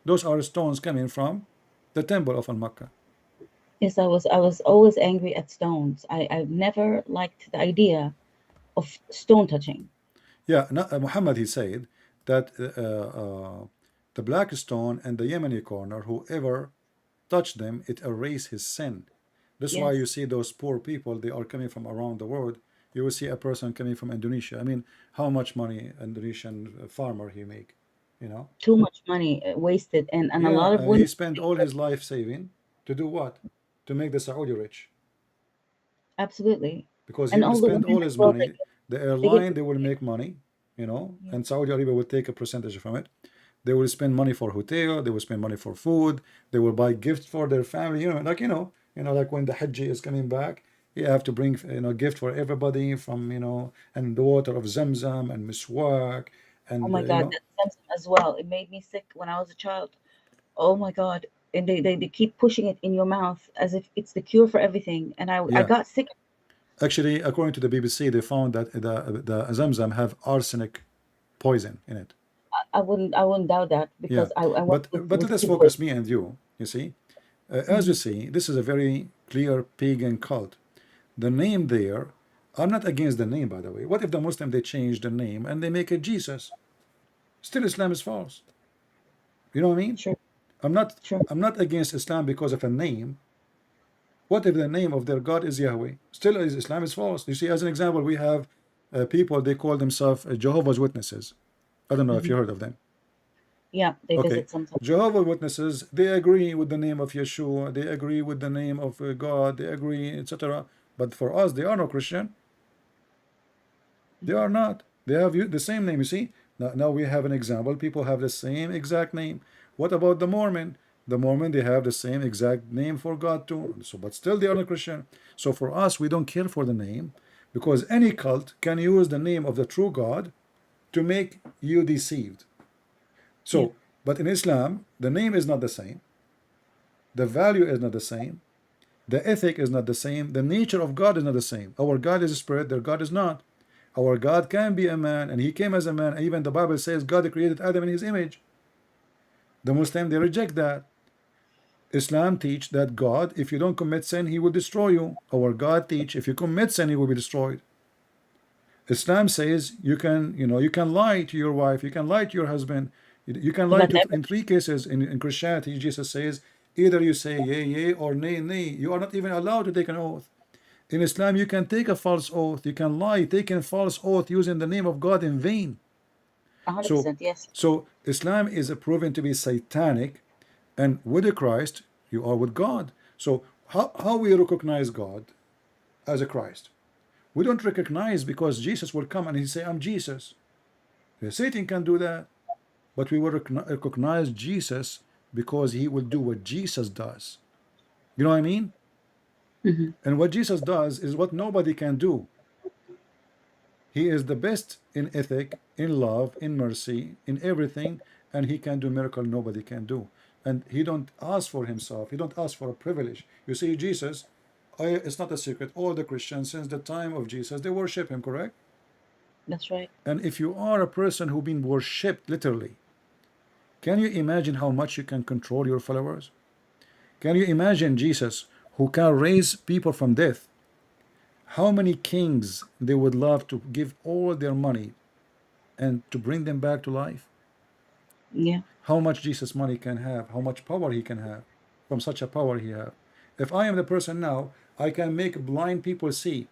Speaker 1: Those are stones coming from the temple of Al-Makkah.
Speaker 2: Yes, I was always angry at stones. I've never liked the idea of stone touching.
Speaker 1: Yeah, Muhammad he said that the black stone and the Yemeni corner, whoever touched them, it erased his sin. That's why
Speaker 2: Yes.
Speaker 1: you see those poor people, they are coming from around the world. You will see a person coming from Indonesia. I mean, how much money Indonesian farmer he make, you know?
Speaker 2: Too much money wasted, and a
Speaker 1: Yeah,
Speaker 2: lot of
Speaker 1: he
Speaker 2: women.
Speaker 1: spent all his life saving to do what? To make the Saudi rich.
Speaker 2: Absolutely.
Speaker 1: Because he
Speaker 2: And
Speaker 1: will
Speaker 2: all the
Speaker 1: spend
Speaker 2: women
Speaker 1: all
Speaker 2: as
Speaker 1: his
Speaker 2: well,
Speaker 1: money. The
Speaker 2: they get
Speaker 1: airline,
Speaker 2: to,
Speaker 1: they will make money, you know,
Speaker 2: yeah.
Speaker 1: and Saudi Arabia will take a percentage from it. They will spend money for hotel, they will spend money for food, they will buy gifts for their family, like when the Hajj is coming back, you have to bring, gift for everybody from, and the water of Zamzam and Miswak
Speaker 2: Oh
Speaker 1: and,
Speaker 2: my God, that Samsung as well. It made me sick when I was a child. Oh my God. And they keep pushing it in your mouth as if it's the cure for everything. And I
Speaker 1: yeah.
Speaker 2: got sick.
Speaker 1: Actually, according to the BBC, they found that the Zamzam have arsenic poison in it.
Speaker 2: I wouldn't doubt that
Speaker 1: Yeah,
Speaker 2: because I went
Speaker 1: but
Speaker 2: with
Speaker 1: let us
Speaker 2: people.
Speaker 1: focus me and you. You see, As you see, this is a very clear pagan cult. The name there, I'm not against the name, by the way. What if the Muslim, they change the name and they make it Jesus? Still Islam is false. You know what I mean?
Speaker 2: Sure.
Speaker 1: I'm not
Speaker 2: Sure.
Speaker 1: I'm not against Islam because of a name. What if the name of their God is Yahweh? Still Islam is false. You see, as an example, we have people, they call themselves Jehovah's Witnesses. I don't know if you heard of them.
Speaker 2: Yeah, they
Speaker 1: Okay,
Speaker 2: visit sometimes.
Speaker 1: Jehovah's Witnesses, they agree with the name of Yeshua, they agree with the name of God, they agree, etc. But for us, they are no Christian. They are not. They have the same name. You see, now we have an example. People have the same exact name. What about the Mormon? The Mormon, they have the same exact name for God too. So, but still they are not Christian. So for us, we don't care for the name, because any cult can use the name of the true God to make you deceived. So,
Speaker 2: Yeah.
Speaker 1: but in Islam, the name is not the same. The value is not the same. The ethic is not the same. The nature of God is not the same. Our God is a spirit, their God is not. Our God can be a man, and he came as a man. Even the Bible says God created Adam in his image. The Muslim, they reject that. Islam teach that God, if you don't commit sin, he will destroy you. Our God teach if you commit sin, he will be destroyed. Islam says you can, you can lie to your wife, you can lie to your husband, you can lie
Speaker 2: But
Speaker 1: to, in 3 cases. In Christianity, Jesus says either you say yea, yea, or nay, nay. You are not even allowed to take an oath. In Islam, you can take a false oath, you can lie, taking a false oath using the name of God in vain.
Speaker 2: 100%, yes.
Speaker 1: So Islam is proven to be satanic, and with Christ, you are with God. So how we recognize God as a Christ? We don't recognize because Jesus will come and he say, I'm Jesus. Satan can do that, but we will recognize Jesus because he will do what Jesus does. You know what I mean? And what Jesus does is what nobody can do. He is the best in ethic, in love, in mercy, in everything, and he can do miracle nobody can do. And he don't ask for himself. He don't ask for a privilege. You see, Jesus, it's not a secret. All the Christians since the time of Jesus, they worship him, correct?
Speaker 2: That's right.
Speaker 1: And if you are a person who been worshipped literally, can you imagine how much you can control your followers? Can you imagine Jesus, who can raise people from death? How many kings they would love to give all their money and to bring them back to life?
Speaker 2: Yeah.
Speaker 1: How much Jesus money can have, how much power he can have from such a power he have. If I am the person now, I can make blind people see.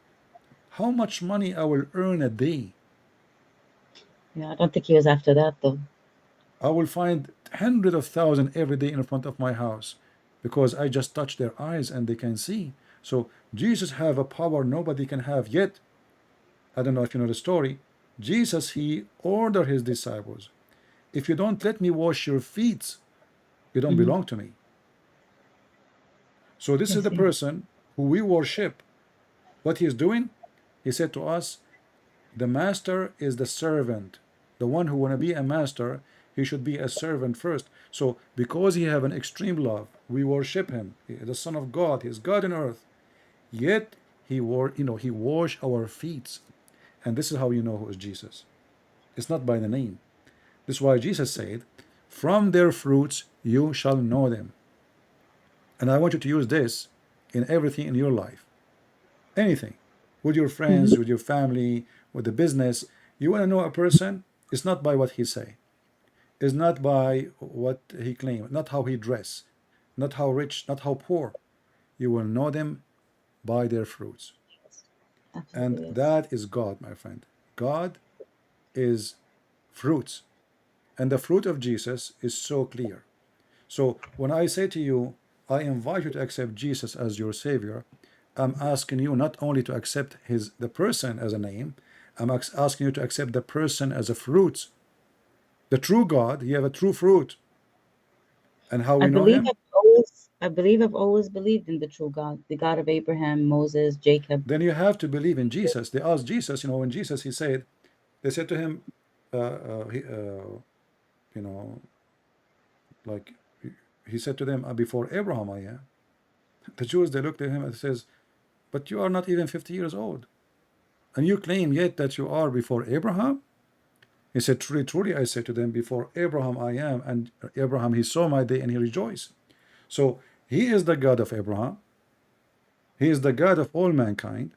Speaker 1: How much money I will earn a day?
Speaker 2: Yeah, I don't think he was after that though.
Speaker 1: I will find hundreds of thousands every day in front of my house because I just touch their eyes and they can see. So Jesus have a power nobody can have yet. I don't know if you know the story. Jesus, he ordered his disciples, if you don't let me wash your feet, you don't belong to me. So this is the person who we worship. What he is doing, he said to us, the master is the servant. The one who want to be a master, he should be a servant first. So because he have an extreme love, we worship him. He is the Son of God. He is God on earth. Yet he he wash our feet. And this is how you know who is Jesus. It's not by the name. This is why Jesus said, from their fruits you shall know them. And I want you to use this in everything in your life. Anything. With your friends, with your family, with the business. You want to know a person, it's not by what he say. It's not by what he claim, not how he dress, not how rich, not how poor. You will know them by their fruits. And
Speaker 2: Absolutely, yes.
Speaker 1: that is God, my friend. God is fruits. And the fruit of Jesus is so clear. So when I say to you, I invite you to accept Jesus as your Savior, I'm asking you not only to accept the person as a name, I'm asking you to accept the person as a fruit. The true God, he have a true fruit. And how we know him?
Speaker 2: I believe I've always believed in the true God, the God of Abraham, Moses, Jacob.
Speaker 1: Then you have to believe in Jesus. They asked Jesus, when Jesus, they said to him, like he said to them, before Abraham I am. The Jews, they looked at him and says, but you are not even 50 years old. And you claim yet that you are before Abraham? He said, truly, truly, I say to them, before Abraham I am. And Abraham, he saw my day and he rejoiced. So He is the God of Abraham. He is the God of all mankind.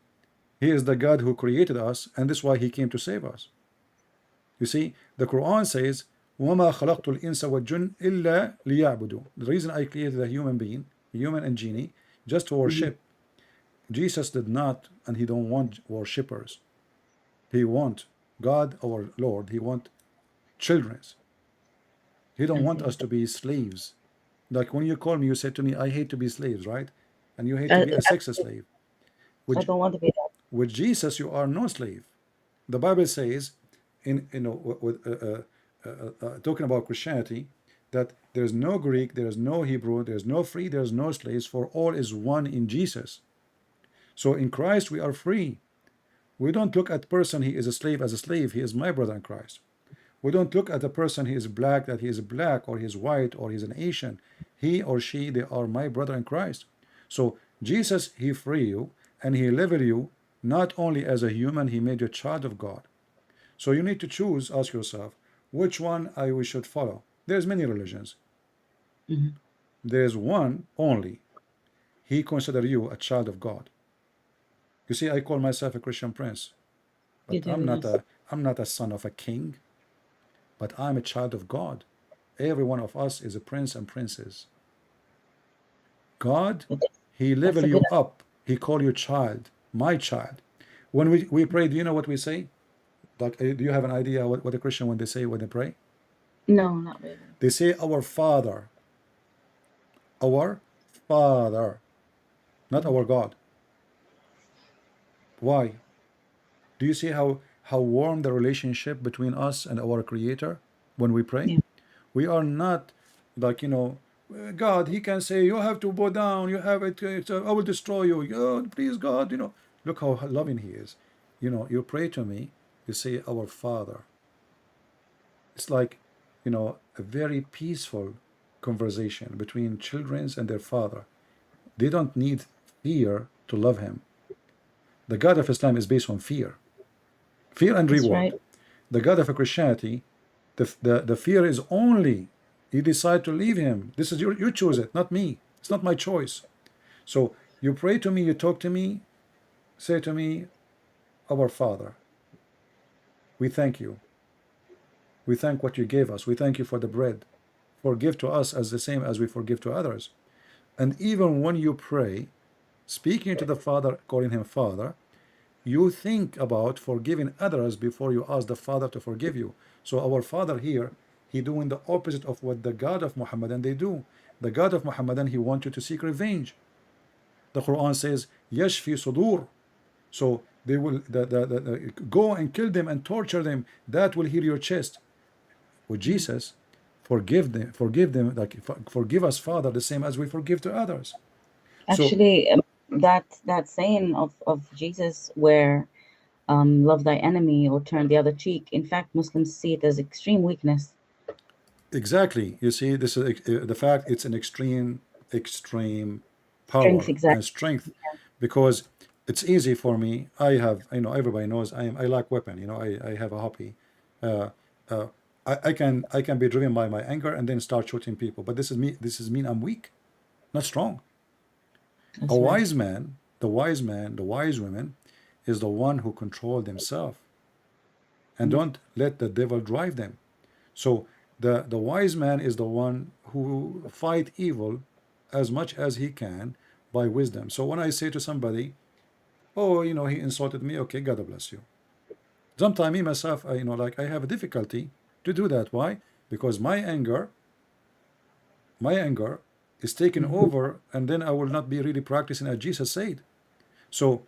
Speaker 1: He is the God who created us, and this is why he came to save us. You see, the Quran says, وَمَا خَلَقْتُ الْإِنسَ وَالْجُنَّ إِلَّا لِيَعْبُدُوا. The reason I created a human being, human and genie, just to worship. Jesus did not, and he don't want worshippers. He want God, our Lord. He want children. He don't want us to be slaves. Like when you call me, you say to me, I hate to be slaves, right? And you hate to be a sex slave.
Speaker 2: I don't want to be that.
Speaker 1: With Jesus, you are no slave. The Bible says, talking about Christianity, that there's no Greek, there's no Hebrew, there's no free, there's no slaves, for all is one in Jesus. So in Christ we are free. We don't look at person he is a slave as a slave. He is my brother in Christ. We don't look at a person he is black that he is black, or he is white, or he's an Asian. He or she, they are my brother in Christ. So Jesus, he free you, and he level you not only as a human, he made you a child of God. So you need to choose, ask yourself, which one we should follow. There's many religions. There's one only. He consider you a child of God. You see, I call myself a Christian prince, but I'm not a son of a king, but I'm a child of God. Every one of us is a prince and princess. God, he level you up. He call you child, my child. When we pray, do you know what we say? Like, do you have an idea what a Christian when they pray?
Speaker 2: No, not really.
Speaker 1: They say our Father. Our Father, not our God. Why? Do you see how warm the relationship between us and our Creator when we pray?
Speaker 2: Yeah.
Speaker 1: We are not like, God, he can say, you have to bow down, you have it, I will destroy you. Oh, please, God, look how loving he is. You pray to me, you say, our Father. It's like, a very peaceful conversation between children and their father. They don't need fear to love him. The God of Islam is based on fear and
Speaker 2: That's
Speaker 1: reward.
Speaker 2: right.
Speaker 1: The God of Christianity, the fear is only you decide to leave him. This is you choose it, not me. It's not my choice. So you pray to me, you talk to me, say to me, our Father, we thank you. We thank what you gave us. We thank you for the bread. Forgive to us as the same as we forgive to others. And even when you pray, speaking to the Father, calling him Father, you think about forgiving others before you ask the Father to forgive you. So our Father here, he doing the opposite of what the God of Muhammadan they do. The God of Muhammadan, he wants you to seek revenge. The Quran says, Yashfi sudur. So they will go and kill them and torture them. That will heal your chest. With Jesus, forgive them, like forgive us, Father, the same as we forgive to others.
Speaker 2: Actually, that saying of Jesus, where love thy enemy or turn the other cheek. In fact, Muslims see it as extreme weakness.
Speaker 1: Exactly. You see, this is the fact. It's an extreme power
Speaker 2: Strength, exactly.
Speaker 1: and strength, because it's easy for me. I everybody knows I like weapon. I have a hobby. I can be driven by my anger and then start shooting people. But this is mean I'm weak, not strong.
Speaker 2: That's
Speaker 1: A
Speaker 2: right.
Speaker 1: wise man, the wise woman, is the one who control themselves and don't let the devil drive them. So the wise man is the one who fight evil as much as he can by wisdom. So when I say to somebody, oh, he insulted me, okay, God bless you. Sometimes me myself, I have a difficulty to do that. Why? Because my anger is taken over, and then I will not be really practicing as Jesus said. So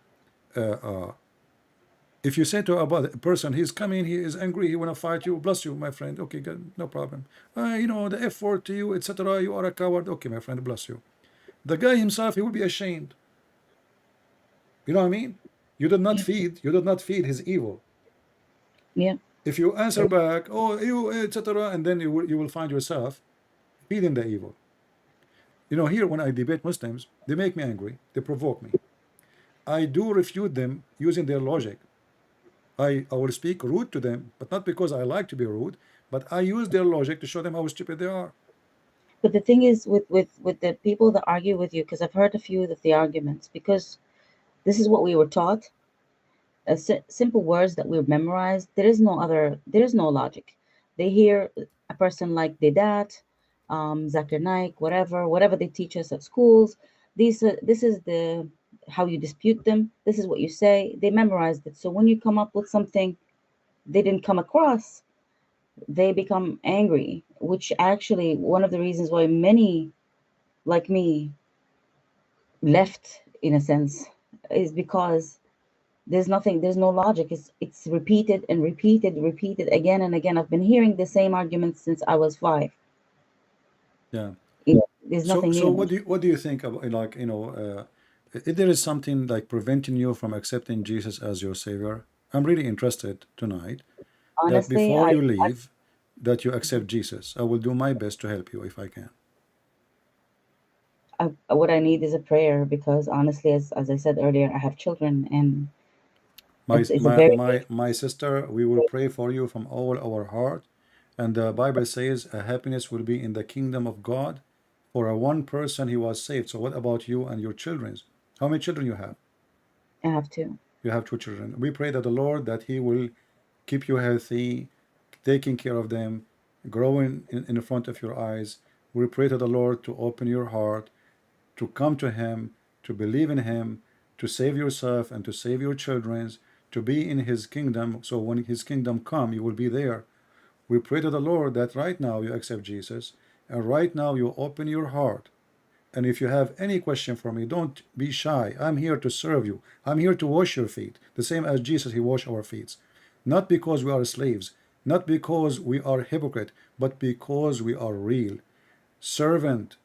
Speaker 1: if you say to a person, he's coming, he is angry, he want to fight you, bless you, my friend, okay, good, no problem. The F word to you, etc., you are a coward, okay, my friend, bless you. The guy himself, he will be ashamed. You know what I mean? You did not feed his evil.
Speaker 2: Yeah.
Speaker 1: If you answer back, oh, you, etc., and then you will find yourself feeding the evil. Here when I debate Muslims, they make me angry, they provoke me. I do refute them using their logic. I will speak rude to them, but not because I like to be rude, but I use their logic to show them how stupid they are.
Speaker 2: But the thing is, with the people that argue with you, because I've heard a few of the arguments, because this is what we were taught, simple words that we've memorized. There is no logic. They hear a person like Debat, Zakir Naik, whatever they teach us at schools. This is the how you dispute them. This is what you say. They memorized it. So when you come up with something they didn't come across, they become angry. Which actually one of the reasons why many like me left, in a sense, is because there's no logic. It's repeated and repeated again and again. I've been hearing the same arguments since I was 5.
Speaker 1: Yeah.
Speaker 2: There's
Speaker 1: So,
Speaker 2: nothing
Speaker 1: so
Speaker 2: new.
Speaker 1: what do you think about, like, if there is something like preventing you from accepting Jesus as your savior? I'm really interested tonight that
Speaker 2: Honestly,
Speaker 1: before you leave, that you accept Jesus. I will do my best to help you if I can.
Speaker 2: what I need is a prayer, because honestly, as I said earlier, I have children, and
Speaker 1: My
Speaker 2: it's a
Speaker 1: my
Speaker 2: very
Speaker 1: my my sister, we will pray for you from all our heart. And the Bible says a happiness will be in the kingdom of God for a one person he was saved. So what about you and your children? How many children you have?
Speaker 2: I have to.
Speaker 1: You have 2 children. We pray that the Lord that He will keep you healthy, taking care of them, growing in front of your eyes. We pray to the Lord to open your heart, to come to Him, to believe in Him, to save yourself and to save your children, to be in His kingdom. So when His kingdom come, you will be there. We pray to the Lord that right now you accept Jesus, and right now you open your heart. And if you have any question for me, don't be shy. I'm here to serve you. I'm here to wash your feet, the same as Jesus, He washed our feet. Not because we are slaves, not because we are hypocrite, but because we are real. Servant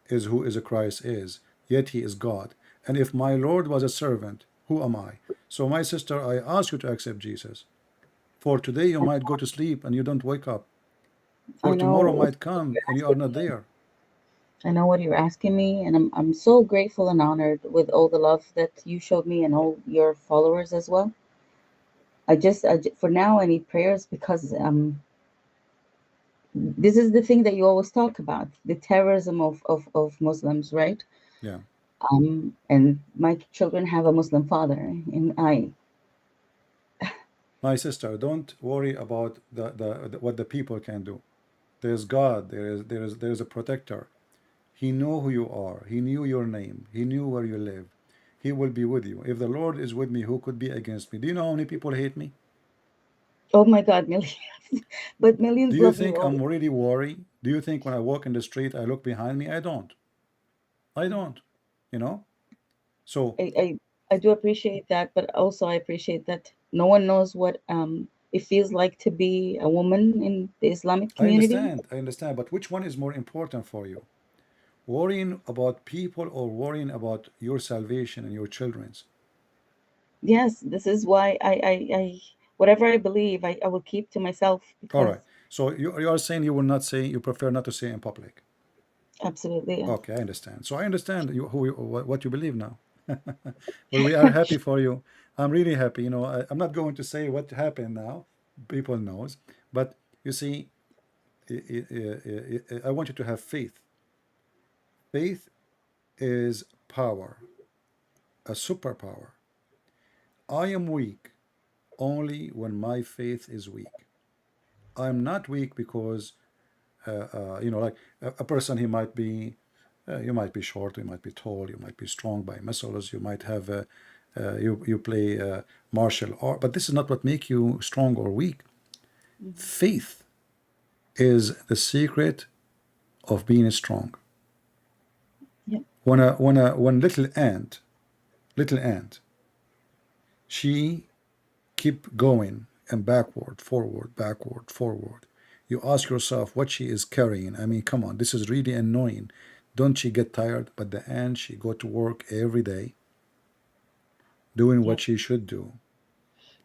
Speaker 1: is who is a Christ is, yet He is God. And if my Lord was a servant, who am I? So my sister, I ask you to accept Jesus. For today you might go to sleep and you don't wake up.
Speaker 2: I
Speaker 1: For tomorrow
Speaker 2: know
Speaker 1: might come and you are not there.
Speaker 2: I know what you're asking me, and I'm so grateful and honored with all the love that you showed me and all your followers as well. For now I need prayers, because this is the thing that you always talk about, the terrorism of Muslims, right?
Speaker 1: Yeah.
Speaker 2: And my children have a Muslim father, and
Speaker 1: My sister, don't worry about what the people can do. There's God, there's a protector. He knew who you are, He knew your name, He knew where you live. He will be with you. If the Lord is with me, who could be against me? Do you know how many people hate me?
Speaker 2: oh my God, millions, but
Speaker 1: Do
Speaker 2: millions
Speaker 1: you
Speaker 2: love you
Speaker 1: think
Speaker 2: all.
Speaker 1: I'm really worried? Do you think when I walk in the street I look behind me? I don't. I don't. You know? So
Speaker 2: I, I I do appreciate that, but also I appreciate that no one knows what it feels like to be a woman in the Islamic community.
Speaker 1: I understand, but which one is more important for you? Worrying about people or worrying about your salvation and your children's?
Speaker 2: Yes, this is why I whatever I believe, I will keep to myself,
Speaker 1: All
Speaker 2: because
Speaker 1: right. So you are saying you will not say, you prefer not to say in public.
Speaker 2: absolutely, yeah.
Speaker 1: Okay, I understand. So I understand what you believe now. Well, we are happy for you. I'm really happy. I'm not going to say what happened now. People knows, but you see, I want you to have faith. Faith is power, a superpower. I am weak only when my faith is weak. I'm not weak because like a person, he might be, you might be short, you might be tall, you might be strong by muscles, you might have, you play martial art, but this is not what make you strong or weak.
Speaker 2: Hmm.
Speaker 1: Faith is the secret of being strong.
Speaker 2: Yep.
Speaker 1: When little ant, she keep going and backward, forward, backward, forward. You ask yourself what she is carrying. I mean, come on, this is really annoying. Don't she get tired? But the ant, she go to work every day doing what
Speaker 2: Yep.
Speaker 1: she should do.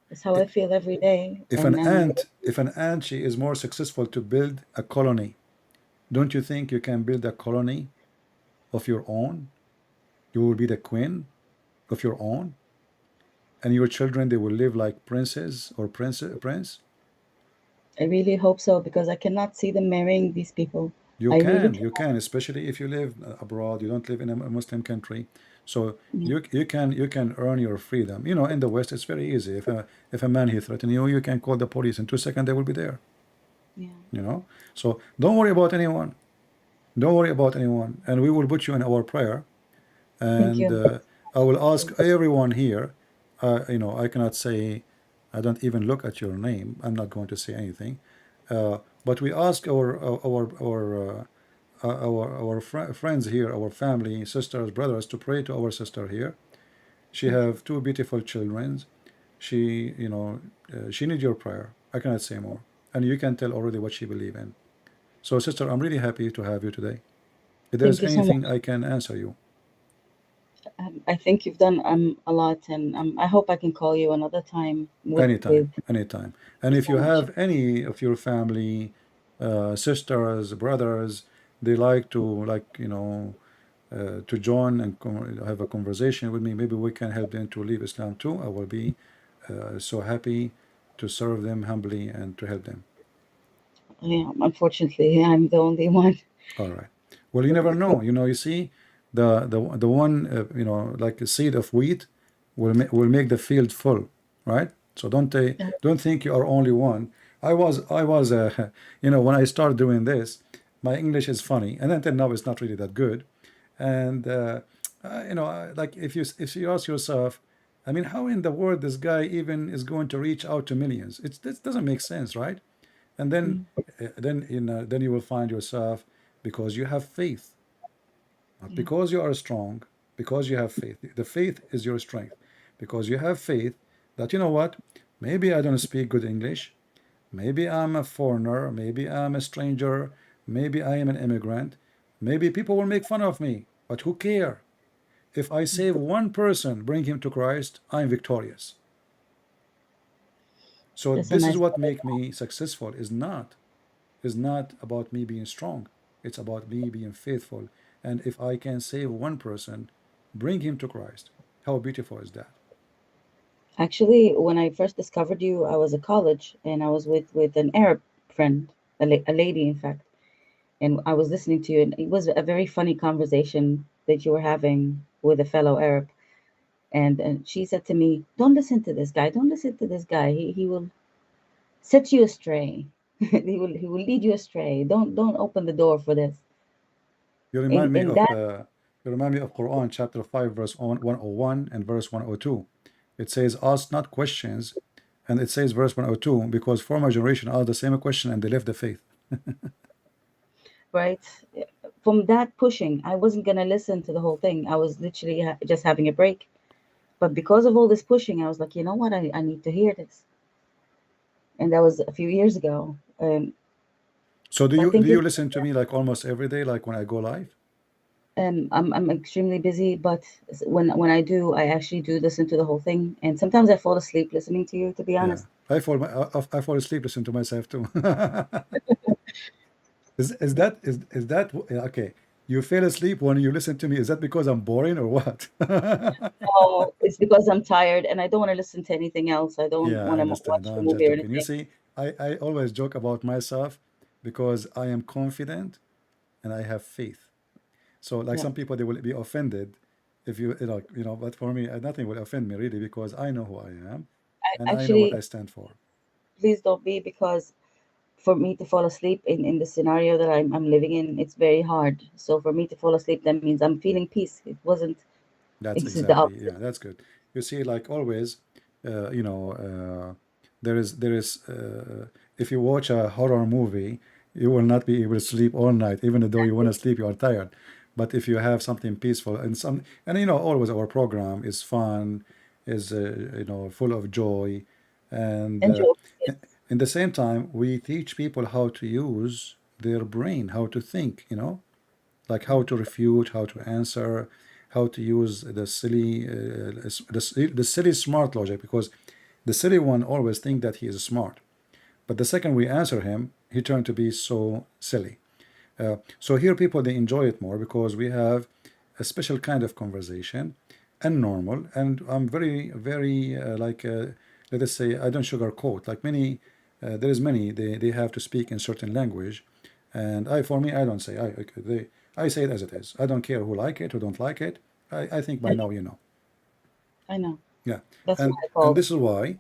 Speaker 2: That's how I feel every day,
Speaker 1: If an
Speaker 2: and
Speaker 1: ant, if an ant, she is more successful to build a colony. Don't you think you can build a colony of your own? You will be the queen of your own, and your children, they will live like princes or prince.
Speaker 2: I really hope so, because I cannot see them marrying these people.
Speaker 1: You
Speaker 2: I really
Speaker 1: can,
Speaker 2: can.
Speaker 1: you can, especially if you live abroad, you don't live in a Muslim country. So
Speaker 2: Yeah.
Speaker 1: you can earn your freedom. You know, in the West, it's very easy. If a man he threaten you, you can call the police. In 2 seconds, they will be there.
Speaker 2: Yeah.
Speaker 1: You know. So don't worry about anyone. Don't worry about anyone, and we will put you in our prayer.
Speaker 2: Thank
Speaker 1: And
Speaker 2: you.
Speaker 1: I will ask everyone here. You know, I cannot say. I don't even look at your name. I'm not going to say anything. But we ask our friends here, our family, sisters, brothers, to pray to our sister here. She
Speaker 2: Thank you.
Speaker 1: have two beautiful children. She, she need your prayer. I cannot say more, and you can tell already what she believe in. So, sister, I'm really happy to have you today. If there's
Speaker 2: Thank you so
Speaker 1: anything
Speaker 2: much.
Speaker 1: I can answer you,
Speaker 2: I think you've done a lot, and I hope I can call you another time
Speaker 1: anytime,
Speaker 2: with
Speaker 1: anytime. And if
Speaker 2: so
Speaker 1: you
Speaker 2: much.
Speaker 1: have any of your family, sisters, brothers, they like to to join and have a conversation with me. Maybe we can help them to leave Islam too. I will be so happy to serve them humbly and to help them.
Speaker 2: Yeah, unfortunately, I'm the only one.
Speaker 1: All right. Well, you never know. You know, you see, the one like a seed of wheat will make the field full, right? So don't think you are only one. I was when I started doing this, my English is funny, and until now it's not really that good. And like if you ask yourself, I mean, how in the world this guy even is going to reach out to millions? This doesn't make sense, right? And then you will find yourself, because you have faith, not
Speaker 2: Yeah.
Speaker 1: because you are strong, because you have faith. The faith is your strength, because you have faith that, you know what, maybe I don't speak good English, maybe I'm a foreigner, maybe I'm a stranger, maybe I am an immigrant, maybe people will make fun of me, but who care? If I save one person, bring him to Christ, I'm victorious. So
Speaker 2: That's a
Speaker 1: this is
Speaker 2: nice.
Speaker 1: what make me successful, is not about me being strong. It's about me being faithful. And if I can save one person, bring him to Christ. How beautiful is that?
Speaker 2: Actually, when I first discovered you, I was at college and I was with an Arab friend, a lady, in fact, and I was listening to you, and it was a very funny conversation that you were having with a fellow Arab. And she said to me, "Don't listen to this guy. Don't listen to this guy. He will set you astray. He will lead you astray. Don't open the door for this."
Speaker 1: You
Speaker 2: In
Speaker 1: remind me
Speaker 2: in
Speaker 1: of
Speaker 2: that
Speaker 1: Quran chapter 5 verse 101 and verse 102. It says, "Ask not questions," and it says verse 102, because former generation asked the same question and they left the faith.
Speaker 2: right from that pushing, I wasn't gonna listen to the whole thing. I was literally just having a break. But because of all this pushing, I was like, you know what? I need to hear this. And that was a few years ago.
Speaker 1: So do
Speaker 2: I
Speaker 1: you do
Speaker 2: think
Speaker 1: you
Speaker 2: it,
Speaker 1: listen to me like almost every day, like when I go live?
Speaker 2: I'm extremely busy, but when I do, I actually do listen to the whole thing. And sometimes I fall asleep listening to you, to be
Speaker 1: Yeah,
Speaker 2: honest.
Speaker 1: I fall asleep listening to myself too. Is that okay? You fell asleep when you listen to me. Is that because I'm boring or what?
Speaker 2: No, it's because I'm tired and I don't want to listen to anything else. I don't
Speaker 1: Yeah,
Speaker 2: want
Speaker 1: I
Speaker 2: to
Speaker 1: understand.
Speaker 2: watch
Speaker 1: No,
Speaker 2: a
Speaker 1: I'm just
Speaker 2: movie or
Speaker 1: joking. You
Speaker 2: anything.
Speaker 1: see, I always joke about myself because I am confident and I have faith. So like
Speaker 2: Yeah.
Speaker 1: some people, they will be offended if but for me, nothing will offend me really, because I know who I am and I know what
Speaker 2: Actually,
Speaker 1: I stand for.
Speaker 2: please don't be, because for me to fall asleep in the scenario that I'm living in, it's very hard. So for me to fall asleep, that means I'm feeling peace. It wasn't.
Speaker 1: That's
Speaker 2: It's the
Speaker 1: exactly,
Speaker 2: opposite.
Speaker 1: yeah, that's good. You see, like always, uh, you know, there is if you watch a horror movie, you will not be able to sleep all night, even though you want to sleep, you are tired. But if you have something peaceful and always our program is fun, is full of joy, and
Speaker 2: Enjoy.
Speaker 1: in in the same time, we teach people how to use their brain, how to think, like how to refute, how to answer, how to use the silly smart logic, because the silly one always think that he is smart, but the second we answer him, he turned to be so silly. So here people they enjoy it more because we have a special kind of conversation and normal, and I'm very very let us say I don't sugarcoat like many. There is many they have to speak in certain language, And for me, I don't say. I say it as it is. I don't care who like it, who don't like it. I think by now you know.
Speaker 2: I know.
Speaker 1: Yeah,
Speaker 2: That's why
Speaker 1: and
Speaker 2: I called.
Speaker 1: this is why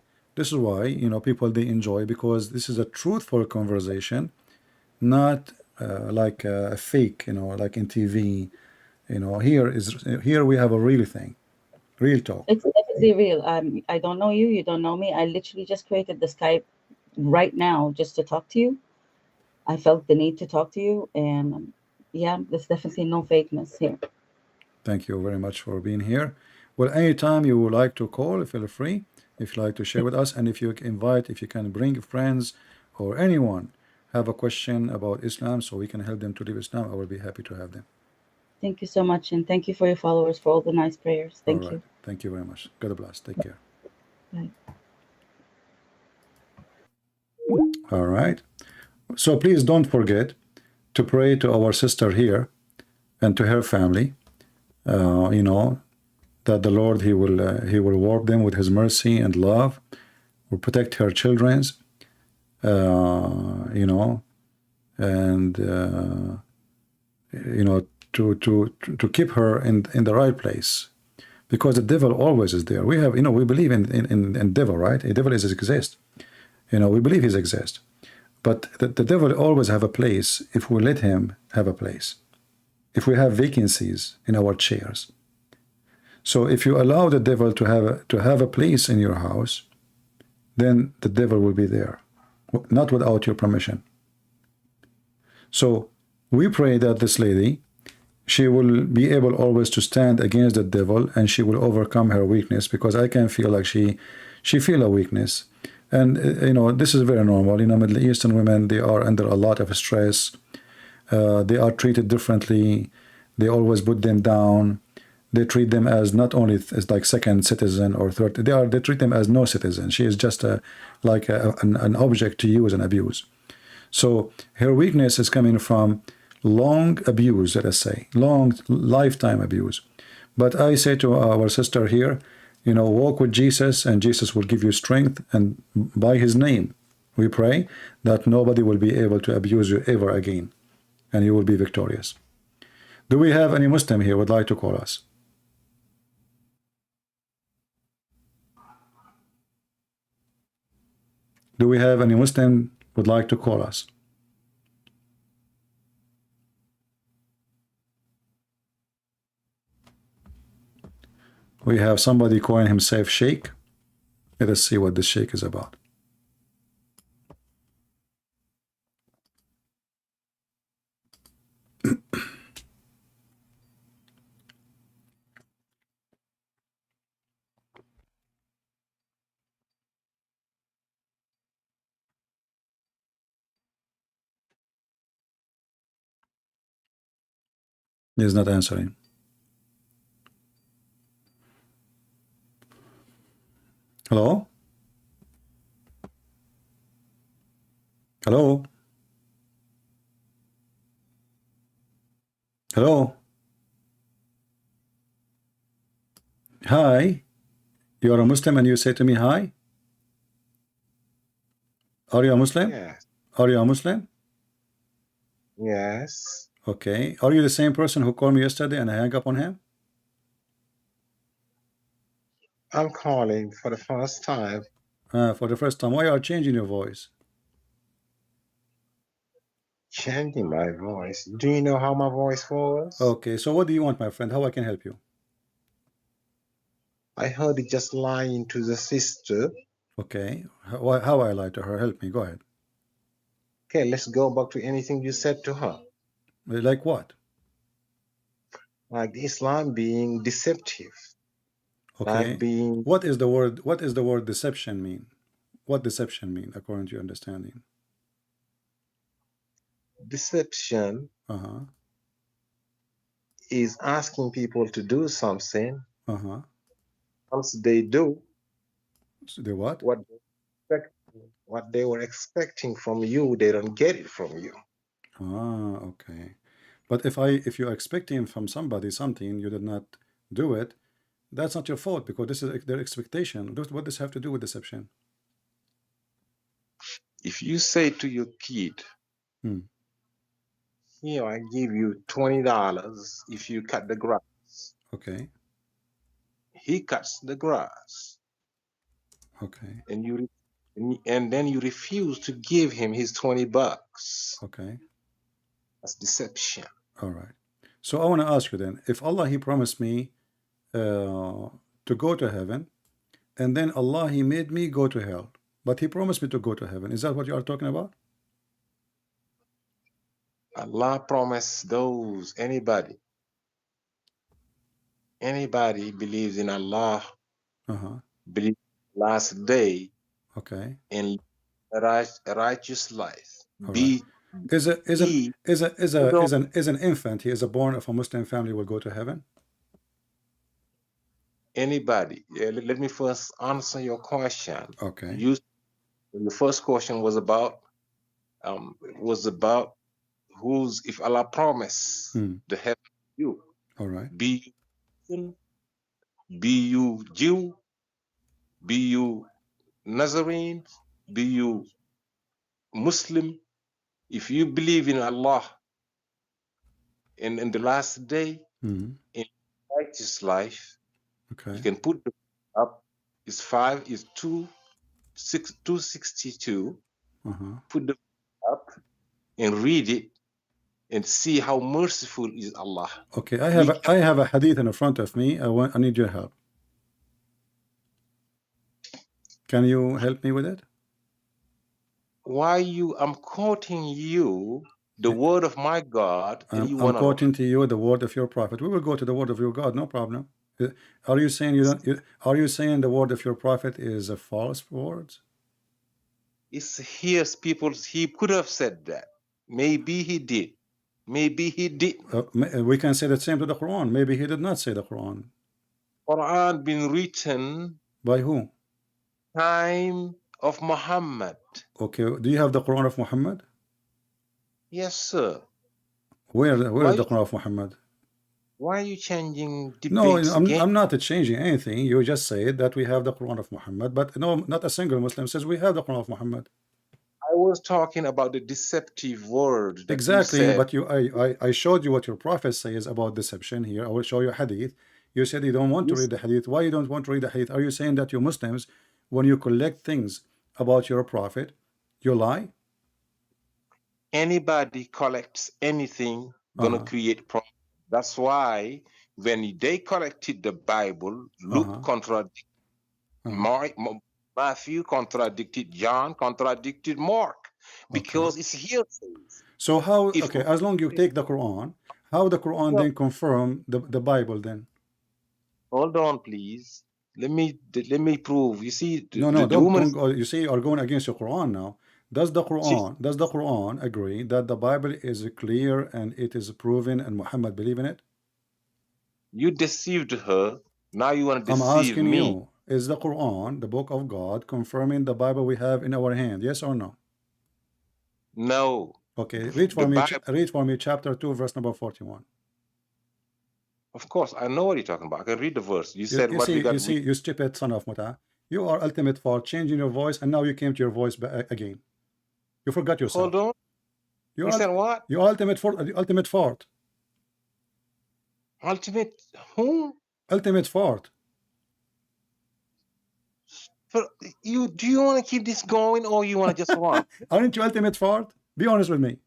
Speaker 1: people they enjoy, because this is a truthful conversation, not like a fake, like in TV. Here we have a real thing, real talk.
Speaker 2: It's definitely real. I don't know you. You don't know me. I literally just created the Skype right now just to talk to you. I felt the need to talk to you, and yeah, there's definitely no fakeness here.
Speaker 1: Thank you very much for being here. Well, anytime you would like to call, feel free. If you like to share with us, and if you can bring friends or anyone have a question about Islam, so we can help them to live Islam, I will be happy to have them.
Speaker 2: Thank you so much, and thank you for your followers for all the nice prayers.
Speaker 1: All
Speaker 2: Thank
Speaker 1: right.
Speaker 2: you.
Speaker 1: Thank you very much. God bless. Take care.
Speaker 2: Bye.
Speaker 1: All right. So please don't forget to pray to our sister here and to her family. That the Lord he will reward them with His mercy and love, will protect her children's, and to keep her in the right place, because the devil always is there. We believe in devil, right? A devil exists. We believe he exists, but the devil always have a place if we let him have a place. If we have vacancies in our chairs. So if you allow the devil to have a place in your house, then the devil will be there, not without your permission. So we pray that this lady, she will be able always to stand against the devil, and she will overcome her weakness, because I can feel like she feel a weakness. And this is very normal. Middle Eastern women, they are under a lot of stress. They are treated differently. They always put them down. They treat them as not only as like second citizen or third. They treat them as no citizen. She is just like an object to use and abuse. So her weakness is coming from long abuse, let us say, long lifetime abuse. But I say to our sister here, walk with Jesus, and Jesus will give you strength. And by His name, we pray that nobody will be able to abuse you ever again, and you will be victorious. Do we have any Muslim here who would like to call us? Do we have any Muslim who would like to call us? We have somebody calling himself Sheikh. Let us see what this Sheikh is about. He's not answering. Hello? Hello? Hello? Hi? You are a Muslim and you say to me hi? Are you a Muslim?
Speaker 3: Yes.
Speaker 1: Are you a Muslim?
Speaker 3: Yes.
Speaker 1: Okay. Are you the same person who called me yesterday and I hung up on him?
Speaker 3: I'm calling for the first time.
Speaker 1: For the first time. Why are you changing your voice?
Speaker 3: Changing my voice. Do you know how my voice was?
Speaker 1: Okay. So what do you want, my friend? How I can help you?
Speaker 3: I heard it just lying to the sister.
Speaker 1: Okay. How I lied to her? Help me. Go ahead.
Speaker 3: Okay, let's go back to anything you said to her.
Speaker 1: Like what?
Speaker 3: Like Islam being deceptive.
Speaker 1: Okay.
Speaker 3: Like being
Speaker 1: What is the word deception mean? What deception mean according to your understanding?
Speaker 3: deception
Speaker 1: Uh-huh.
Speaker 3: is asking people to do something.
Speaker 1: Uh-huh.
Speaker 3: Once they do
Speaker 1: So they what?
Speaker 3: what they were expecting from you, they don't get it from you.
Speaker 1: Ah, okay. But if you're expecting from somebody something, you did not do it, that's not your fault, because this is their expectation. What does have to do with deception?
Speaker 3: If you say to your kid,
Speaker 1: Hmm.
Speaker 3: Here, I give you $20 if you cut the grass.
Speaker 1: Okay.
Speaker 3: He cuts the grass,
Speaker 1: Okay.
Speaker 3: and then you refuse to give him his $20.
Speaker 1: Okay.
Speaker 3: That's deception.
Speaker 1: All right. So I want to ask you then, if Allah, He promised me to go to heaven, and then Allah, He made me go to hell, but He promised me to go to heaven. Is that what you are talking about?
Speaker 3: Allah promised those, anybody believes in Allah, believes in the last day,
Speaker 1: Okay.
Speaker 3: and a righteous life.
Speaker 1: All right. Is an infant, he is born of a Muslim family, will go to heaven?
Speaker 3: Anybody. Let me first answer your question.
Speaker 1: Okay.
Speaker 3: The first question was about if Allah promised the heaven to you.
Speaker 1: All right.
Speaker 3: Be you Jew, be you Nazarene, be you Muslim. If you believe in Allah in the last day, in righteous life,
Speaker 1: okay,
Speaker 3: you can put the up. It's 262. Put the up and read it and see how merciful is Allah.
Speaker 1: Okay, I have a hadith in front of me. I need your help. Can you help me with it?
Speaker 3: I'm quoting you the word of my God.
Speaker 1: I'm quoting to you the word of your prophet. We will go to the word of your God, no problem. Are you saying are you saying the word of your prophet is a false words?
Speaker 3: It's here's people. He could have said that. Maybe he did. Maybe he did.
Speaker 1: We can say the same to the Quran. Maybe he did not say the Quran.
Speaker 3: Quran been written
Speaker 1: by who?
Speaker 3: Time of Muhammad.
Speaker 1: Okay. Do you have the Quran of Muhammad?
Speaker 3: Yes, sir.
Speaker 1: Where is the Quran of Muhammad?
Speaker 3: Why are you changing debates?
Speaker 1: No, I'm not changing anything. You just said that we have the Quran of Muhammad, but no, not a single Muslim says we have the Quran of Muhammad.
Speaker 3: I was talking about the deceptive word.
Speaker 1: Exactly, but I showed you what your prophet says about deception here. I will show you a hadith. You said you don't want to read the hadith. Why you don't want to read the hadith? Are you saying that you Muslims, when you collect things about your prophet, you lie?
Speaker 3: Anybody collects anything, gonna create problems. That's why when they collected the Bible, Luke contradicted Matthew, contradicted John, contradicted Mark, because it's hearsay.
Speaker 1: So how? Okay, as long as you take the Quran, how the Quran then confirm the Bible then?
Speaker 3: Hold on, please. Let me prove. You see,
Speaker 1: don't go. You see, you are going against your Quran now. Does the Quran agree that the Bible is clear and it is proven and Muhammad believe in it?
Speaker 3: You deceived her. Now you want to deceive me.
Speaker 1: I'm asking you, is the Quran, the book of God, confirming the Bible we have in our hand? Yes or no?
Speaker 3: No.
Speaker 1: Okay, read for me chapter 2, verse number 41.
Speaker 3: Of course, I know what you're talking about. I can read the verse. You said what you got.
Speaker 1: You see, you stupid son of Muta. You are ultimate for changing your voice, and now you came to your voice again. You forgot yourself.
Speaker 3: Hold on. You said what?
Speaker 1: You ultimate fart.
Speaker 3: Ultimate who?
Speaker 1: Ultimate fart.
Speaker 3: But do you want to keep this going, or you want to just run?
Speaker 1: Aren't you ultimate fart? Be honest with me.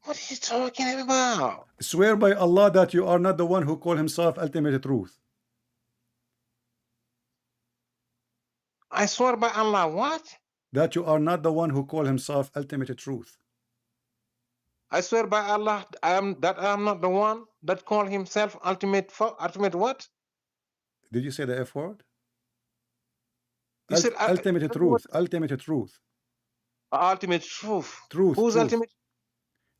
Speaker 3: What are you talking about?
Speaker 1: Swear by Allah that you are not the one who called himself ultimate truth.
Speaker 3: I swear by Allah, what?
Speaker 1: That you are not the one who called himself ultimate truth.
Speaker 3: I swear by Allah, I am not the one that called himself ultimate what?
Speaker 1: Did you say the F word?
Speaker 3: You said
Speaker 1: ultimate truth. Ultimate truth.
Speaker 3: Ultimate truth.
Speaker 1: Truth.
Speaker 3: Who's
Speaker 1: truth.
Speaker 3: ultimate?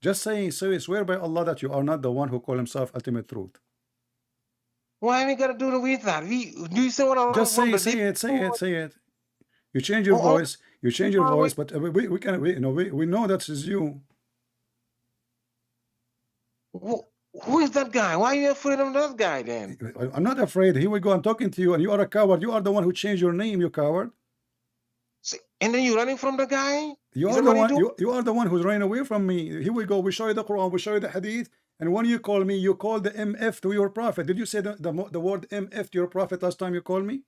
Speaker 1: Just swear by Allah that you are not the one who called himself ultimate truth.
Speaker 3: Why are we gonna do with that? Do you say what?
Speaker 1: Just say it. You change your voice. You change your voice, but we know that is you.
Speaker 3: Who is that guy? Why are you afraid of that guy then?
Speaker 1: I'm not afraid. Here we go. I'm talking to you, and you are a coward. You are the one who changed your name, you coward.
Speaker 3: And then you're running from the guy?
Speaker 1: You are the one. You are the one who's running away from me. Here we go. We show you the Quran. We show you the Hadith. And when you call me, you call the MF to your prophet. Did you say the word MF to your prophet last time you called me?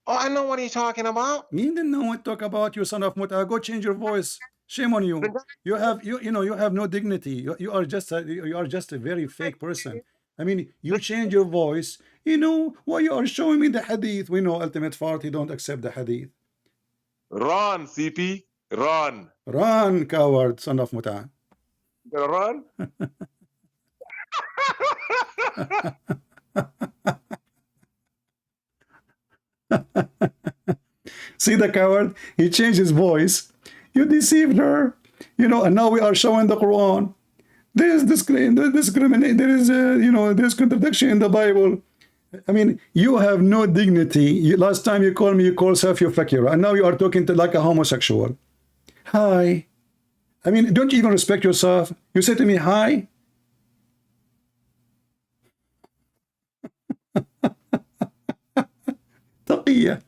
Speaker 3: Oh, I know what he's talking about.
Speaker 1: You didn't know what to talk about, you son of Muta. Go change your voice. Shame on you. You have you have no dignity. You are just a very fake person. I mean, you change your voice. You know why you are showing me the Hadith? We know ultimate fart. You don't accept the Hadith.
Speaker 3: Run, CP. Run.
Speaker 1: Run, coward, son of Muta.
Speaker 3: You gonna run?
Speaker 1: See the coward? He changed his voice. You deceived her. You know, and now we are showing the Quran. There's discrimination. There is there's contradiction in the Bible. I mean, you have no dignity. Last time you called me, you called yourself your fakir, and now you are talking to like a homosexual. Hi. I mean, don't you even respect yourself? You say to me, hi. Taqiyya.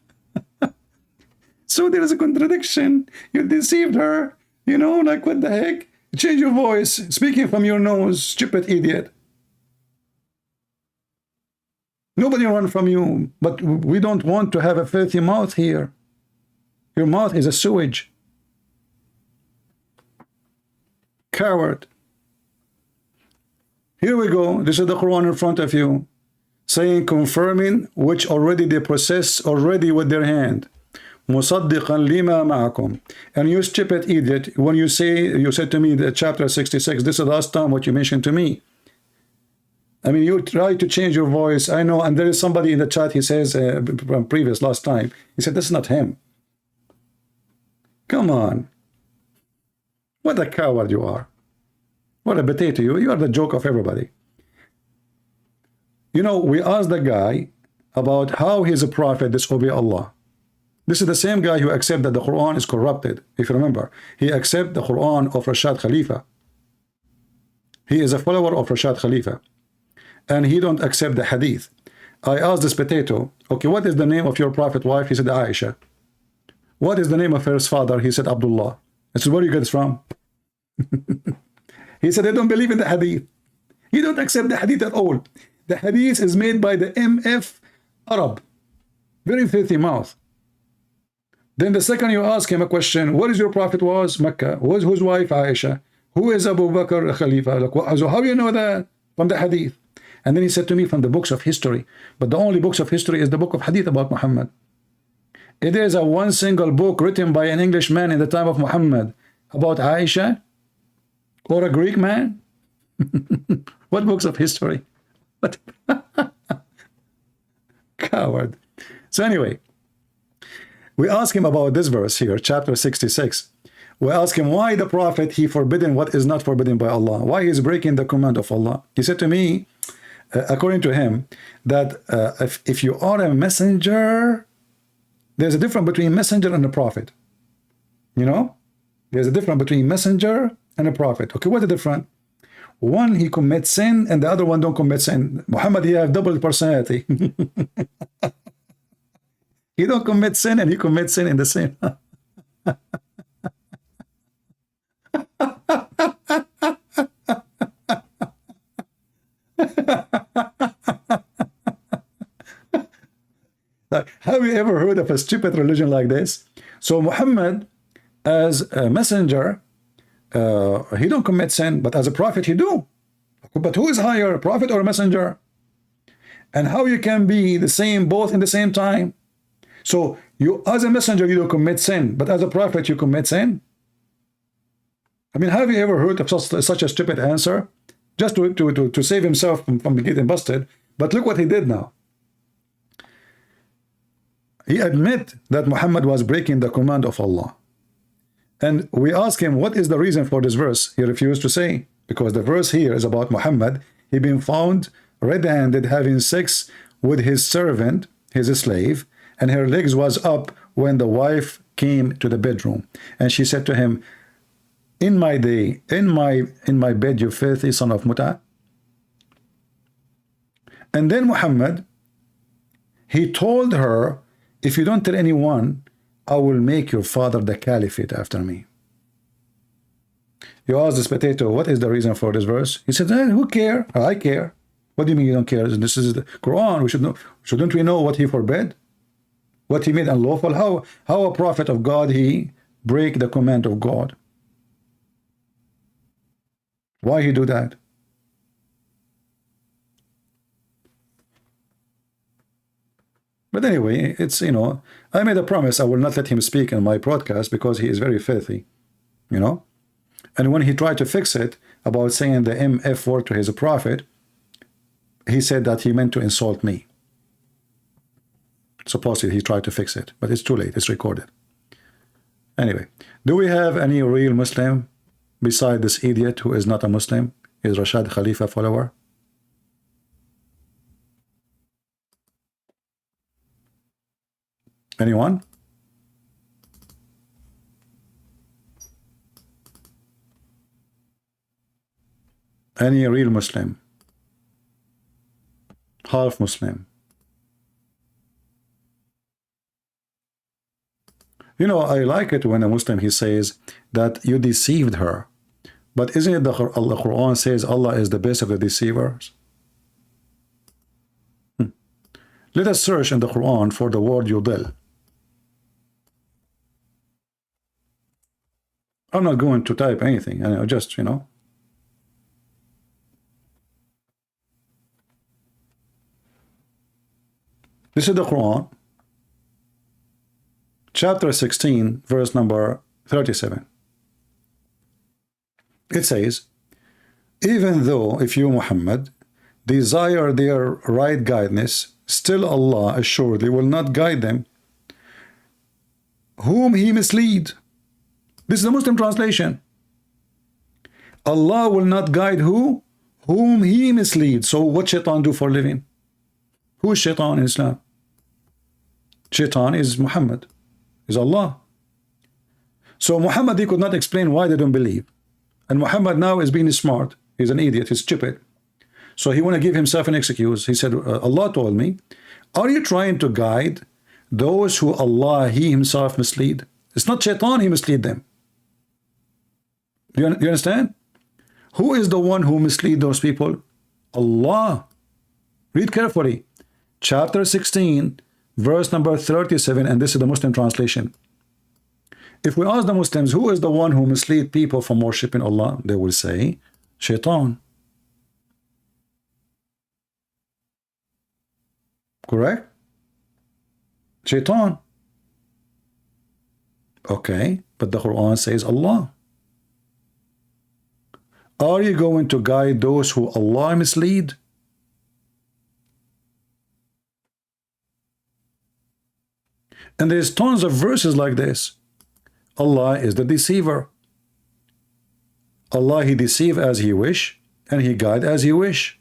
Speaker 1: So there is a contradiction. You deceived her. You know, like what the heck? Change your voice. Speaking from your nose, stupid idiot. Nobody run from you, but we don't want to have a filthy mouth here. Your mouth is a sewage. Coward. Here we go. This is the Quran in front of you, saying, confirming which already they possess already with their hand. مُصَدِّقًا لِمَا مَعَكُمْ. And you stupid idiot, when you said to me that chapter 66, this is the last time what you mentioned to me. I mean, you try to change your voice. I know, and there is somebody in the chat, he says, from previous last time, he said, this is not him. Come on. What a coward you are. What a potato you. You are the joke of everybody. You know, we asked the guy about how he's a prophet, disobey Allah. This is the same guy who accepts that the Quran is corrupted. If you remember, he accepts the Quran of Rashad Khalifa. He is a follower of Rashad Khalifa. And he don't accept the Hadith. I asked this potato, okay, what is the name of your prophet wife? He said, Aisha. What is the name of her father? He said, Abdullah. I said, where do you get this from? He said, I don't believe in the Hadith. You don't accept the Hadith at all. The Hadith is made by the MF Arab. Very filthy mouth. Then the second you ask him a question, what is your prophet was? Mecca. Whose wife? Aisha. Who is Abu Bakr Khalifa? Like, so how do you know that? From the Hadith. And then he said to me, from the books of history. But the only books of history is the book of Hadith about Muhammad. It is a one single book written by an Englishman in the time of Muhammad about Aisha or a Greek man. What books of history? What? Coward. So anyway, we ask him about this verse here, chapter 66. We ask him why the prophet, he forbidden what is not forbidden by Allah. Why he is breaking the command of Allah. He said to me, according to him, that if you are a messenger, there's a difference between messenger and a prophet. You know? There's a difference between messenger and a prophet. Okay, what's the difference? One, he commits sin, and the other one don't commit sin. Muhammad, he have double personality. He don't commit sin, and he commits sin in the same. Have you ever heard of a stupid religion like this? So Muhammad, as a messenger, he don't commit sin, but as a prophet he do. But who is higher, a prophet or a messenger? And how you can be the same both in the same time? So you, as a messenger, you don't commit sin, but as a prophet you commit sin. I mean, have you ever heard of such a stupid answer? Just to save himself from getting busted. But look what he did now. He admit that Muhammad was breaking the command of Allah. And we ask him, what is the reason for this verse? He refused to say, because the verse here is about Muhammad. He been found red-handed having sex with his servant, his slave, and her legs was up when the wife came to the bedroom. And she said to him, in my day, in my bed, you filthy son of Muta. And then Muhammad, he told her, if you don't tell anyone, I will make your father the caliphate after me. You ask the spectator, what is the reason for this verse? He said, who care? I care. What do you mean you don't care? This is the Quran. We should know. Shouldn't we know what he forbade? What he made unlawful? How a prophet of God he break the command of God? Why he do that? But anyway, it's, you know, I made a promise I will not let him speak in my broadcast because he is very filthy, you know. And when he tried to fix it about saying the MF word to his prophet, he said that he meant to insult me. Supposedly he tried to fix it, but it's too late. It's recorded. Anyway, do we have any real Muslim beside this idiot who is not a Muslim? Is Rashad Khalifa follower? Anyone? Any real Muslim? Half Muslim? You know, I like it when a Muslim he says that you deceived her. But isn't it the Quran says Allah is the best of the deceivers? Let us search in the Quran for the word yudil. I'm not going to type anything, I just, you know. This is the Quran, chapter 16, verse number 37. It says, even though if you, Muhammad, desire their right guidance, still Allah assuredly will not guide them whom he mislead. This is the Muslim translation. Allah will not guide who? Whom he misleads. So what shaitan do for a living? Who is shaitan in Islam? Shaitan is Muhammad, is Allah. So Muhammad, he could not explain why they don't believe. And Muhammad now is being smart. He's an idiot, he's stupid. So he want to give himself an excuse. He said, Allah told me, are you trying to guide those who Allah, he himself mislead? It's not shaitan, he mislead them. You understand? Who is the one who mislead those people? Allah. Read carefully. Chapter 16, verse number 37, and this is the Muslim translation. If we ask the Muslims, who is the one who mislead people from worshiping Allah? They will say, shaitan. Correct? Shaitan. Okay, but the Quran says Allah. Are you going to guide those who Allah mislead? And there's tons of verses like this. Allah is the deceiver. Allah, he deceive as he wish, and he guide as he wish.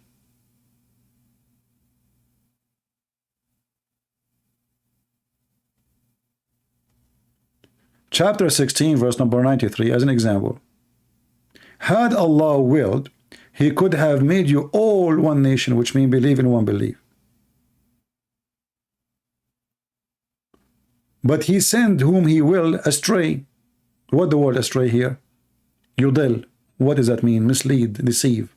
Speaker 1: Chapter 16, verse number 93, as an example. Had Allah willed, he could have made you all one nation, which means believe in one belief. But he sent whom he will astray. What the word astray here? Yudil. What does that mean? Mislead, deceive.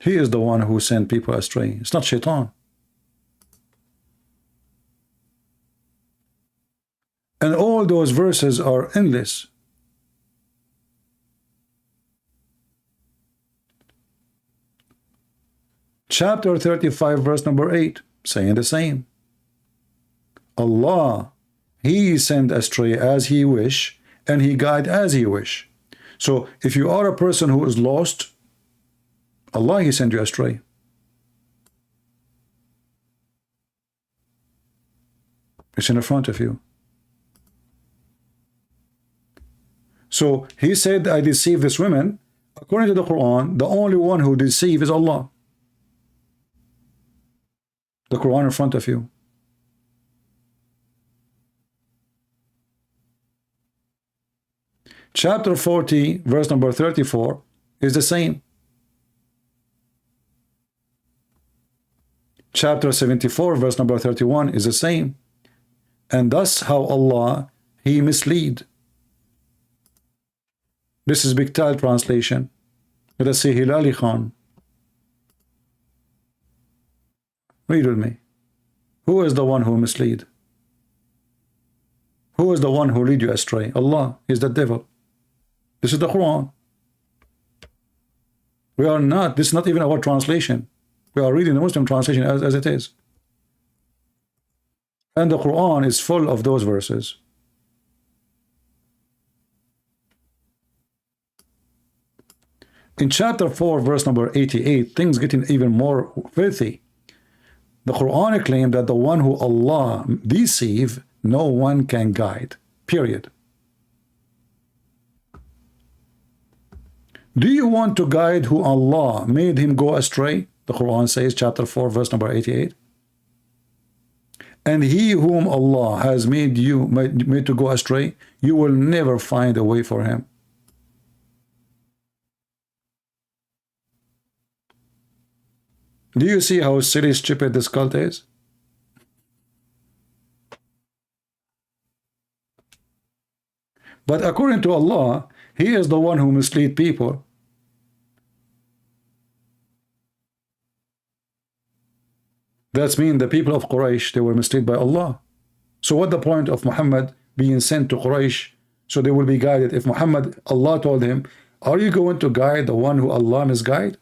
Speaker 1: He is the one who sent people astray. It's not shaitan. And all those verses are endless. Chapter 35, verse number 8, saying the same. Allah, he sent astray as he wish, and he guide as he wish. So if you are a person who is lost, Allah, he sent you astray. It's in the front of you. So he said, I deceive this woman. According to the Quran, the only one who deceives is Allah. The Quran in front of you. Chapter 40, verse number 34 is the same. chapter 74, verse number 31 is the same. And thus how Allah, He mislead. This is Biktal translation. Let us see Hilali Khan. Read with me. Who is the one who mislead? Who is the one who lead you astray? Allah is the devil. This is the Quran. We are not, this is not even our translation. We are reading the Muslim translation as it is. And the Quran is full of those verses. In chapter 4, verse number 88, things getting even more filthy. The Quran claimed that the one who Allah deceive, no one can guide. Period. Do you want to guide who Allah made him go astray? The Quran says, chapter 4, verse number 88. And he whom Allah has made to go astray, you will never find a way for him. Do you see how silly, stupid this cult is? But according to Allah, He is the one who mislead people. That's mean the people of Quraysh, they were misled by Allah. So what the point of Muhammad being sent to Quraysh so they will be guided? If Muhammad, Allah told him, are you going to guide the one who Allah misguide?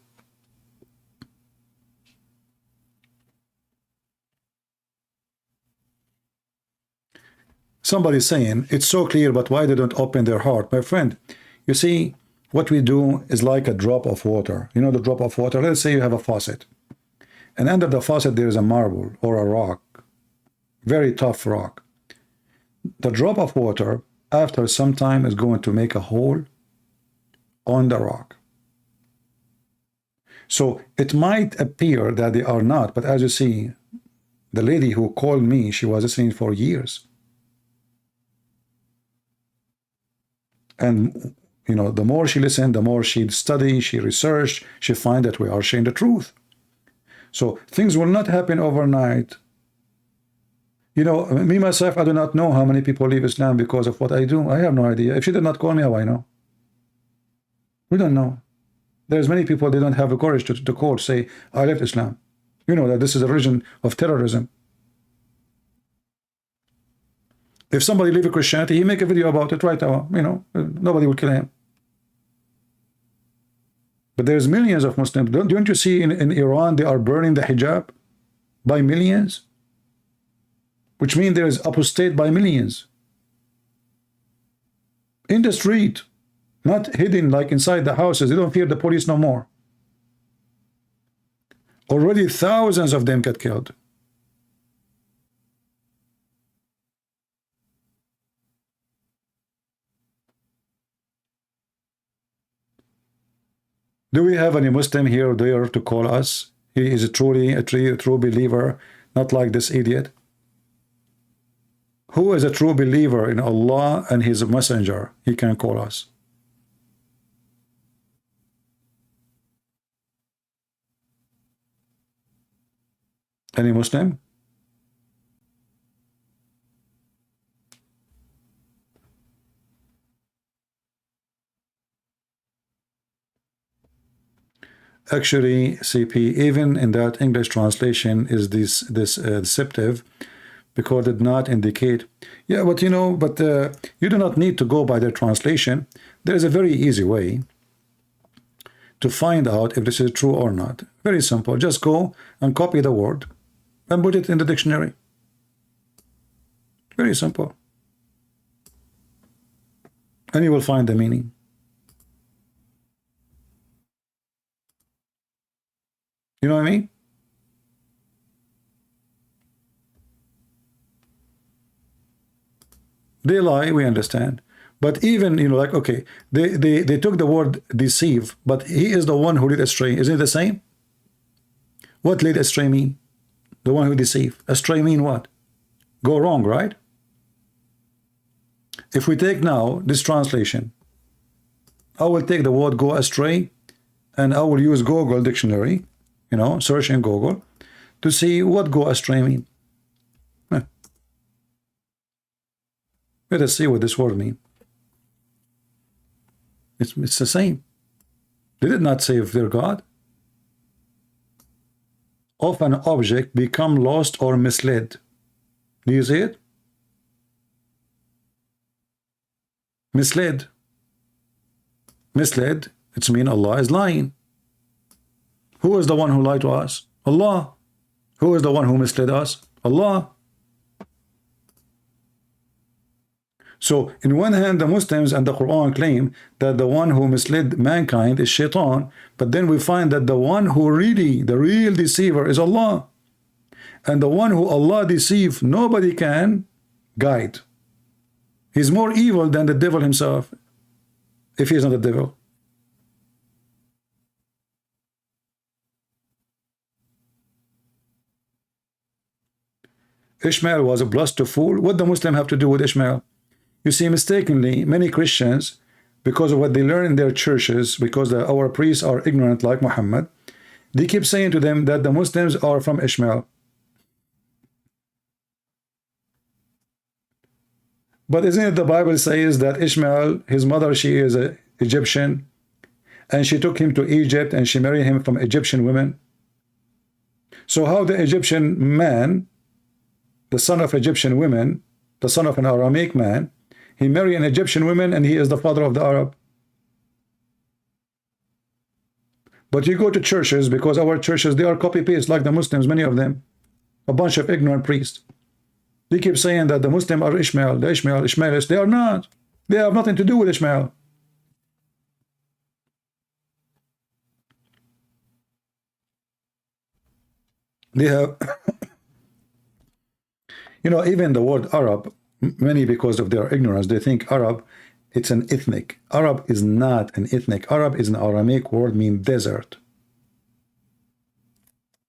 Speaker 1: Somebody saying, it's so clear, but why they don't open their heart? My friend, you see, what we do is like a drop of water. You know the drop of water? Let's say you have a faucet. And under the faucet there is a marble or a rock. Very tough rock. The drop of water, after some time, is going to make a hole on the rock. So it might appear that they are not, but as you see, the lady who called me, she was listening for years. And, you know, the more she listened, the more she studied, she researched, she find that we are saying the truth. So things will not happen overnight. You know, me, myself, I do not know how many people leave Islam because of what I do. I have no idea. If she did not call me, how I know? We don't know. There's many people, they don't have the courage to call, say, I left Islam. You know that this is a religion of terrorism. If somebody leave Christianity, he make a video about it right now. You know, nobody will kill him. But there's millions of Muslims. Don't you see in Iran, they are burning the hijab by millions? Which means there is apostate by millions. In the street, not hidden like inside the houses. They don't fear the police no more. Already thousands of them get killed. Do we have any Muslim here or there to call us? He is truly a true believer, not like this idiot. Who is a true believer in Allah and His Messenger? He can call us. Any Muslim? Actually, CP, even in that English translation is this deceptive, because it did not indicate. Yeah, but you know, you do not need to go by the translation. There is a very easy way to find out if this is true or not. Very simple. Just go and copy the word and put it in the dictionary. Very simple. And you will find the meaning. You know what I mean? They lie, we understand. But even, you know, like, okay, they took the word deceive, but he is the one who led astray. Isn't it the same? What led astray mean? The one who deceive. Astray mean what? Go wrong, right? If we take now this translation, I will take the word go astray and I will use Google dictionary, you know, search in Google. to see what go astray mean. Let us see what this word mean. It's the same. They did not save their God. Of an object become lost or misled. Do you see it? Misled. Misled, it's mean Allah is lying. Who is the one who lied to us? Allah. Who is the one who misled us? Allah. So, in one hand, the Muslims and the Quran claim that the one who misled mankind is Shaitan, but then we find that the one who really, the real deceiver is Allah. And the one who Allah deceives, nobody can guide. He's more evil than the devil himself, if he is not the devil. Ishmael was blessed to fool. What the Muslim have to do with Ishmael? You see, mistakenly, many Christians, because of what they learn in their churches, because our priests are ignorant like Muhammad, they keep saying to them that the Muslims are from Ishmael. But isn't it the Bible says that Ishmael, his mother, she is an Egyptian, and she took him to Egypt and she married him from Egyptian women? So how the Egyptian man, the son of Egyptian women, the son of an Aramaic man, he married an Egyptian woman and he is the father of the Arab? But you go to churches, because our churches, they are copy-paste like the Muslims, many of them, a bunch of ignorant priests. They keep saying that the Muslims are Ishmael, the Ishmaelists. They are not. They have nothing to do with Ishmael. They have, you know, even the word Arab, many, because of their ignorance, they think Arab, it's an ethnic. Arab is not an ethnic. Arab is an Aramaic word, mean desert.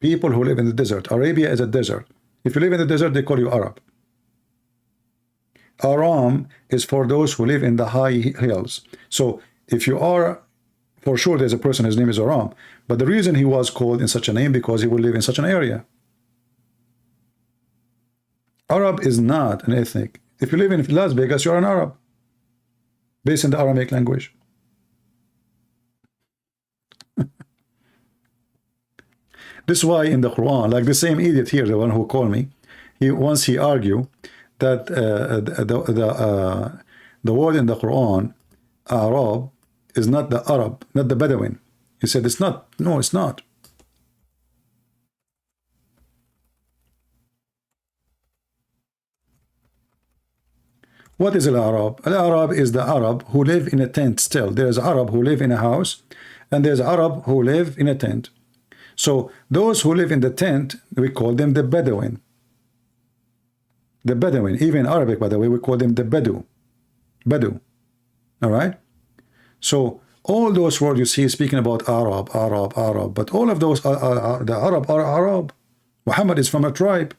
Speaker 1: People who live in the desert. Arabia is a desert. If you live in the desert, they call you Arab. Aram is for those who live in the high hills. So if you are, for sure there's a person, his name is Aram. But the reason he was called in such a name, because he will live in such an area. Arab is not an ethnic. If you live in Las Vegas, you're an Arab, based in the Aramaic language. This is why in the Quran, like the same idiot here, the one who called me, he argued that the word in the Quran, Arab, is not the Arab, not the Bedouin. He said it's not. No, it's not. What is Al-Arab? Al-Arab is the Arab who live in a tent still. There's Arab who live in a house, and there's Arab who live in a tent. So those who live in the tent, we call them the Bedouin. The Bedouin, even in Arabic, by the way, we call them the Bedu. Bedu. All right? So all those words you see speaking about Arab, but all of those the Arab are Arab. Muhammad is from a tribe.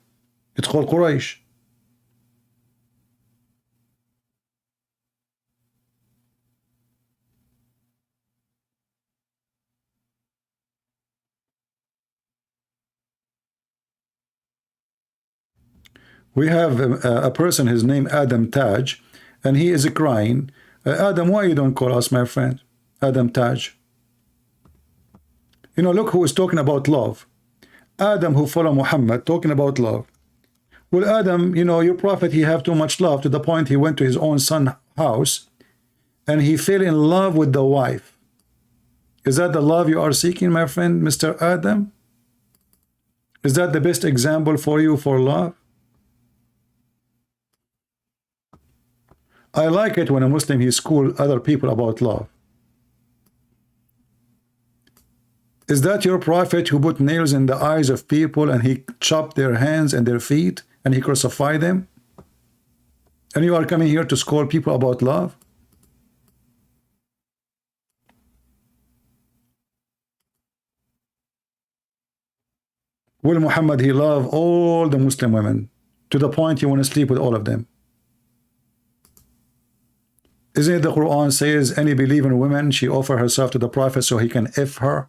Speaker 1: It's called Quraysh. We have a person, his name Adam Taj, and he is crying. Adam, why you don't call us, my friend? Adam Taj. You know, look who is talking about love. Adam, who follow Muhammad, talking about love. Well, Adam, you know, your prophet, he have too much love to the point he went to his own son's house and he fell in love with the wife. Is that the love you are seeking, my friend, Mr. Adam? Is that the best example for you for love? I like it when a Muslim, he school other people about love. Is that your prophet who put nails in the eyes of people and he chopped their hands and their feet and he crucified them? And you are coming here to school people about love? Will Muhammad, he loved all the Muslim women to the point you want to sleep with all of them? Isn't it the Quran says any believing woman, she offer herself to the Prophet so he can F her?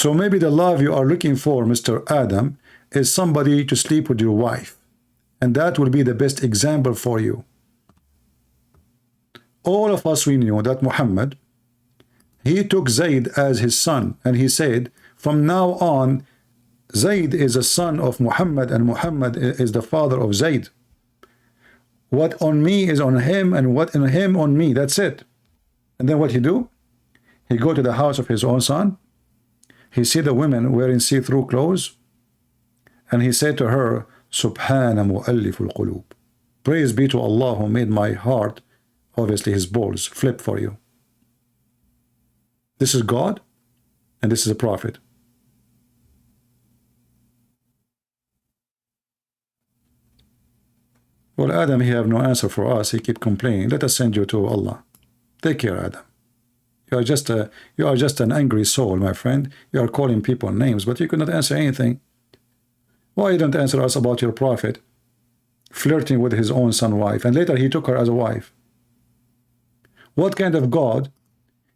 Speaker 1: So maybe the love you are looking for, Mr. Adam, is somebody to sleep with your wife. And that will be the best example for you. All of us, we knew that Muhammad, he took Zayd as his son. And he said, from now on, Zayd is a son of Muhammad, and Muhammad is the father of Zayd. What on me is on him, and what on him on me. That's it. And then what he do? He go to the house of his own son. He see the women wearing see-through clothes. And he said to her, Subhana mu'alliful qulub. Praise be to Allah who made my heart, obviously his balls, flip for you. This is God, and this is a prophet. Well, Adam, he have no answer for us. He keep complaining. Let us send you to Allah. Take care, Adam. You are just an angry soul, my friend. You are calling people names, but you could not answer anything. Why you don't answer us about your prophet flirting with his own son's wife, and later he took her as a wife? What kind of God?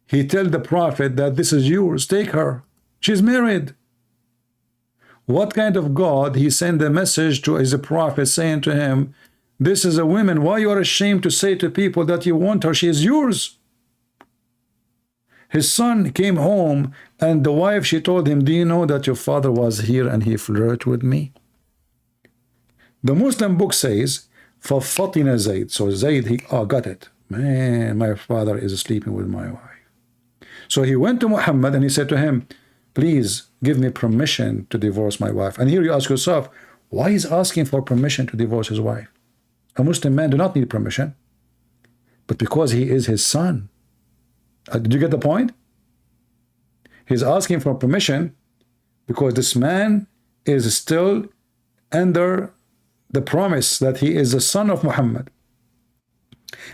Speaker 1: He tell the prophet that this is yours, take her. She's married. What kind of God he send a message to his prophet saying to him, this is a woman, why you are ashamed to say to people that you want her, she is yours? His son came home, and the wife, she told him, do you know that your father was here and he flirted with me? The Muslim book says, فَفَطِنَ Zayd. So Zayd, he got it. Man, my father is sleeping with my wife. So he went to Muhammad and he said to him, please give me permission to divorce my wife. And here you ask yourself, why is asking for permission to divorce his wife? A Muslim man do not need permission, but because he is his son. Did you get the point? He's asking for permission because this man is still under the promise that he is the son of Muhammad.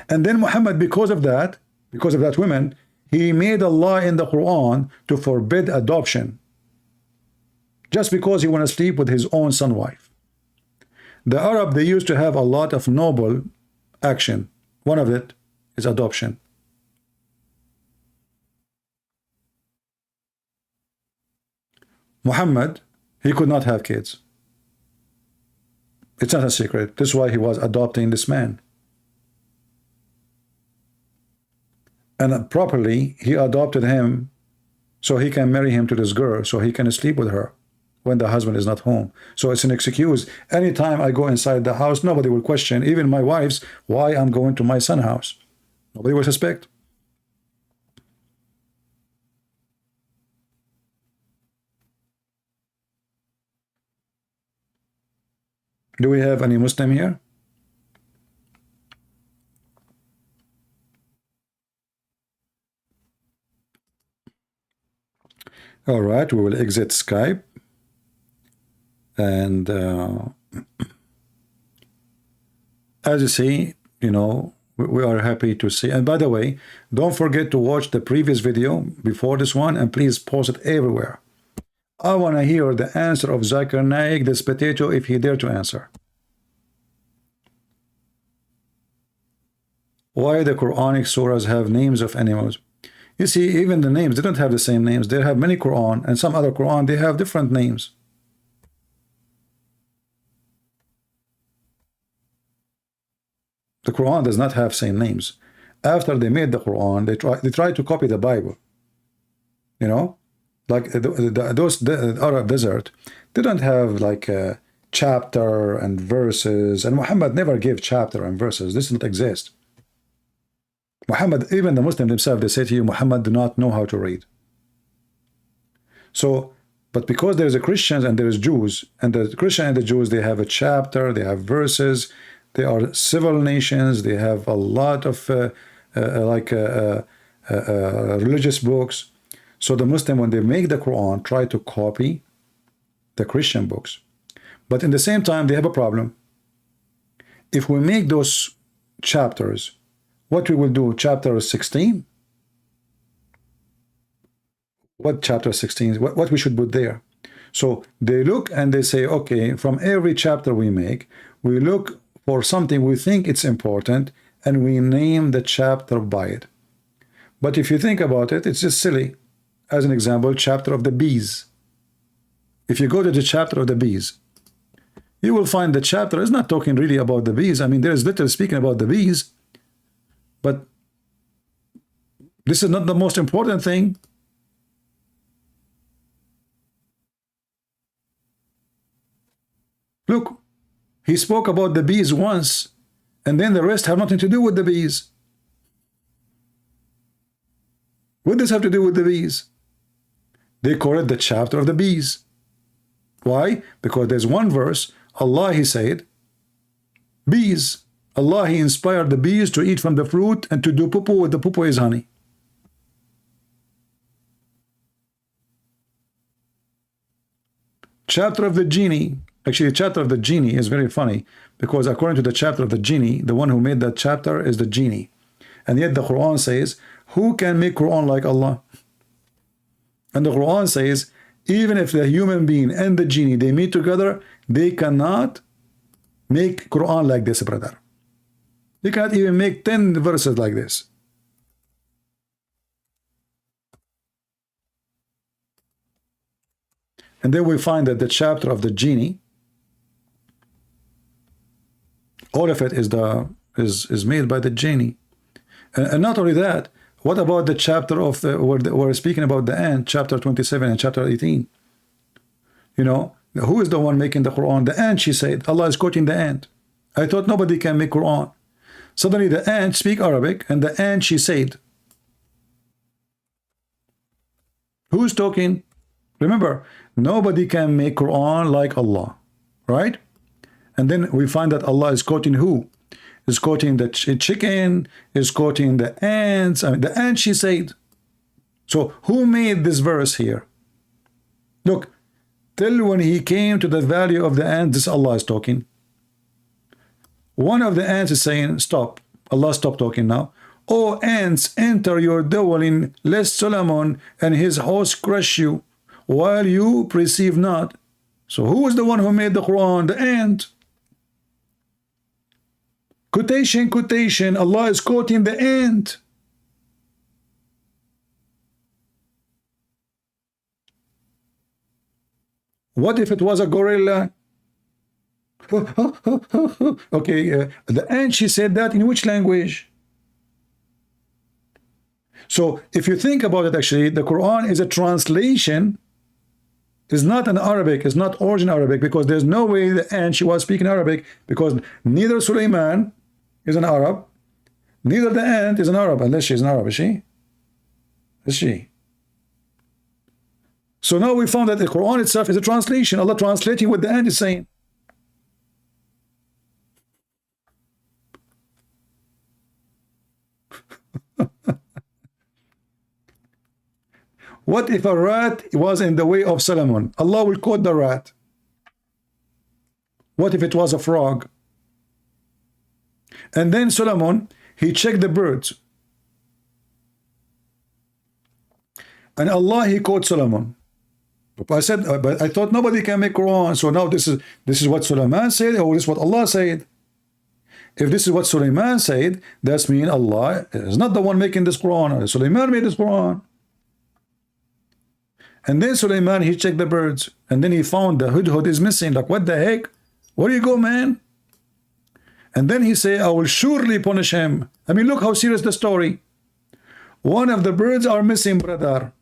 Speaker 1: And then Muhammad, because of that woman, he made a law in the Quran to forbid adoption just because he want to sleep with his own son wife. The Arab, they used to have a lot of noble action. One of it is adoption. Muhammad, he could not have kids. It's not a secret. This is why he was adopting this man. And properly, he adopted him so he can marry him to this girl, so he can sleep with her when the husband is not home. So it's an excuse. Anytime I go inside the house, nobody will question, even my wives, why I'm going to my son's house. Nobody will suspect. Do we have any Muslim here? All right, we will exit Skype. And as you see, you know, we are happy to see. And by the way, don't forget to watch the previous video before this one, and please post it everywhere. I want to hear the answer of Zakir Naik, this potato, if he dare to answer. Why the Quranic surahs have names of animals? You see, even the names, they don't have the same names. They have many Quran, and some other Quran, they have different names. The Quran does not have same names. After they made the Quran, they tried to copy the Bible. You know, like the Arab desert, they don't have like a chapter and verses, and Muhammad never gave chapter and verses. This doesn't exist. Muhammad, even the Muslims themselves, they say to you, Muhammad do not know how to read. So, but because there's a Christians and there's Jews, and the Christian and the Jews, they have a chapter, they have verses, they are civil nations, they have a lot of religious books. So the Muslim, when they make the Quran, try to copy the Christian books. But in the same time, they have a problem. If we make those chapters, what we will do, chapter 16? What chapter 16? What we should put there? So they look and they say, okay, from every chapter we make, we look for something we think it's important, and we name the chapter by it. But if you think about it, it's just silly. as an example, chapter of the bees. If you go to the chapter of the bees, you will find the chapter is not talking really about the bees. I mean, there is little speaking about the bees, but this is not the most important thing. Look, he spoke about the bees once, and then the rest have nothing to do with the bees. What does this have to do with the bees? They call it the chapter of the bees. Why? Because there's one verse, Allah, he said, bees. Allah, he inspired the bees to eat from the fruit and to do poo-poo, with the poo-poo is honey. Chapter of the genie. Actually, the chapter of the genie is very funny, because according to the chapter of the genie, the one who made that chapter is the genie. And yet the Quran says, who can make Quran like Allah? And the Quran says, even if the human being and the genie, they meet together, they cannot make Quran like this, brother. They cannot even make 10 verses like this. And then we find that the chapter of the genie, all of it is made by the genie. And not only that, what about the chapter of the where we're speaking about the ant, chapter 27 and chapter 18? You know, who is the one making the Quran? The ant, she said. Allah is quoting the ant. I thought nobody can make Quran. Suddenly the ant speak Arabic, and the ant, she said. Who's talking? Remember, nobody can make Quran like Allah, right? And then we find that Allah is quoting who? Is quoting the chicken, is quoting the ants. I mean, the ant, she said. So who made this verse here? Look, till when he came to the value of the ant, this Allah is talking. One of the ants is saying, stop. Allah, stop talking now. Oh, ants, enter your dwelling, lest Solomon and his host crush you, while you perceive not. So who is the one who made the Quran? The ant. Quotation, quotation, Allah is quoting the ant. What if it was a gorilla? Okay, the ant, she said that in which language? So if you think about it, actually, the Quran is a translation. It's not an Arabic, it's not origin Arabic, because there's no way the ant, she was speaking Arabic, because neither Sulaiman is an Arab, neither the ant is an Arab, unless she's an Arab, is she? Is she? So now we found that the Quran itself is a translation. Allah translating what the ant is saying. What if a rat was in the way of Solomon? Allah will quote the rat. What if it was a frog? And then Solomon, he checked the birds. And Allah, he quote Solomon. I said, but I thought nobody can make Quran. So now this is what Solomon said, or this is what Allah said. If this is what Sulaiman said, that's mean Allah is not the one making this Quran. Sulaiman made this Quran. And then Sulaiman, he checked the birds, and then he found the hudhud is missing. Like, what the heck? Where do you go, man? And then he say, I will surely punish him. I mean, look how serious the story. One of the birds are missing, brother.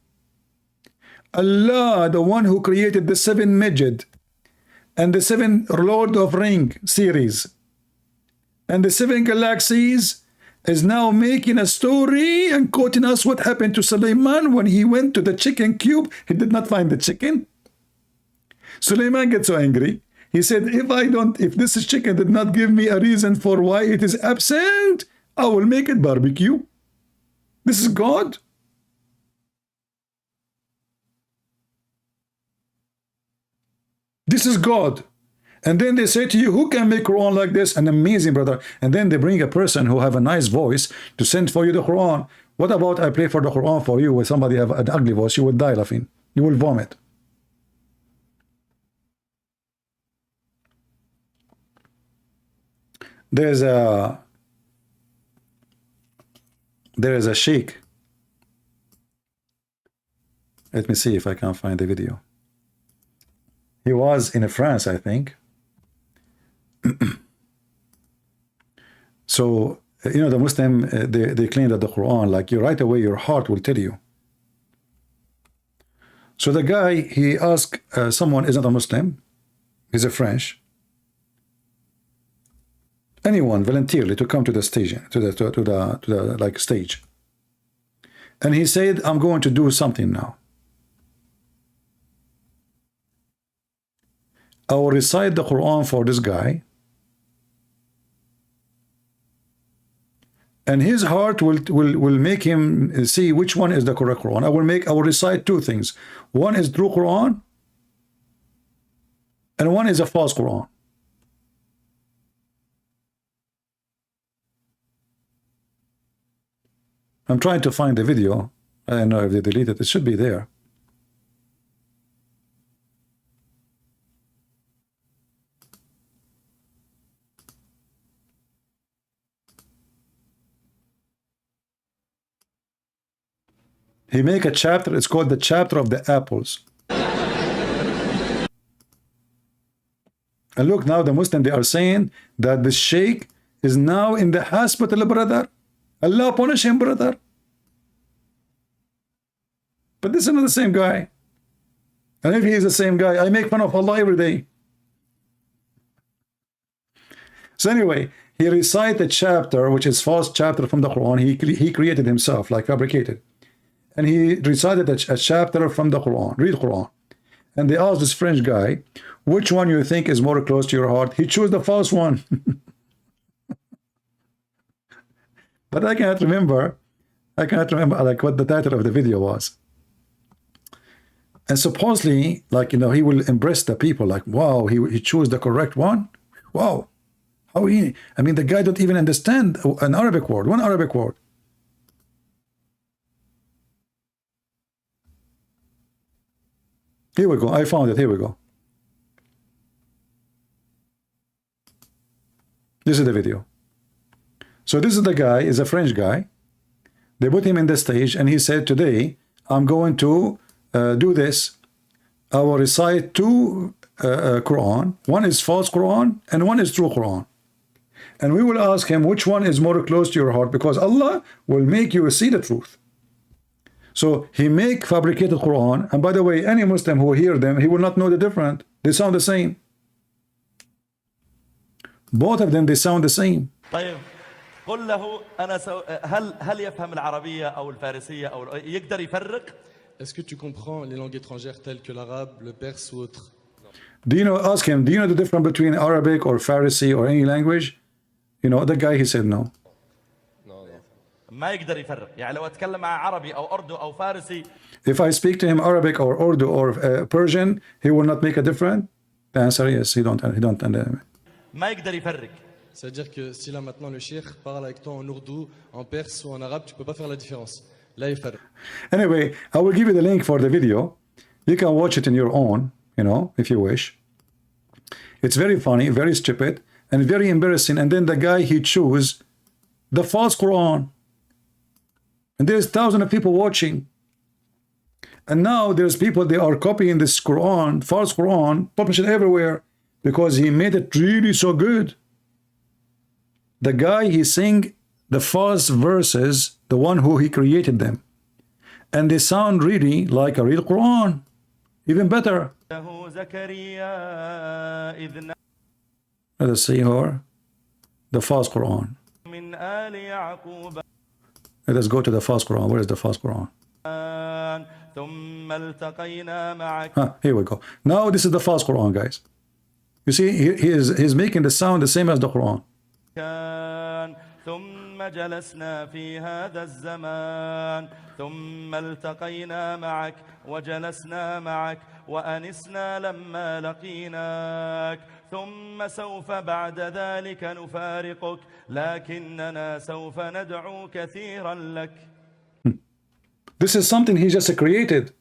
Speaker 1: Allah, the one who created the 7 Masjid and the 7 Lord of Ring series and the 7 galaxies, is now making a story and quoting us what happened to Sulaiman when he went to the chicken cube. He did not find the chicken. Sulaiman gets so angry. He said, if this chicken did not give me a reason for why it is absent, I will make it barbecue. This is God. This is God. And then they say to you, who can make Quran like this? An amazing, brother. And then they bring a person who have a nice voice to send for you the Quran. What about I play for the Quran for you with somebody have an ugly voice? You will die laughing. You will vomit. There is a sheikh. Let me see if I can find the video. He was in France, I think. So, you know, the Muslim, they claim that the Quran, like you right away, your heart will tell you. So the guy, he asked someone isn't a Muslim, he's a French. Anyone voluntarily to come to the stage, to the like stage. And he said, I'm going to do something now. I will recite the Quran for this guy, and his heart will make him see which one is the correct Quran. I will recite two things. One is true Quran, and one is a false Quran. I'm trying to find the video. I don't know if they deleted it. It should be there. He make a chapter, it's called the chapter of the apples. And look, now the Muslim, they are saying that the sheikh is now in the hospital, brother. Allah punish him, brother. But this is not the same guy. And if he is the same guy, I make fun of Allah every day. So anyway, he recite a chapter, which is false chapter from the Quran. He created himself, like fabricated. And he recited a chapter from the Quran, read Quran. And they asked this French guy, which one you think is more close to your heart? He chose the false one. But I cannot remember like what the title of the video was. And supposedly, like, you know, he will impress the people, like, wow, he chose the correct one. Wow. How he, I mean, the guy don't even understand an Arabic word, one Arabic word. Here we go. I found it. Here we go. This is the video. So this is the guy, is a French guy. They put him in the stage and he said, today I'm going to do this. I will recite two Quran. One is false Quran and one is true Quran. And we will ask him which one is more close to your heart, because Allah will make you see the truth. So he make fabricated Quran, and by the way, any Muslim who hear them, he will not know the difference. They sound the same. Both of them, they sound the same.
Speaker 4: طيب قل له أنا هل يفهم العربية أو الفارسية أو يقدر يفرق؟
Speaker 5: Est-ce que tu comprends les langues étrangères telles que l'arabe, le perse ou autre?
Speaker 1: Do you know? Ask him. Do you know the difference between Arabic or Farsi or any language? You know, the guy, he said no.
Speaker 4: ما يقدر يفرق. يعني لو أتكلم مع عربي أو أردو أو فارسي.
Speaker 1: If I speak to him Arabic or Urdu or Persian, he will not make a difference. The answer is he don't.
Speaker 4: ما يقدر يفرق.
Speaker 5: C'est-à-dire que si là maintenant le cheikh parle avec toi en ourdou, en perse ou en arabe, tu peux pas faire la différence. Là il fait.
Speaker 1: Anyway, I will give you the link for the video. You can watch it in your own, you know, if you wish. It's very funny, very stupid, and very embarrassing. And then the guy, he chose the false Quran. And there's thousands of people watching. And now there's people, they are copying this Quran, false Quran, publishing everywhere, because he made it really so good. The guy, he sing the false verses, the one who he created them. And they sound really like a real Quran. Even better. Let us see here. The false Quran. Let us go to the false Quran. Where is the false Quran? Here we go. Now this is the false Quran, guys. You see, he's making the sound the same as the Quran.
Speaker 4: ثم جلسنا في هذا الزمان ثم التقينا معك وجلسنا معك وأنسنا لما لقيناك ثم سوف بعد ذلك نفارقك لكننا سوف ندعو كثيرا لك.
Speaker 1: This is something he just created.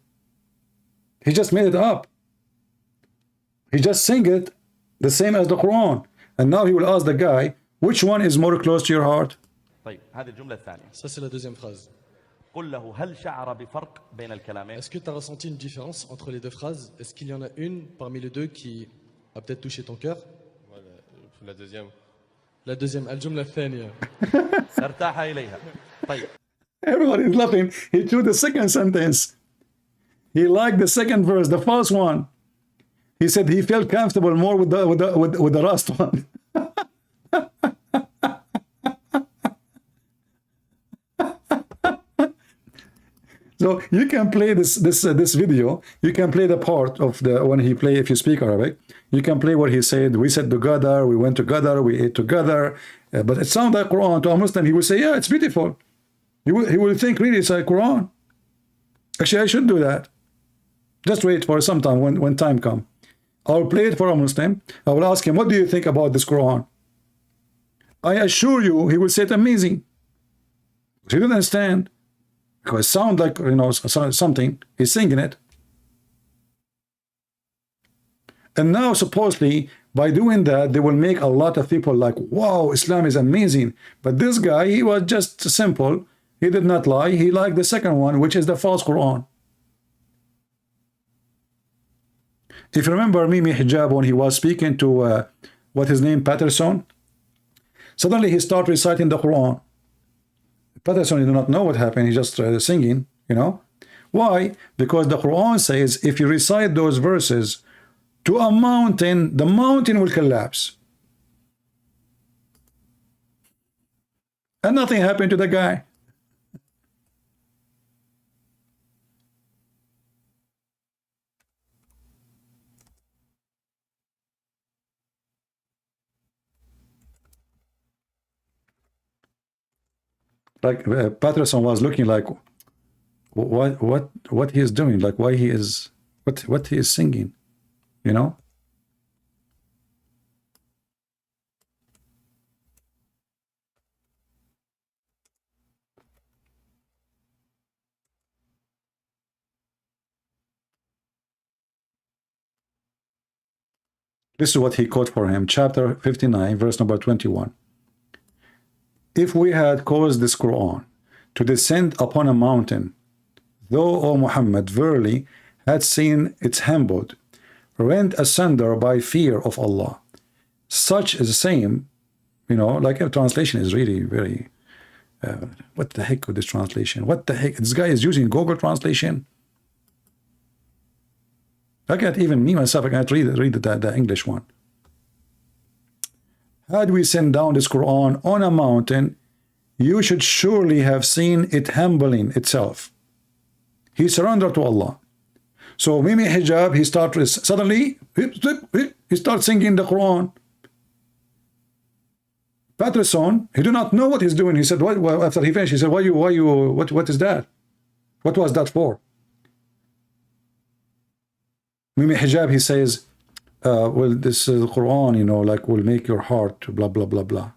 Speaker 1: He just made it up. He just sing it the same as the Quran. And now he will ask the guy, which one is more close to your heart?
Speaker 4: طيب هذه الجملة الثانية.
Speaker 5: Ça c'est la deuxième phrase.
Speaker 4: قل له هل شعر بفرق بين الكلامين؟
Speaker 5: Est-ce que tu as ressenti une différence entre les deux phrases? Est-ce qu'il y en a une parmi les deux qui a peut-être touché ton cœur?
Speaker 6: Voilà, la deuxième.
Speaker 5: La deuxième, الجملة الثانية.
Speaker 4: ارتاح إليها. طيب.
Speaker 1: Everybody is laughing. He chose the second sentence. He liked the second verse, the first one. He said he felt comfortable more with the last one. So you can play this video. You can play the part of the when he play. If you speak Arabic, you can play what he said. We sat together. We went together. We ate together. But it sounds like Quran to a Muslim. He will say, "Yeah, it's beautiful." He will think really it's like Quran. Actually, I should do that. Just wait for some time when time comes. I'll play it for a Muslim. I will ask him, "What do you think about this Quran?" I assure you, he will say it's amazing. He didn't understand. Because it sounds like, you know, something. He's singing it. And now, supposedly, by doing that, they will make a lot of people like, wow, Islam is amazing. But this guy, he was just simple. He did not lie. He liked the second one, which is the false Quran. If you remember Mimi Hijab, when he was speaking to, what his name, Patterson, suddenly he started reciting the Quran. Patterson, you do not know what happened. He's just singing, you know. Why? Because the Quran says if you recite those verses to a mountain, the mountain will collapse. And nothing happened to the guy. Like Patterson was looking like what he is doing, like why he is what he is singing, you know. This is what he quote for him, chapter 59, verse number 21. If we had caused this Quran to descend upon a mountain, though, O Muhammad, verily had seen it humbled, rent asunder by fear of Allah. Such is the same, you know, like a translation is really very, what the heck with this translation? What the heck? This guy is using Google Translation. I can't even, me myself, I can't read the English one. Had we sent down this Quran on a mountain, you should surely have seen it humbling itself. He surrendered to Allah. So Mimi Hijab, he started suddenly, he starts singing the Quran. Patterson, he did not know what he's doing. He said, well, after he finished, he said, what is that? What was that for? Mimi Hijab, he says, well, this Quran, you know, like will make your heart blah, blah, blah, blah.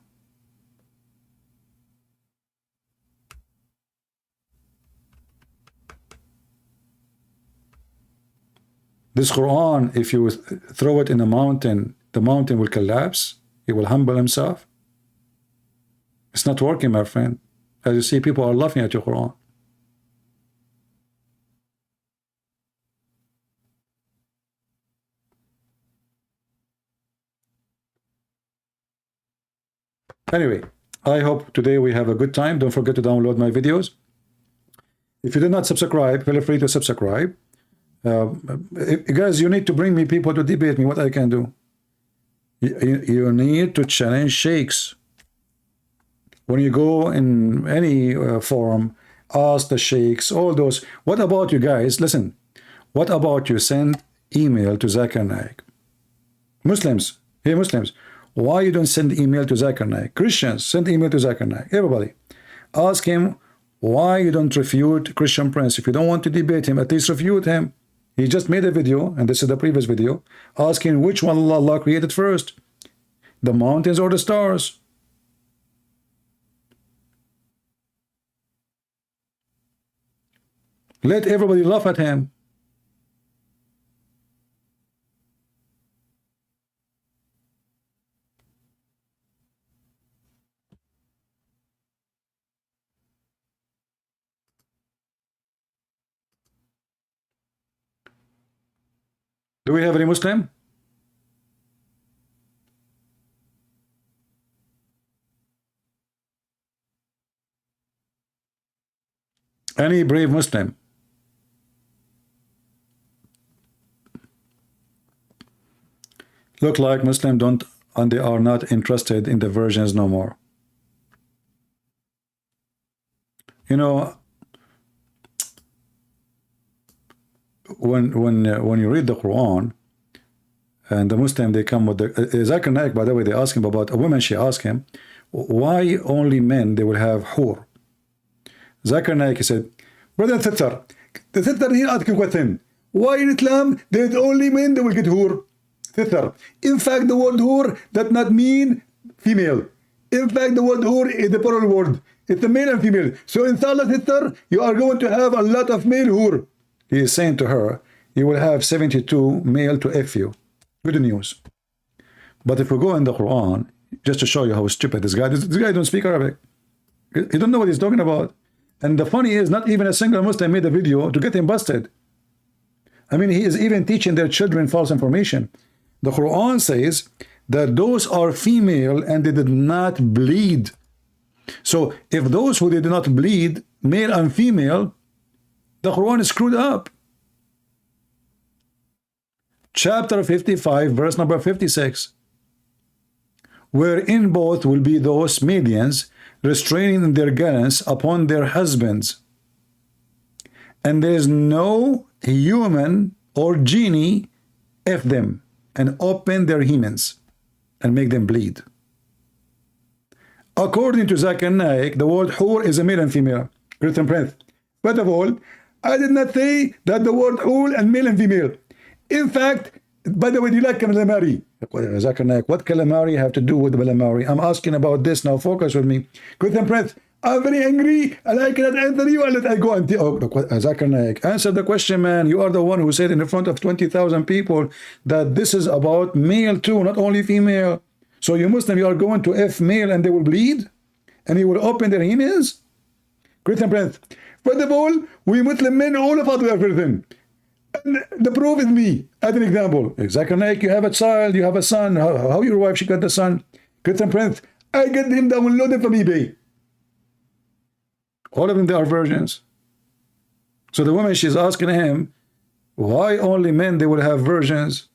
Speaker 1: This Quran, if you throw it in a mountain, the mountain will collapse. He will humble himself. It's not working, my friend. As you see, people are laughing at your Quran. Anyway, I hope today we have a good time. Don't forget to download my videos. If you did not subscribe, feel free to subscribe. Guys, you need to bring me people to debate me what I can do. You need to challenge sheikhs. When you go in any forum, ask the sheikhs, all those. What about you guys? Listen, what about you send email to Zakir Naik? Muslims, hey Muslims, why you don't send email to Zakir Naik? Christians, send email to Zakir Naik. Everybody, ask him why you don't refute Christian Prince. If you don't want to debate him, at least refute him. He just made a video, and this is the previous video, asking which one Allah created first, the mountains or the stars. Let everybody laugh at him. Do we have any Muslim? Any brave Muslim? Look like Muslim don't, and they are not interested in the versions no more. You know, when you read the Quran, and the Muslim, they come with the Zakir Naik, by the way, they ask him about a woman. She asked him, why only men they will have hur? Zakir Naik, he said, brother Sitter, the Sitter here asking question, why in Islam there's only men that will get hur? Sitter, in fact the word hur does not mean female. In fact the word hur is the plural word. It's a male and female. So in Salah, Sitter, you are going to have a lot of male hur. He is saying to her, you will have 72 male to F you. Good news. But if we go in the Quran, just to show you how stupid this guy don't speak Arabic. He don't know what he's talking about. And the funny is, not even a single Muslim made a video to get him busted. I mean, he is even teaching their children false information. The Quran says that those are female and they did not bleed. So if those who did not bleed, male and female, the Quran is screwed up. Chapter 55, verse number 56, wherein both will be those medians restraining their gallants upon their husbands, and there is no human or genie F them and open their hymens and make them bleed. According to Zakir Naik, the word hur is a male and female. Christian Prince. First of all, I did not say that the word hur and male and female. In fact, by the way, do you like calamari? Zakir Naik, what calamari have to do with calamari? I'm asking about this now. Focus with me. Christian Prince, I'm very angry and I cannot answer you unless I go and Zakir Naik, answer the question, man. You are the one who said in front of 20,000 people that this is about male too, not only female. So you Muslim, you are going to F male and they will bleed? And he will open their hymens? Christian Prince, first of all, we Muslim men, all of us we are Christian. And the proof is me. As an example, Zakir Naik, you have a child, you have a son. How your wife, she got the son? Christian Prince, I get him downloaded from eBay. All of them, they are virgins. So the woman, she's asking him, why only men they will have virgins?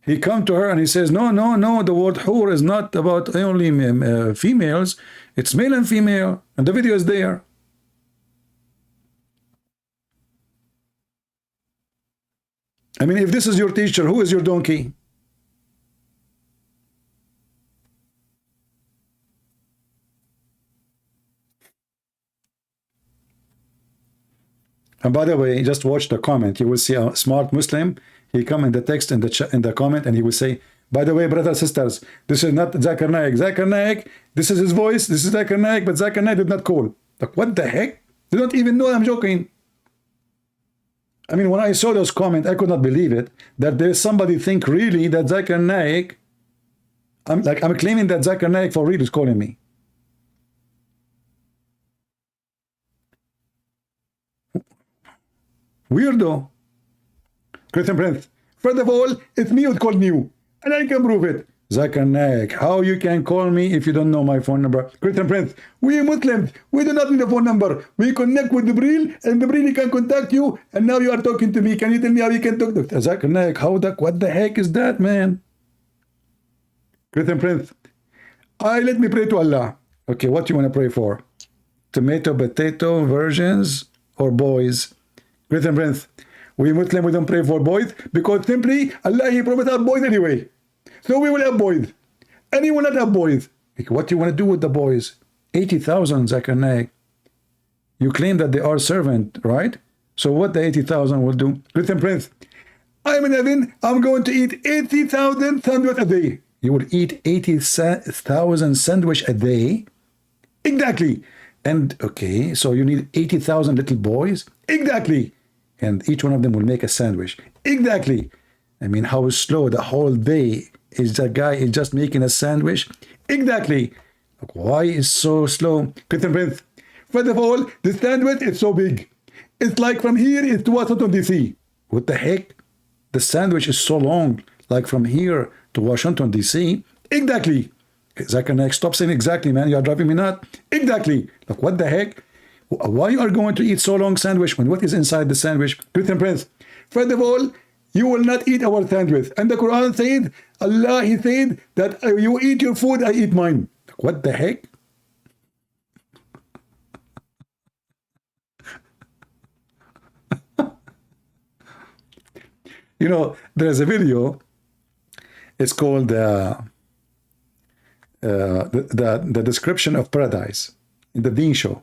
Speaker 1: He come to her and he says, no, the word hur is not about only females. It's male and female. And the video is there. I mean, if this is your teacher, who is your donkey? And by the way, just watch the comment. You will see a smart Muslim. He come in the text in the comment and he will say, by the way, brothers, sisters, this is not Zakir Naik. Zakir Naik, this is his voice. This is Zakir Naik, but Zakir Naik did not call. Like, what the heck? They don't even know I'm joking. I mean, when I saw those comments, I could not believe it, that there's somebody think really that Zakir Naik, I'm claiming that Zakir Naik for real is calling me. Weirdo. Christian Prince, first of all, it's me who called you, and I can prove it. Zakir Naik, how you can call me if you don't know my phone number? Christian Prince, we Muslims, we do not need a phone number. We connect with Jibril, and Jibril can contact you, and now you are talking to me. Can you tell me how you can talk to Zakir Naik? What the heck is that, man? Christian Prince, let me pray to Allah. Okay, what you want to pray for? Tomato, potato, virgins, or boys? Christian Prince, we Muslims, we don't pray for boys, because simply, Allah, He promised us boys anyway. So we will have boys. And he will not have boys. What do you want to do with the boys? 80,000, Zakir Naik. You claim that they are servant, right? So what the 80,000 will do? Christian Prince, I'm in heaven. I'm going to eat 80,000 sandwich a day. You will eat 80,000 sandwich a day? Exactly. And okay, so you need 80,000 little boys? Exactly. And each one of them will make a sandwich. Exactly. I mean, how slow the whole day is that guy is just making a sandwich? Exactly. Why is so slow? Christian Prince, first of all, the sandwich is so big. It's like from here it's to Washington, D.C. What the heck? The sandwich is so long, like from here to Washington, D.C. Exactly. Zakir Naik, stop saying exactly, man. You are driving me nuts. Exactly. Like, what the heck? Why you are going to eat so long sandwich when what is inside the sandwich? Christian Prince, first of all, you will not eat our sandwich. And the Quran said, Allah, He said that you eat your food, I eat mine. Like, what the heck? You know, there's a video. It's called the description of paradise in the Deen show.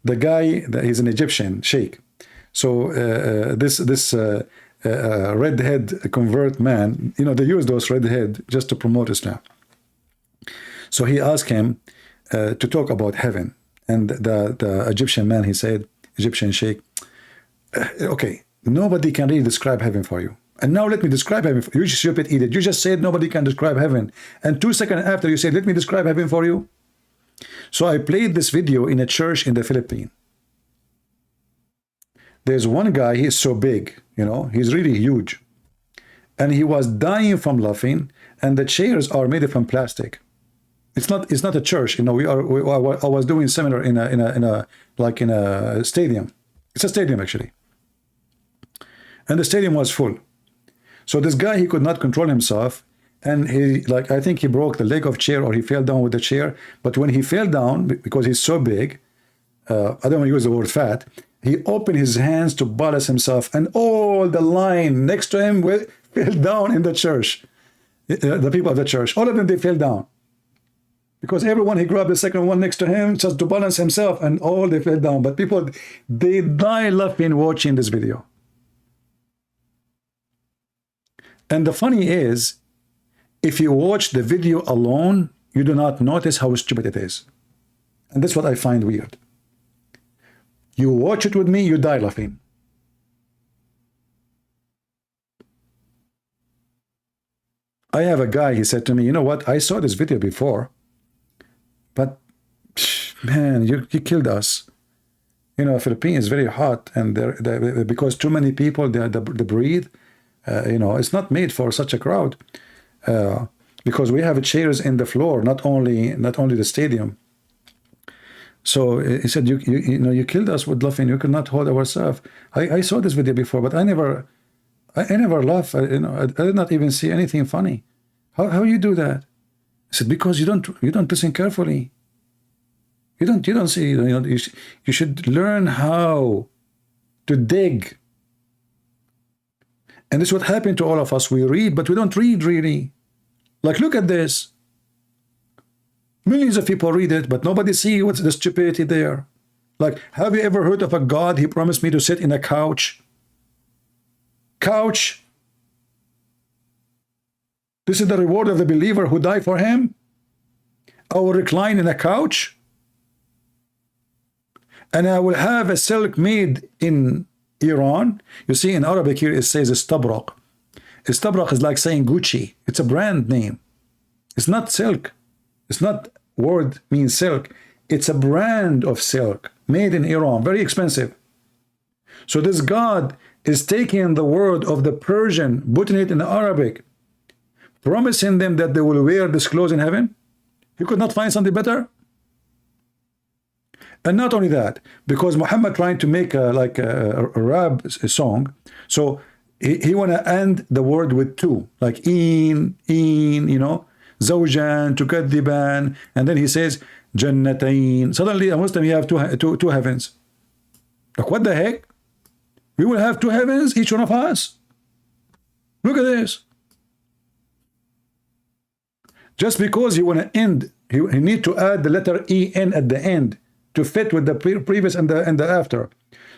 Speaker 1: The guy, he's an Egyptian sheikh. So this redhead convert man, you know, they use those redhead just to promote Islam. So he asked him to talk about heaven, and the Egyptian man, he said, Egyptian sheikh, okay, nobody can really describe heaven for you. And now let me describe heaven for you. You stupid idiot. You just said nobody can describe heaven. And 2 seconds after you said, let me describe heaven for you. So I played this video in a church in the Philippines. There's one guy, he's so big, you know, he's really huge. And he was dying from laughing, and the chairs are made from plastic. It's not a church, you know. I was doing a seminar in a stadium. It's a stadium actually. And the stadium was full. So this guy, he could not control himself, and he, like, I think he broke the leg of chair, or he fell down with the chair. But when he fell down, because he's so big, I don't want to use the word fat, he opened his hands to balance himself, and all the line next to him fell down in the church. The people of the church, all of them, they fell down. Because everyone, he grabbed the second one next to him just to balance himself, and all they fell down. But people, they die laughing watching this video. And the funny is, if you watch the video alone, you do not notice how stupid it is. And that's what I find weird. You watch it with me, you die laughing. I have a guy, he said to me, you know what, I saw this video before, but man, you killed us. You know, Philippines is very hot, and because too many people, they breathe. You know, it's not made for such a crowd, because we have chairs in the floor, not only the stadium. So he said, you know, you killed us with laughing. You could not hold ourselves. I saw this video before, but I never laugh. You know, I did not even see anything funny. How you do that? I said, because you don't listen carefully. You don't see. You know, you should learn how to dig. And this is what happened to all of us. We read, but we don't read really. Like, look at this. Millions of people read it, but nobody see what's the stupidity there. Like, have you ever heard of a God? He promised me to sit in a couch. Couch. This is the reward of the believer who died for him. I will recline in a couch, and I will have a silk made in Iran. You see, in Arabic here it says istabrak. Istabrak is like saying Gucci. It's a brand name. It's not silk. It's not word means silk. It's a brand of silk made in Iran, very expensive. So this God is taking the word of the Persian, putting it in Arabic, promising them that they will wear this clothes in heaven. You could not find something better. And not only that, because Muhammad trying to make a rap song, so he want to end the word with two, like in, you know, zawjan, tukadiban, and then he says jannatain. Suddenly a Muslim, you have two heavens. Like, what the heck? We will have two heavens, each one of us. Look at this. Just because you want to end, you need to add the letter en at the end to fit with the previous and the after.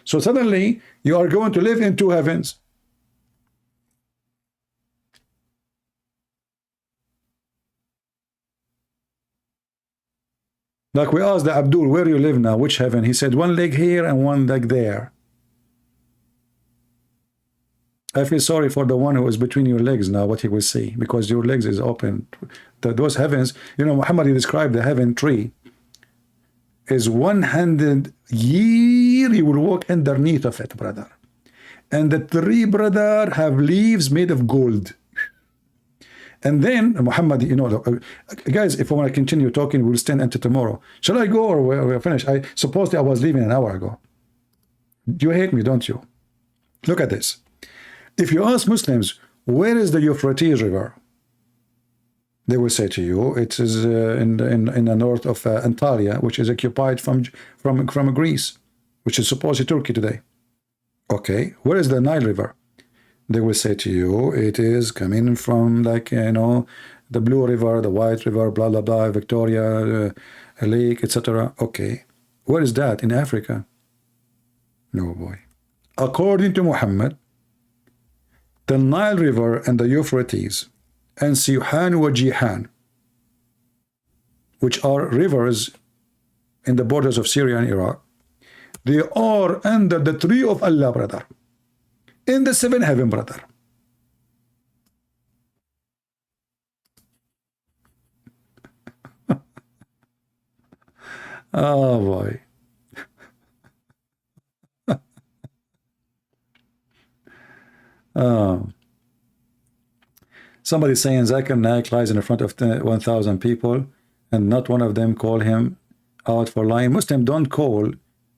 Speaker 1: So suddenly you are going to live in two heavens. Like we asked the Abdul, where you live now, which heaven? He said, one leg here and one leg there. I feel sorry for the one who is between your legs now, what he will see, because your legs is open. Those heavens, you know, Muhammad described the heaven tree is 100 years you will walk underneath of it, brother. and the three brother have leaves made of gold. And then Muhammad, you know, guys, if I want to continue talking, we'll stand until tomorrow. Shall I go or we're finished? I supposedly I was leaving an hour ago. You hate me, don't you? Look at this. If you ask Muslims, where is the Euphrates River? They will say to you, it is in the north of Antalya, which is occupied from Greece, which is supposedly Turkey today. Okay, where is the Nile River? They will say to you, it is coming from, like, you know, the Blue River, the White River, blah, blah, blah, Victoria, Lake, etc. Okay, where is that? In Africa? No, boy. According to Muhammad, the Nile River and the Euphrates and Sihan wa Jihan, which are rivers in the borders of Syria and Iraq, they are under the tree of Allah, brother. In the seventh heaven, brother. Oh boy. Somebody saying Zakir Naik lies in front of 1,000 people and not one of them call him out for lying. Muslims don't call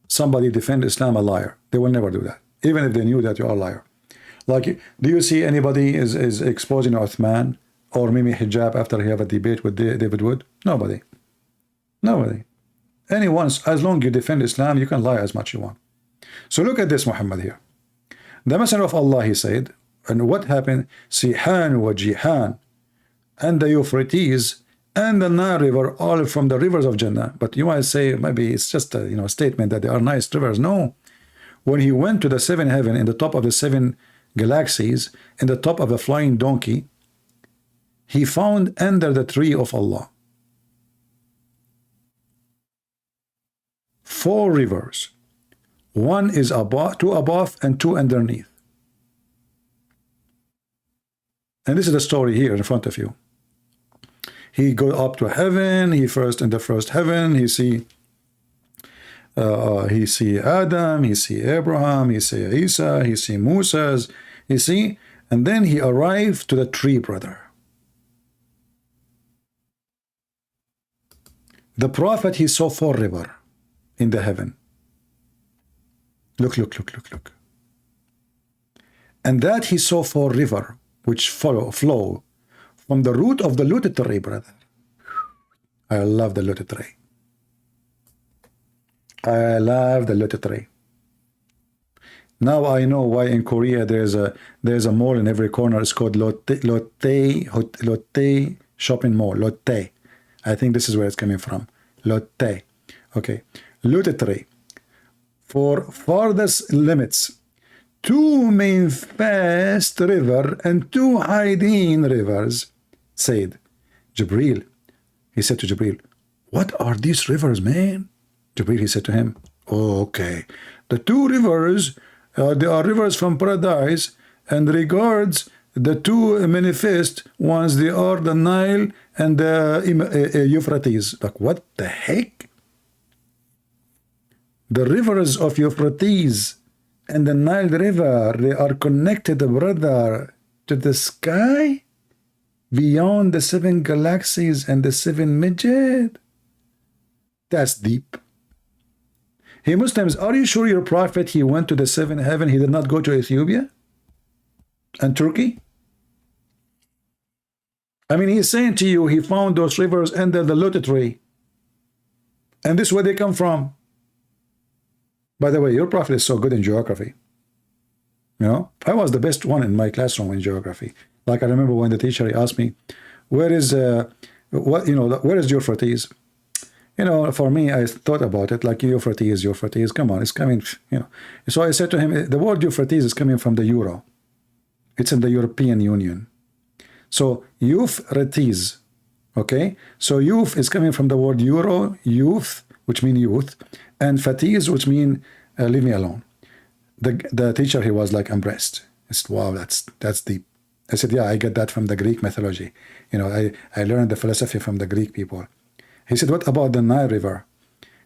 Speaker 1: somebody defend Islam a liar. They will never do that, even if they knew that you are a liar. Like, do you see anybody is exposing Uthman or Mimi Hijab after he have a debate with David Wood? Nobody. Nobody. Anyone, as long as you defend Islam, you can lie as much as you want. So look at this, Muhammad here. The Messenger of Allah, he said, and what happened? Sihan wa Jihan and the Euphrates and the Nile River, all from the rivers of Jannah. But you might say maybe it's just a statement that they are nice rivers. No. When he went to the seventh heaven, in the top of the seven galaxies, in the top of a flying donkey, he found under the tree of Allah 4 rivers. One is above, 2 above, and 2 underneath. And this is the story here in front of you. He go up to heaven. He first in the first heaven. He see Adam. He see Abraham. He see Isa. He see Moses. You see, and then he arrived to the tree, brother. The prophet, he saw 4 rivers in the heaven. Look, look, look, look, look. And that he saw 4 rivers which flow from the root of the lotus tree, brother. I love the lotus tree. I love the lotus tree. Now I know why in Korea there's a mall in every corner. It's called Lotte shopping mall. Lotte. I think this is where it's coming from. Lotte. Okay. Lotte tree. For farthest limits, 2 main fast river and 2 hiding rivers, said Jibril. He said to Jibril, what are these rivers, man? Jibril, he said to him, oh, okay. The 2 rivers, they are rivers from paradise, and regards the 2 manifest ones, they are the Nile and the Euphrates. Like, what the heck? The rivers of Euphrates and the Nile River, they are connected, brother, to the sky beyond the 7 galaxies and the 7 masjid. That's deep. Hey, Muslims, are you sure your prophet, he went to the 7th heaven, he did not go to Ethiopia and Turkey? I mean, he's saying to you, he found those rivers under the lotus tree. And this is where they come from. By the way, your prophet is so good in geography. You know, I was the best one in my classroom in geography. Like, I remember when the teacher asked me, where is where is Euphrates? You know, for me, I thought about it like Euphrates, come on, it's coming, you know. So I said to him, the word Euphrates is coming from the euro. It's in the European Union. So Euphrates, okay? So youth is coming from the word euro, youth, which mean youth, and fatis, which mean leave me alone. The teacher, he was like impressed. He said, wow, that's deep. I said, yeah, I get that from the Greek mythology. You know, I learned the philosophy from the Greek people. He said, what about the Nile River?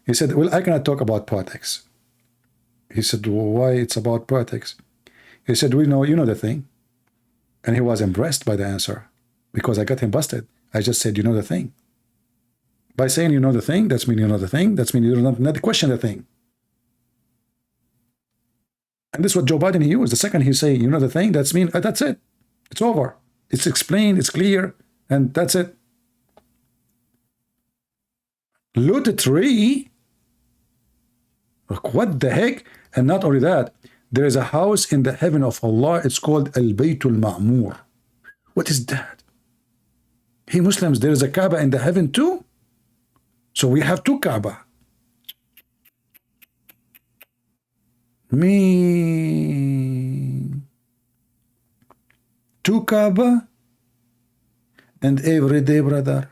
Speaker 1: He said, well, I cannot talk about poetics. He said, well, why it's about poetics? He said, you know the thing. And he was impressed by the answer because I got him busted. I just said, you know the thing. By saying you know the thing, that's mean you know the thing. That's mean you do not question the thing. And this is what Joe Biden he used. The second he say, you know the thing, that's mean that's it. It's over. It's explained, it's clear, and that's it. Loot a tree? Like, what the heck? And not only that, there is a house in the heaven of Allah. It's called Al-Baytul Ma'mur. What is that? Hey Muslims, there is a Kaaba in the heaven too? So we have two Kaaba. Me. Two Kaaba. And every day, brother,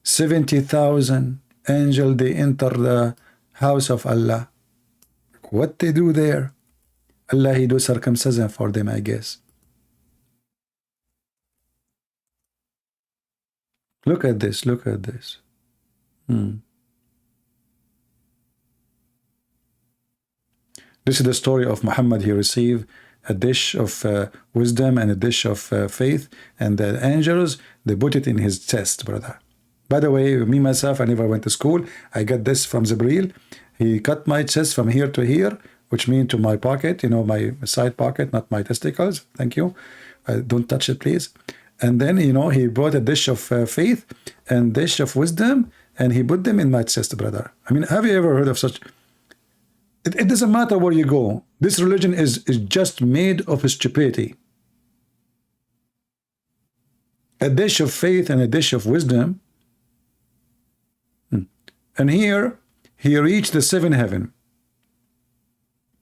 Speaker 1: 70,000 angels, they enter the house of Allah. What they do there? Allah, he do circumcision for them, I guess. Look at this, look at this. This is the story of Muhammad. He received a dish of wisdom and a dish of faith, and the angels, they put it in his chest, brother. By the way, me myself, I never went to school. I got this from Jibril. He cut my chest from here to here, which means to my pocket, you know, my side pocket, not my testicles. Thank you. Don't touch it, please. And then, you know, he brought a dish of faith and dish of wisdom, and he put them in my chest, brother. I mean, have you ever heard of such? It doesn't matter where you go. This religion is just made of stupidity. A dish of faith and a dish of wisdom. And here, he reached the seventh heaven.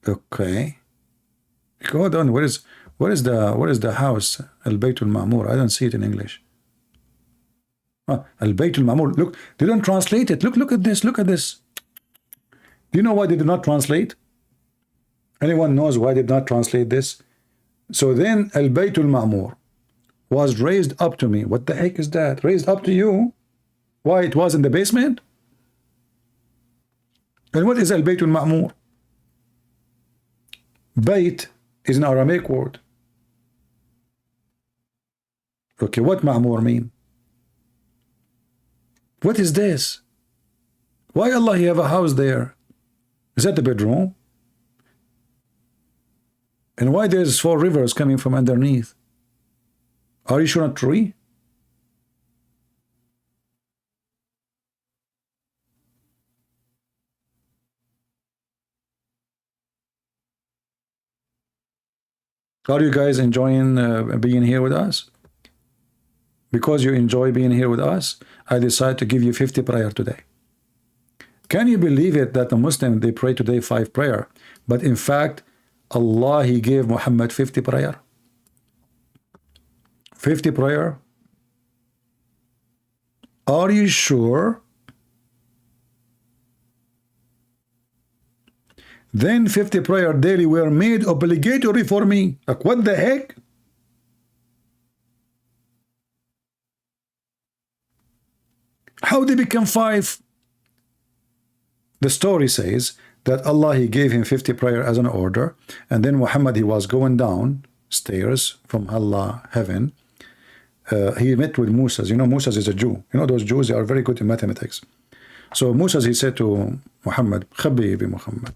Speaker 1: Okay. Hold on. What is the house? Al-Baytul Ma'mur. I don't see it in English. Al-Baytul Ma'mur. Look, they don't translate it. Look at this. Look at this. Do you know why they did not translate? Anyone knows why they did not translate this? So then Al-Baytul Ma'mur was raised up to me. What the heck is that? Raised up to you? Why? It was in the basement? And what is Al-Baytul Ma'mur? Bayt is an Aramaic word. Okay, what Ma'mur mean? What is this? Why Allah he have a house there? Is that the bedroom? And why there's 4 rivers coming from underneath? Are you sure not tree? Are you guys enjoying being here with us? Because you enjoy being here with us, I decide to give you 50 prayer today. Can you believe it that the Muslim, they pray today 5 prayer, but in fact, Allah, he gave Muhammad 50 prayer? 50 prayer? Are you sure? Then 50 prayer daily were made obligatory for me. Like, what the heck? How they become 5? The story says that Allah, he gave him 50 prayer as an order, and then Muhammad, he was going down stairs from Allah, heaven. He met with Musa. You know, Musa is a Jew. You know, those Jews, they are very good in mathematics. So Musa, he said to Muhammad, Khabibi Muhammad,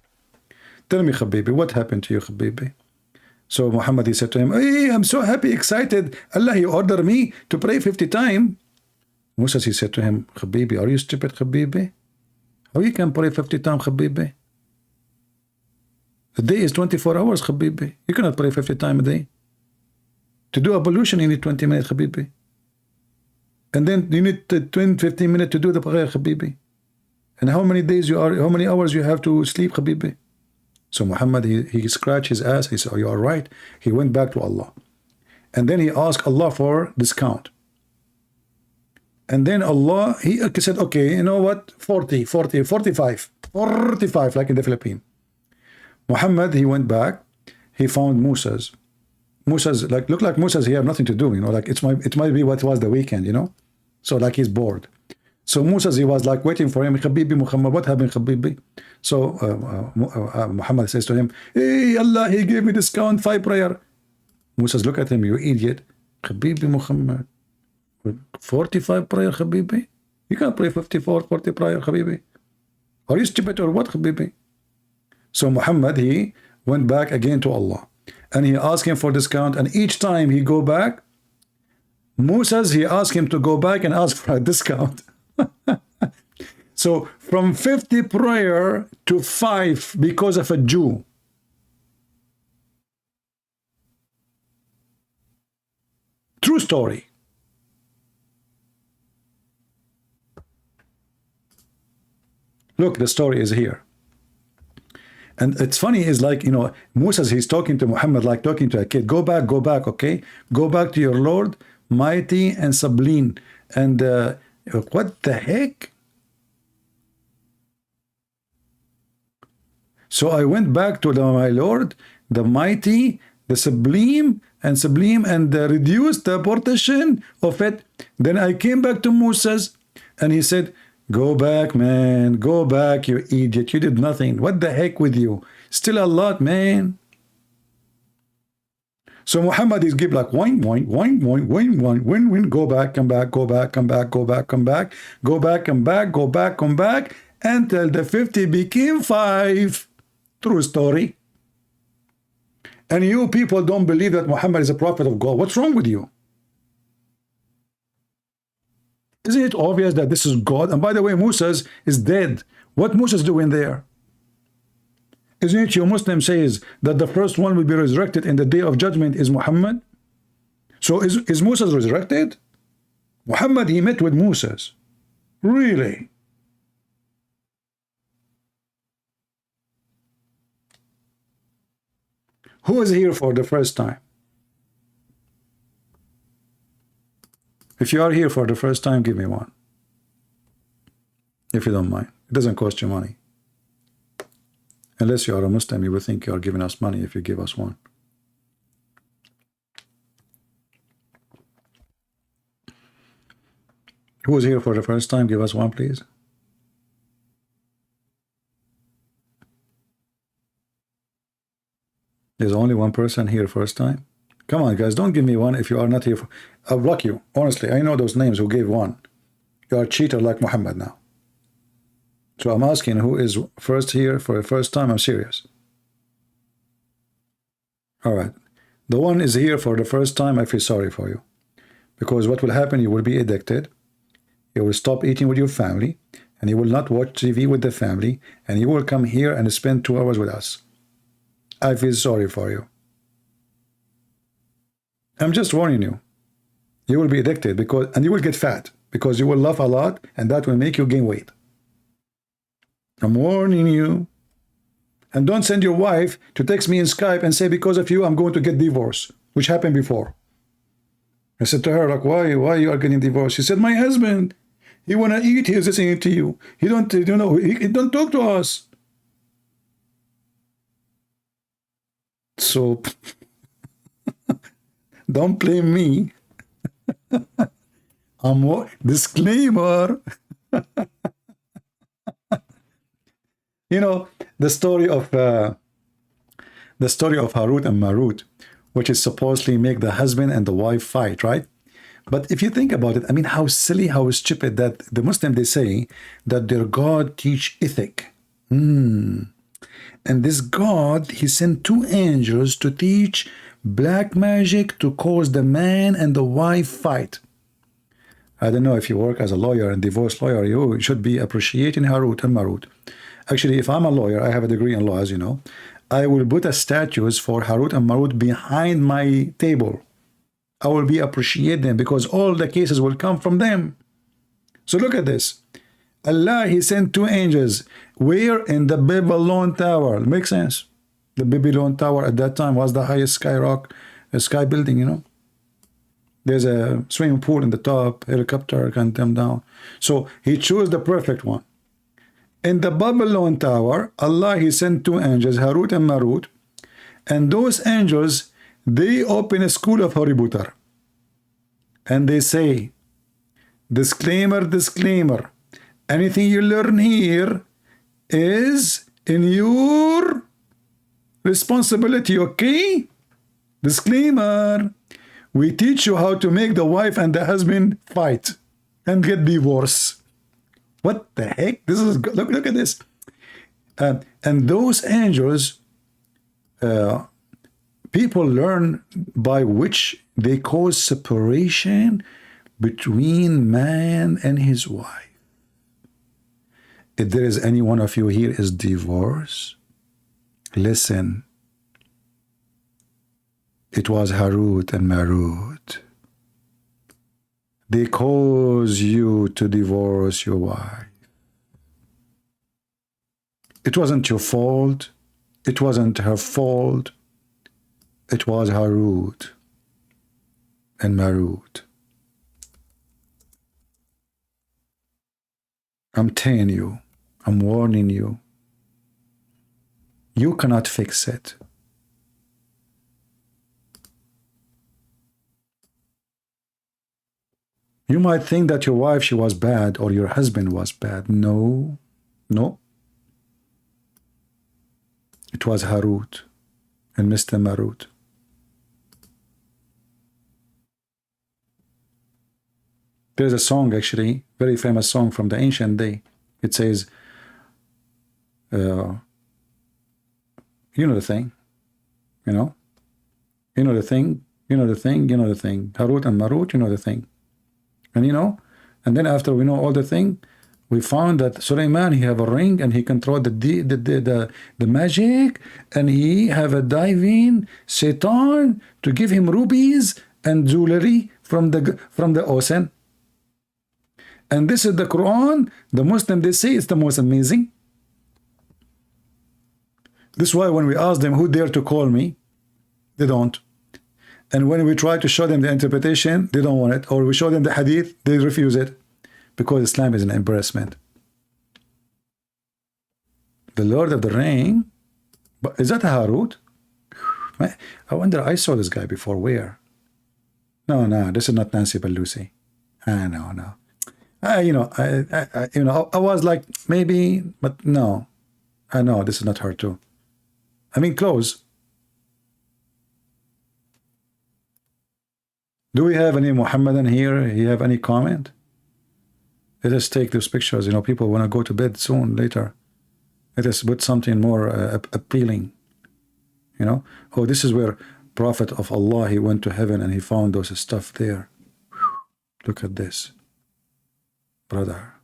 Speaker 1: tell me, Khabibi, what happened to you, Khabibi? So Muhammad, he said to him, hey, I'm so happy, excited. Allah, he ordered me to pray 50 times. Musa, he said to him, Khabibi, are you stupid, Khabibi? How you can pray 50 times, Khabibi? The day is 24 hours, Khabibi. You cannot pray 50 times a day. To do ablution, you need 20 minutes, Khabibi. And then you need 15 minutes to do the prayer, Khabibi. And how many hours you have to sleep, Khabibi? So Muhammad, he scratched his ass. He said, oh, you are right. He went back to Allah. And then he asked Allah for discount. And then Allah, he said, okay, you know what? 40, 45, like in the Philippines. Muhammad, he went back. He found Musa's, like, look like Musa's, he have nothing to do, you know, like it might be what was the weekend, you know. So like he's bored. So Musa, he was like waiting for him. Habibi Muhammad, what happened, Habibi? So Muhammad says to him, hey, Allah, he gave me discount 5 prayer. Musa, look at him, you idiot. Habibi Muhammad, 45 prayer, Habibi? You can't pray 54, 40 prayer, Habibi. Are you stupid or what, Habibi? So Muhammad, he went back again to Allah. And he asked him for discount. And each time he go back, Musa's, he asked him to go back and ask for a discount. So from 50 prayer to 5 because of a Jew. True story. Look, the story is here. And it's funny, is like, you know, Musa, he's talking to Muhammad like talking to a kid. Go back, okay? Go back to your Lord, mighty and sublime. And what the heck? So I went back to my Lord, the mighty, the sublime, and reduced the portion of it. Then I came back to Moses, and he said, go back, man. Go back, you idiot. You did nothing. What the heck with you? Still a lot, man. So Muhammad is give like wine. Go back, come back, go back, come back, go back, come back, go back, come back, go back, come back, until the 50 became 5. True story. And you people don't believe that Muhammad is a prophet of God. What's wrong with you? Isn't it obvious that this is God? And by the way, Moses is dead. What Moses doing there? Isn't it your Muslim says that the first one will be resurrected in the day of judgment is Muhammad? So is Moses resurrected? Muhammad, he met with Moses. Really? Who is here for the first time? If you are here for the first time, give me one. If you don't mind. It doesn't cost you money. Unless you are a Muslim, you will think you are giving us money if you give us one. Who is here for the first time? Give us one, please. There's only one person here first time. Come on, guys, don't give me one if you are not here. I'll block you. Honestly, I know those names who gave one. You are a cheater like Muhammad now. So I'm asking who is first here for the first time. I'm serious. All right. The one is here for the first time. I feel sorry for you. Because what will happen, you will be addicted. You will stop eating with your family. And you will not watch TV with the family. And you will come here and spend 2 hours with us. I feel sorry for you. I'm just warning you. You will be addicted and you will get fat because you will laugh a lot and that will make you gain weight. I'm warning you. And don't send your wife to text me in Skype and say, because of you, I'm going to get divorced, which happened before. I said to her, like, why you are getting divorced? She said, my husband, he want to eat, he's listening to you. He don't talk to us. So don't blame me. Disclaimer. You know the story of Harut and Marut, which is supposedly make the husband and the wife fight, right? But if you think about it, I mean, how silly, how stupid that the Muslim, they say that their God teach ethic. And this God, he sent 2 angels to teach black magic to cause the man and the wife fight. I don't know if you work as a lawyer and divorce lawyer, you should be appreciating Harut and Marut. Actually, if I'm a lawyer, I have a degree in law, as you know, I will put a statues for Harut and Marut behind my table. I will be appreciate them because all the cases will come from them. So look at this. Allah, he sent 2 angels. Where? In the Babylon Tower. Makes sense. The Babylon Tower at that time was the highest sky building, you know. There's a swimming pool in the top, helicopter can come down. So he chose the perfect one. In the Babylon Tower, Allah, he sent 2 angels, Harut and Marut. And those angels, they open a school of Harry. And they say, disclaimer, disclaimer. Anything you learn here is in your responsibility, okay? Disclaimer. We teach you how to make the wife and the husband fight and get divorced. What the heck? This is look at this. And those angels, people learn by which they cause separation between man and his wife. If there is any one of you here is divorced, listen. It was Harut and Marut. They cause you to divorce your wife. It wasn't your fault. It wasn't her fault. It was Harut and Marut. I'm telling you, I'm warning you. You cannot fix it. You might think that your wife, she was bad, or your husband was bad. No, no. It was Harut and Mr. Marut. There's a song, actually, very famous song from the ancient day. It says, you know the thing, you know? You know the thing, you know the thing, you know the thing. Harut and Marut, you know the thing. And you know, and then after we know all the thing, we found that Suleiman, he have a ring and he controlled the magic, and he have a diving Satan to give him rubies and jewelry from the ocean. And this is the Quran. The Muslim, they say it's the most amazing. This is why when we ask them who dare to call me, they don't. And when we try to show them the interpretation, they don't want it. Or we show them the hadith, they refuse it. Because Islam is an embarrassment. The Lord of the Ring, but is that a Harut? I wonder, I saw this guy before. Where? No, this is not Nancy Pelosi. No. I was like, maybe, but no. I know, this is not her too. I mean, close. Do we have any Muhammadan here? You have any comment? Let us take those pictures. You know, people want to go to bed soon, later. Let us put something more appealing. You know? Oh, this is where Prophet of Allah, he went to heaven and he found those stuff there. Whew. Look at this. Brother.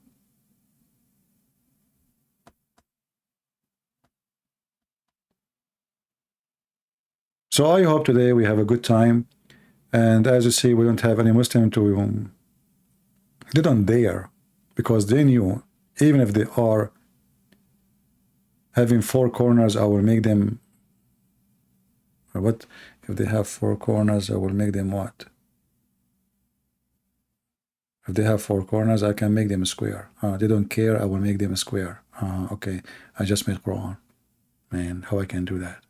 Speaker 1: So I hope today we have a good time. And as you see, we don't have any Muslim to... They don't dare. Because they knew, even if they are having four corners, I will make them... What? If they have four corners, I will make them what? If they have four corners, I can make them a square. They don't care, I will make them a square. Okay, I just made Quran. Man, how I can do that?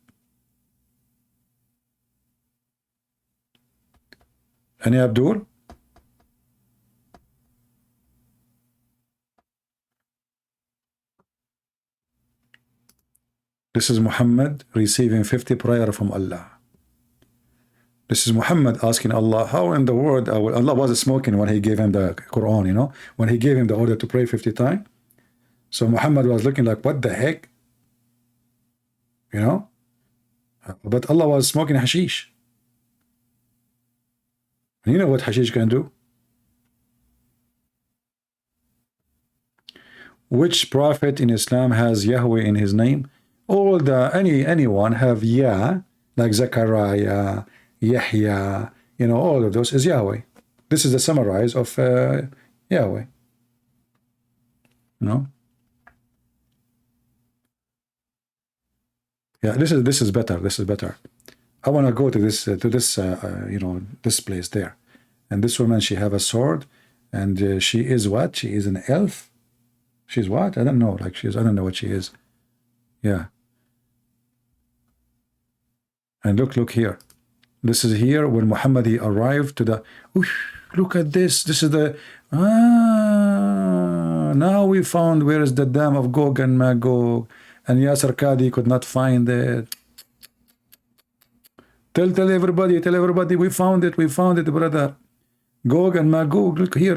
Speaker 1: Any Abdul? This is Muhammad receiving 50 prayer from Allah. This is Muhammad asking Allah, how in the world, Allah was smoking when he gave him the Quran, you know, when he gave him the order to pray 50 times. So Muhammad was looking like, what the heck? You know? But Allah was smoking hashish. And you know what hashish can do? Which prophet in Islam has Yahweh in his name? All the anyone have Yah, like Zechariah, Yahya, you know, all of those is Yahweh. This is the summarize of Yahweh. You know? Yeah, this is better. This is better. I want to go to this you know, this place there. And this woman, she have a sword, and she is what? She is an elf. She's what? I don't know. Like I don't know what she is. Yeah. And look here. This is here when Muhammad he arrived to the. Look at this. This is the. Now we found where is the dam of Gog and Magog, and Yasser Qadi could not find it. Tell everybody, we found it, brother. Gog and Magog, look here.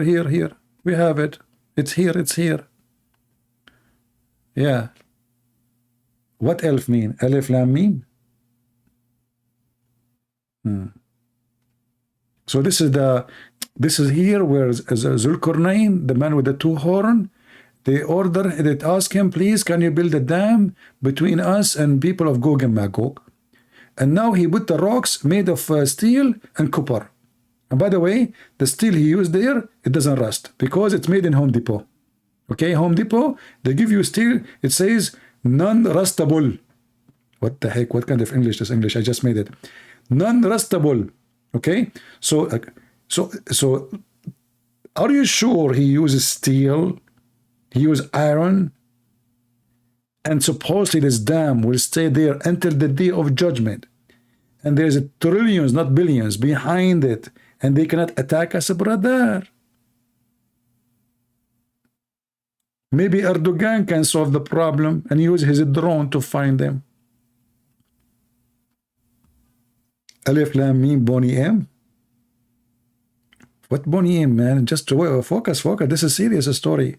Speaker 1: We have it. It's here. Yeah. What elf mean? Alif Lam Mim? So this is here where Zulkarnain, the man with the two horn, they ask him, please, can you build a dam between us and people of Gog and Magog? And now he put the rocks made of steel and copper. And by the way, the steel he used there, it doesn't rust because it's made in Home Depot. Okay, Home Depot, they give you steel, it says non-rustable. What the heck? What kind of English is English? I just made it. Non-rustable. Okay, so are you sure he uses steel? He uses iron? And supposedly this dam will stay there until the day of judgment. And there's trillions, not billions, behind it. And they cannot attack us, brother. Maybe Erdogan can solve the problem and use his drone to find them. Alif Lam Mim Boni M. What Boni M, man? Just focus. This is a serious story.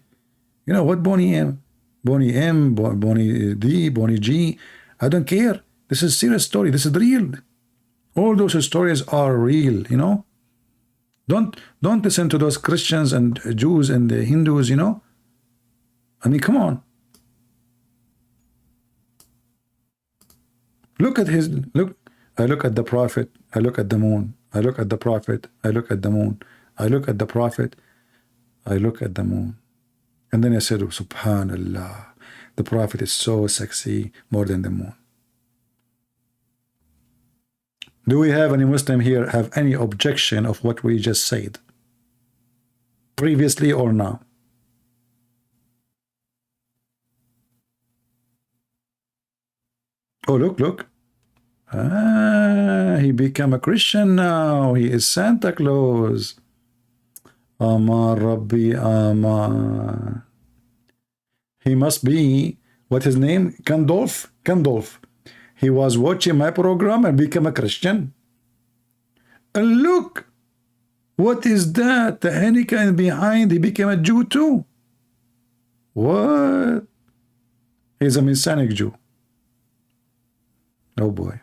Speaker 1: You know what Boni M? Boni M, Boni D, Boni G. I don't care. This is a serious story. This is real. All those stories are real, you know. Don't listen to those Christians and Jews and the Hindus, you know. I mean, come on. Look at his look. I look at the prophet. I look at the moon. I look at the prophet. I look at the moon. I look at the prophet. I look at the moon. And then I said, oh, Subhanallah, the prophet is so sexy, more than the moon. Do we have any Muslim here have any objection of what we just said? Previously or now? Oh, look. He became a Christian now. He is Santa Claus. Amar Rabbi Amar. He must be, what his name? Gandolf. He was watching my program and became a Christian. And look, what is that? The Hanukkah behind, he became a Jew too. What? He's a Messianic Jew. Oh boy.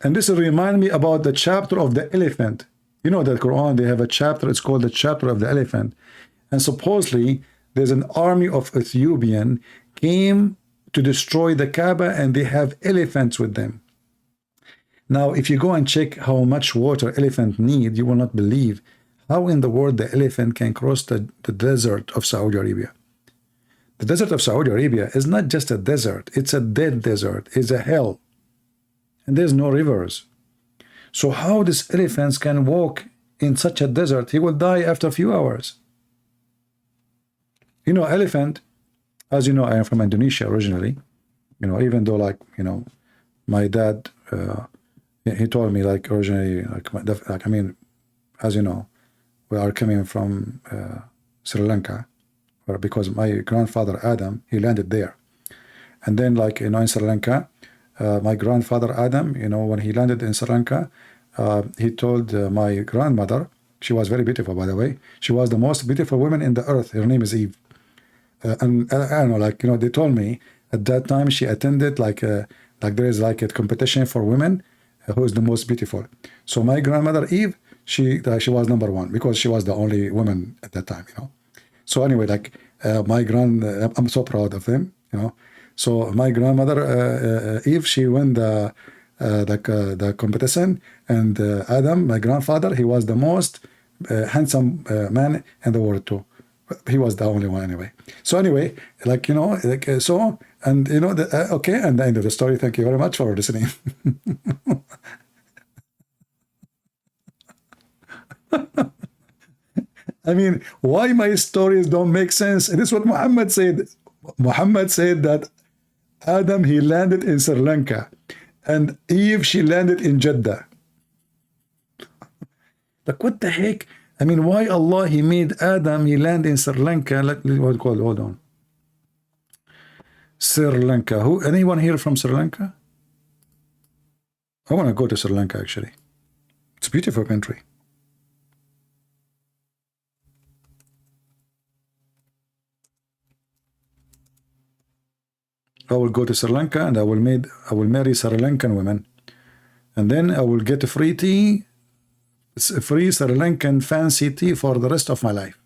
Speaker 1: And this will remind me about the chapter of the elephant. You know that Quran, they have a chapter, it's called the chapter of the elephant. And supposedly, there's an army of Ethiopian came to destroy the Kaaba and they have elephants with them. Now, if you go and check how much water elephant need, you will not believe how in the world the elephant can cross the desert of Saudi Arabia. The desert of Saudi Arabia is not just a desert, it's a dead desert, it's a hell. And there's no rivers. So how these elephants can walk in such a desert? He will die after a few hours. You know, elephant, as you know, I am from Indonesia originally. You know, even though, like, you know, my dad, he told me, like, originally, like I mean, as you know, we are coming from Sri Lanka, because my grandfather Adam, he landed there. And then, like, you know, in Sri Lanka, my grandfather Adam, you know, when he landed in Sri Lanka, he told my grandmother, she was very beautiful, by the way, she was the most beautiful woman in the earth. Her name is Eve. And I don't know, like, you know, they told me at that time she attended like there is like a competition for women who is the most beautiful. So my grandmother Eve, she was number one because she was the only woman at that time, you know. So anyway, like I'm so proud of them, you know. So my grandmother Eve, she won the competition, and Adam, my grandfather, he was the most handsome man in the world too. He was the only one anyway. So anyway, like, you know, like, so, and you know, okay, and the end of the story. Thank you very much for listening. I mean, why my stories don't make sense? And this is what Muhammad said. Muhammad said that Adam, he landed in Sri Lanka. And Eve, she landed in Jeddah. Like, what the heck? I mean, why Allah, he made Adam, he landed in Sri Lanka? Hold on. Sri Lanka. Anyone here from Sri Lanka? I want to go to Sri Lanka, actually. It's a beautiful country. I will go to Sri Lanka and I will marry Sri Lankan women. And then I will get free tea, free Sri Lankan fancy tea for the rest of my life.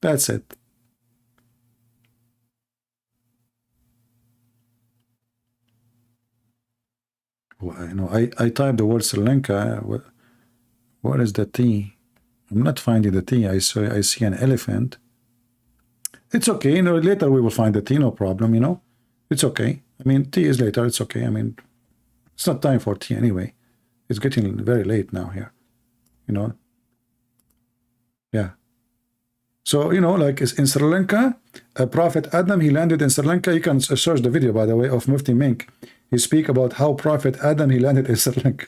Speaker 1: That's it. Well, you know, I typed the word Sri Lanka. What is the tea? I'm not finding the tea. I see an elephant. It's okay, you know, later we will find the tea, no problem, you know. It's okay. I mean, tea is later, it's okay. I mean, it's not time for tea anyway. It's getting very late now here, you know. Yeah. So, you know, like in Sri Lanka, Prophet Adam, he landed in Sri Lanka. You can search the video, by the way, of Mufti Mink. He speak about how Prophet Adam, he landed in Sri Lanka.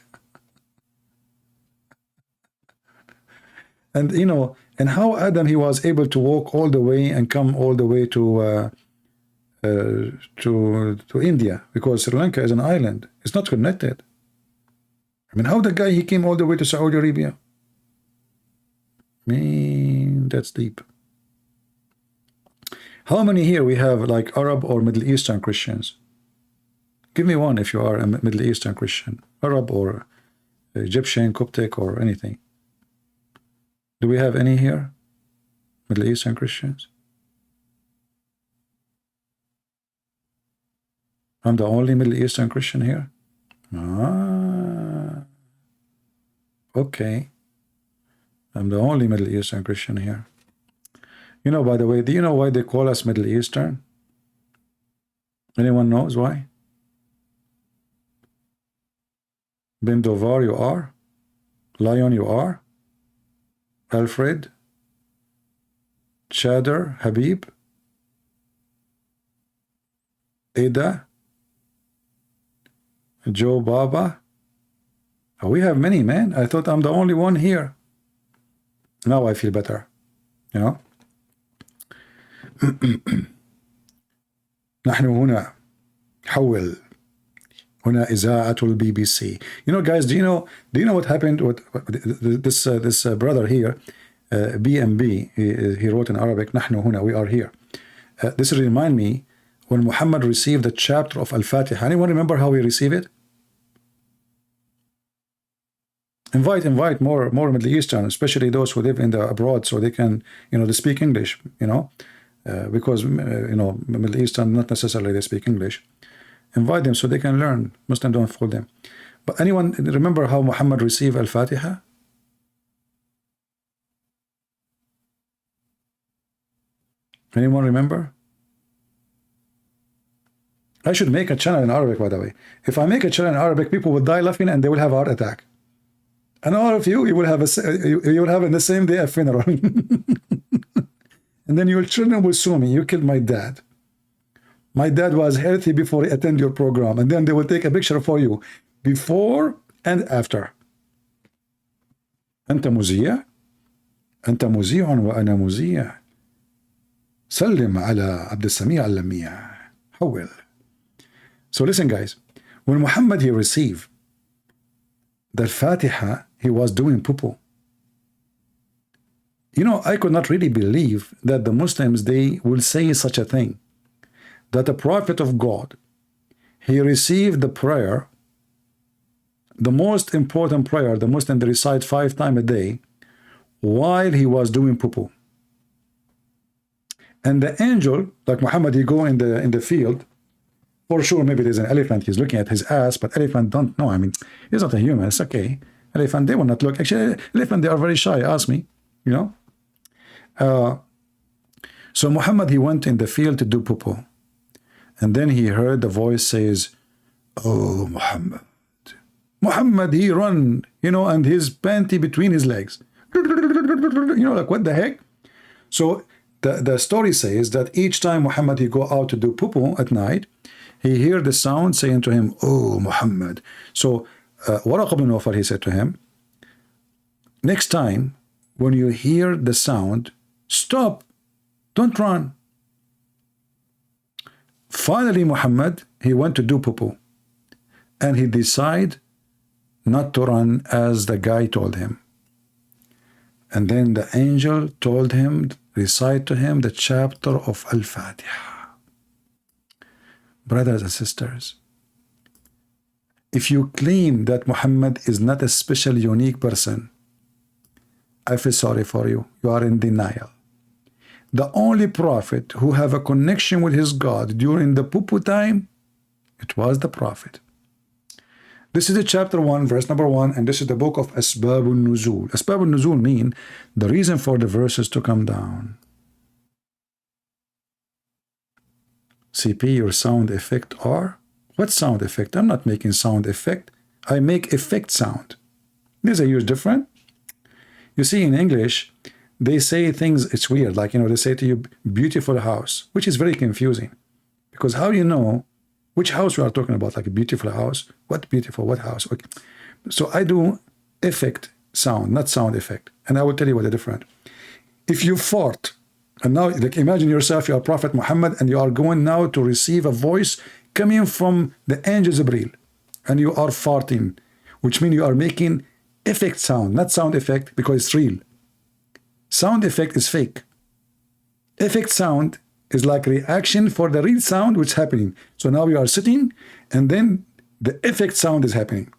Speaker 1: And, you know, and how Adam, he was able to walk all the way and come all the way to India, because Sri Lanka is an island. It's not connected. I mean, how the guy, he came all the way to Saudi Arabia? Man, that's deep. How many here we have like Arab or Middle Eastern Christians? Give me one if you are a Middle Eastern Christian, Arab or Egyptian, Coptic or anything. Do we have any here? Middle Eastern Christians? I'm the only Middle Eastern Christian here? Ah, okay. I'm the only Middle Eastern Christian here. You know, by the way, do you know why they call us Middle Eastern? Anyone knows why? Bindovar, you are? Lion, you are? Alfred, Chader, Habib, Ada, Joe Baba. Oh, we have many, man. I thought I'm the only one here. Now I feel better, you know. نحن هنا حول هنا إذاعة الBBC. You know, guys, do you know what happened with this brother here, BMB? He wrote in Arabic, نحن هنا, we are here. This remind me when Muhammad received the chapter of Al-Fatiha. Anyone remember how he received it? Invite more Middle Eastern, especially those who live in the abroad, so they can, you know, they speak English, you know, because you know, Middle Eastern, not necessarily they speak English. Invite them so they can learn. Muslim don't fool them. But anyone remember how Muhammad received Al-Fatiha? Anyone remember? I should make a channel in Arabic, by the way. If I make a channel in Arabic, people will die laughing and they will have a heart attack. And all of you will have in the same day a funeral. And then your children will sue me. You killed my dad. My dad was healthy before he attended your program. And then they will take a picture for you before and after. أنت مذيع أنت مذيع وأنا مذيع سلم على عبد السميع اللميع حول. So listen, guys, when Muhammad, he received the Fatiha, he was doing poo-poo. You know, I could not really believe that the Muslims, they will say such a thing, that a prophet of God, he received the prayer, the most important prayer the Muslim they recite 5 times a day, while he was doing poo-poo. And the angel, like Muhammad, he go in the field. For sure, maybe there's an elephant, he's looking at his ass, but elephant don't know. I mean, he's not a human, it's okay. Elephant, they will not look. Actually, elephant, they are very shy, ask me, you know. So Muhammad, he went in the field to do poo-poo. And then he heard the voice says, oh, Muhammad. Muhammad, he run, you know, and his panty between his legs. You know, like, what the heck? So the story says that each time Muhammad he go out to do poo-poo at night, he hear the sound saying to him, "Oh Muhammad." So Waraq ibn Nawfal, he said to him, next time when you hear the sound, stop, don't run. Finally Muhammad, he went to do poo-poo, and he decided not to run as the guy told him. And then the angel told him, recite to him the chapter of Al-Fatiha. Brothers and sisters, if you claim that Muhammad is not a special, unique person, I feel sorry for you. You are in denial. The only prophet who have a connection with his God during the poo-poo time, it was the prophet. This is the chapter 1, verse number 1, and this is the book of Asbabun Nuzul. Asbabun Nuzul mean the reason for the verses to come down. CP, your sound effect are? What sound effect? I'm not making sound effect. I make effect sound. These are used different. You see, in English, they say things, it's weird. Like, they say to you, beautiful house, which is very confusing. Because how do you know which house we are talking about? Like a beautiful house? What beautiful? What house? Okay. So I do effect sound, not sound effect. And I will tell you what the difference. If you fart, and now like imagine yourself, you are Prophet Muhammad, and you are going now to receive a voice coming from the angel Jibreel, and you are farting, which means you are making effect sound, not sound effect, because it's real. Sound effect is fake. Effect sound is like reaction for the real sound which is happening. So now you are sitting, and then the effect sound is happening.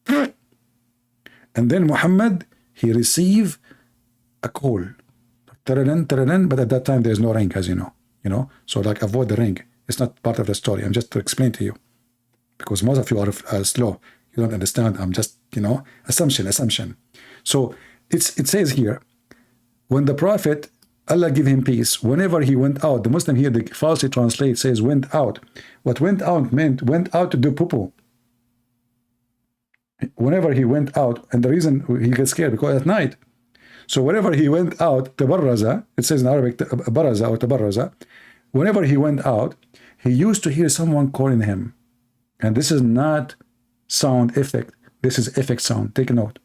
Speaker 1: And then Muhammad, he received a call. But at that time there's no ring, as you know. So like avoid the ring. It's not part of the story. I'm just to explain to you. Because most of you are slow. You don't understand. I'm just, assumption. So it says here, when the Prophet, Allah give him peace, whenever he went out, the Muslim here, they falsely translate, says went out. What went out meant went out to do poo-poo. Whenever he went out, and the reason he gets scared, because at night. So whenever he went out, tabarraza, it says in Arabic, baraza or tabarraza, whenever he went out, he used to hear someone calling him. And this is not sound effect. This is effect sound. Take a note.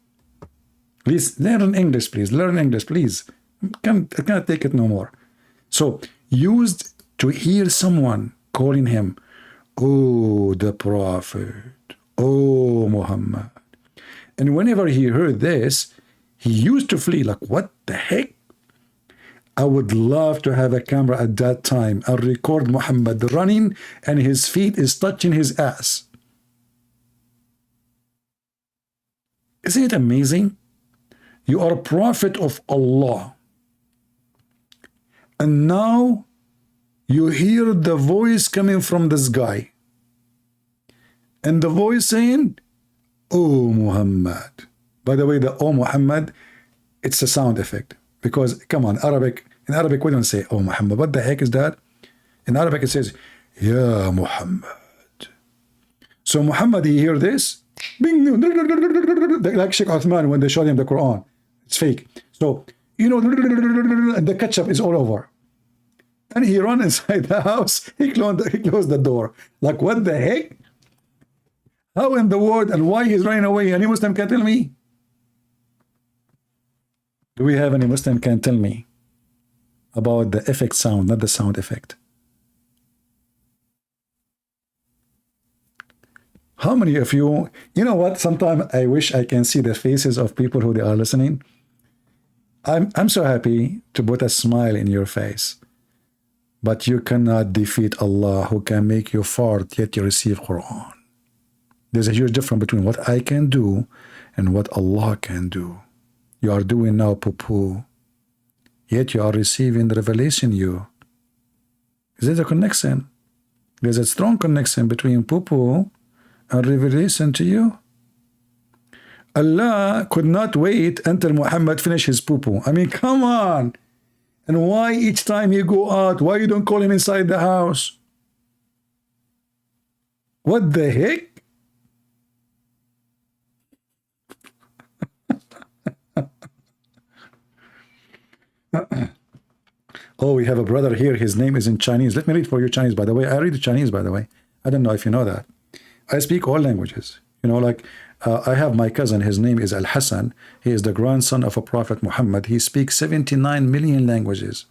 Speaker 1: Please learn English, please. Learn English, please. I can't take it no more. So, used to hear someone calling him, "Oh, the Prophet, oh, Muhammad." And whenever he heard this, he used to flee, like, what the heck? I would love to have a camera at that time and record Muhammad running and his feet is touching his ass. Isn't it amazing? You are a prophet of Allah. And now you hear the voice coming from the sky. And the voice saying, "Oh Muhammad." By the way, the "Oh Muhammad," it's a sound effect. Because, come on, in Arabic we don't say, "Oh Muhammad." What the heck is that? In Arabic it says, "Ya Muhammad." So Muhammad, he hear this, like Sheikh Uthman when they showed him the Quran. It's fake. So, the ketchup is all over. And he ran inside the house, he closed the door. Like, what the heck? How in the world, and why he's running away? Any Muslim can tell me? Do we have any Muslim can tell me about the effect sound, not the sound effect? How many of you, what? Sometimes I wish I can see the faces of people who they are listening. I'm so happy to put a smile in your face. But you cannot defeat Allah who can make you fart yet you receive Quran. There's a huge difference between what I can do and what Allah can do. You are doing now poo-poo, yet you are receiving the revelation you. Is there a connection? There's a strong connection between poo-poo and revelation to you. Allah could not wait until Muhammad finished his poo-poo. I mean, come on. And why each time you go out, why you don't call him inside the house? What the heck? Oh, we have a brother here. His name is in Chinese. Let me read for you Chinese, by the way. I read Chinese, by the way. I don't know if you know that. I speak all languages. You know, like I have my cousin. His name is Al-Hassan. He is the grandson of a Prophet Muhammad. He speaks 79 million languages.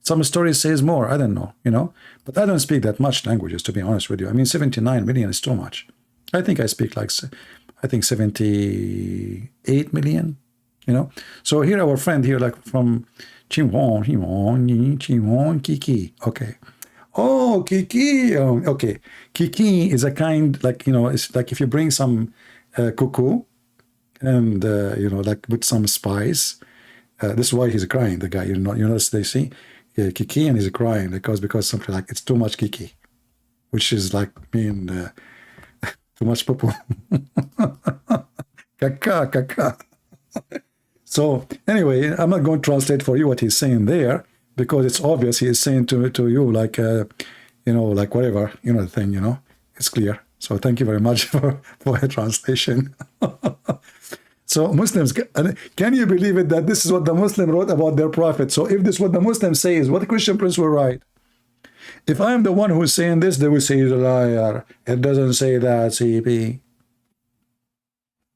Speaker 1: Some stories says more. I don't know, you know. But I don't speak that much languages, to be honest with you. I mean, 79 million is too much. I think I speak like, I think 78 million, you know. So here our friend here, like from Kiki. Okay. Oh, Kiki. Okay. Kiki is a kind, like, you know, it's like if you bring some cuckoo and, you know, like with some spice. This is why he's crying, the guy. You know, they see Kiki and he's crying because something like it's too much Kiki, which is like mean too much poo. Kaka. So anyway, I'm not going to translate for you what he's saying there because it's obvious he is saying to you like, you know, like whatever, you know, the thing, you know, it's clear. So thank you very much for a translation. So Muslims, can you believe it that this is what the Muslim wrote about their prophet? So if this is what the Muslim says, what the Christian prince will write? If I'm the one who's saying this, they will say he's a liar. It doesn't say that, CP.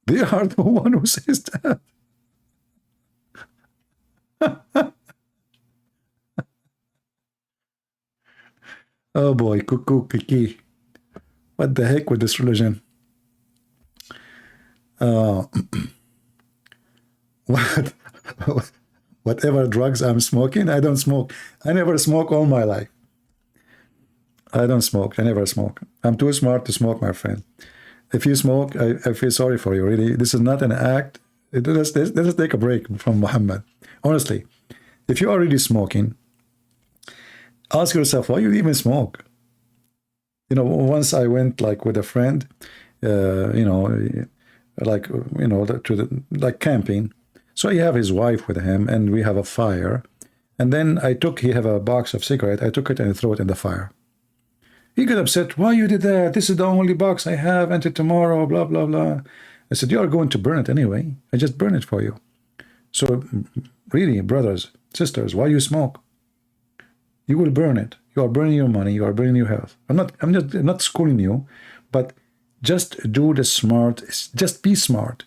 Speaker 1: They are the one who says that. Oh boy, cuckoo, kiki. What the heck with this religion? Whatever drugs I'm smoking, I don't smoke. I never smoke all my life. I don't smoke. I never smoke. I'm too smart to smoke, my friend. If you smoke, I feel sorry for you, really. This is not an act. Let's take a break from Muhammad. Honestly, if you are really smoking, ask yourself, why you even smoke? You know, once I went like with a friend, you know, like, you know, to the, like camping. So he have his wife with him and we have a fire. And then he have a box of cigarette. I took it and threw it in the fire. He got upset. Why you did that? This is the only box I have until tomorrow, blah, blah, blah. I said, you are going to burn it anyway. I just burn it for you. So really, brothers, sisters, why you smoke? You will burn it. You are burning your money. You are burning your health. I'm not schooling you, but just do the smart. Just be smart.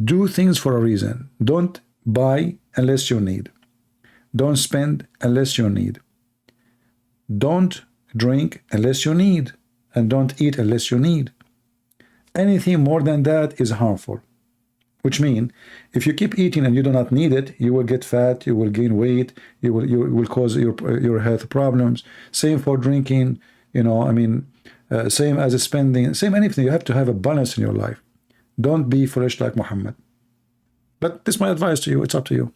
Speaker 1: Do things for a reason. Don't buy unless you need. Don't spend unless you need. Don't drink unless you need. And don't eat unless you need. Anything more than that is harmful. Which means, if you keep eating and you do not need it, you will get fat, you will gain weight, you will cause your health problems. Same for drinking, you know, I mean, same as spending, same anything. You have to have a balance in your life. Don't be foolish like Muhammad. But this is my advice to you. It's up to you.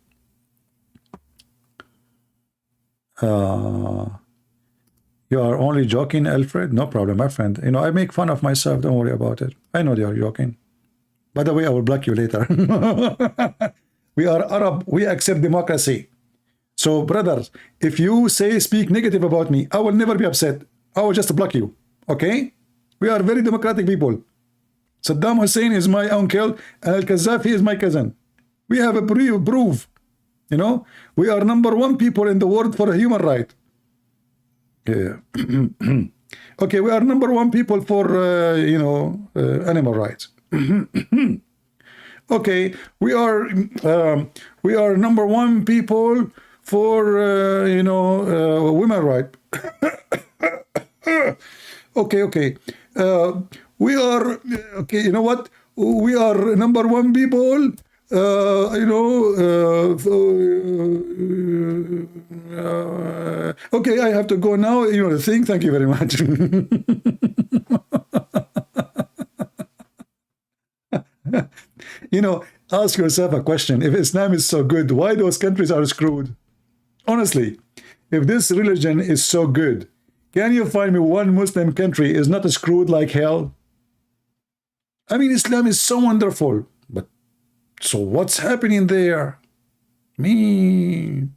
Speaker 1: You are only joking, Alfred? No problem, my friend. You know, I make fun of myself. Don't worry about it. I know you're joking. By the way, I will block you later. We are Arab. We accept democracy. So, brothers, if you speak negative about me, I will never be upset. I will just block you. Okay? We are very democratic people. Saddam Hussein is my uncle. Al-Qaddafi is my cousin. We have a proof. You know? We are #1 people in the world for a human right. Yeah. Okay, we are #1 people for, you know, animal rights. Okay, we are #1 people for you know, women right. Okay. We are okay. You know what? We are #1 people. You know. Okay, I have to go now. You know the thing. Thank you very much. You know, ask yourself a question. If Islam is so good, why those countries are screwed? Honestly, if this religion is so good, can you find me one Muslim country is not screwed like hell? I mean, Islam is so wonderful, but so what's happening there? Me.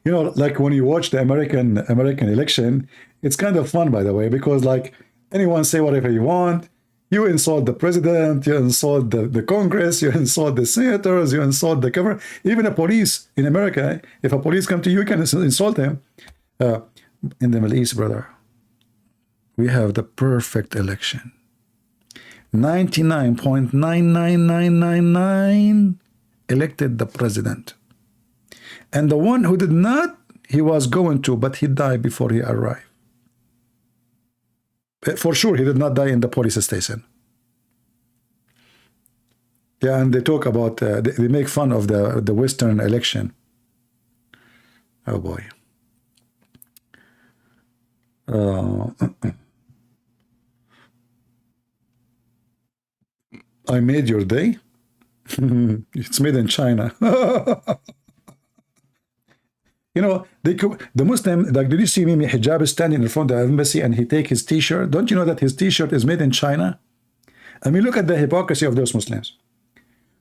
Speaker 1: You know, like when you watch the American election, it's kind of fun, by the way, because like anyone say whatever you want. You insult the president, you insult the Congress, you insult the senators, you insult the government. Even a police in America, if a police come to you, you can insult them. In the Middle East, brother, we have the perfect election. 99.99999 elected the president. And the one who did not, he was going to, but he died before he arrived. For sure, he did not die in the police station. Yeah, and they talk about, they make fun of the Western election. Oh boy. I made your day? It's made in China. You know, the Muslim, like, did you see Mimi Hijab standing in front of the embassy and he take his t-shirt? Don't you know that his t-shirt is made in China? I mean, look at the hypocrisy of those Muslims.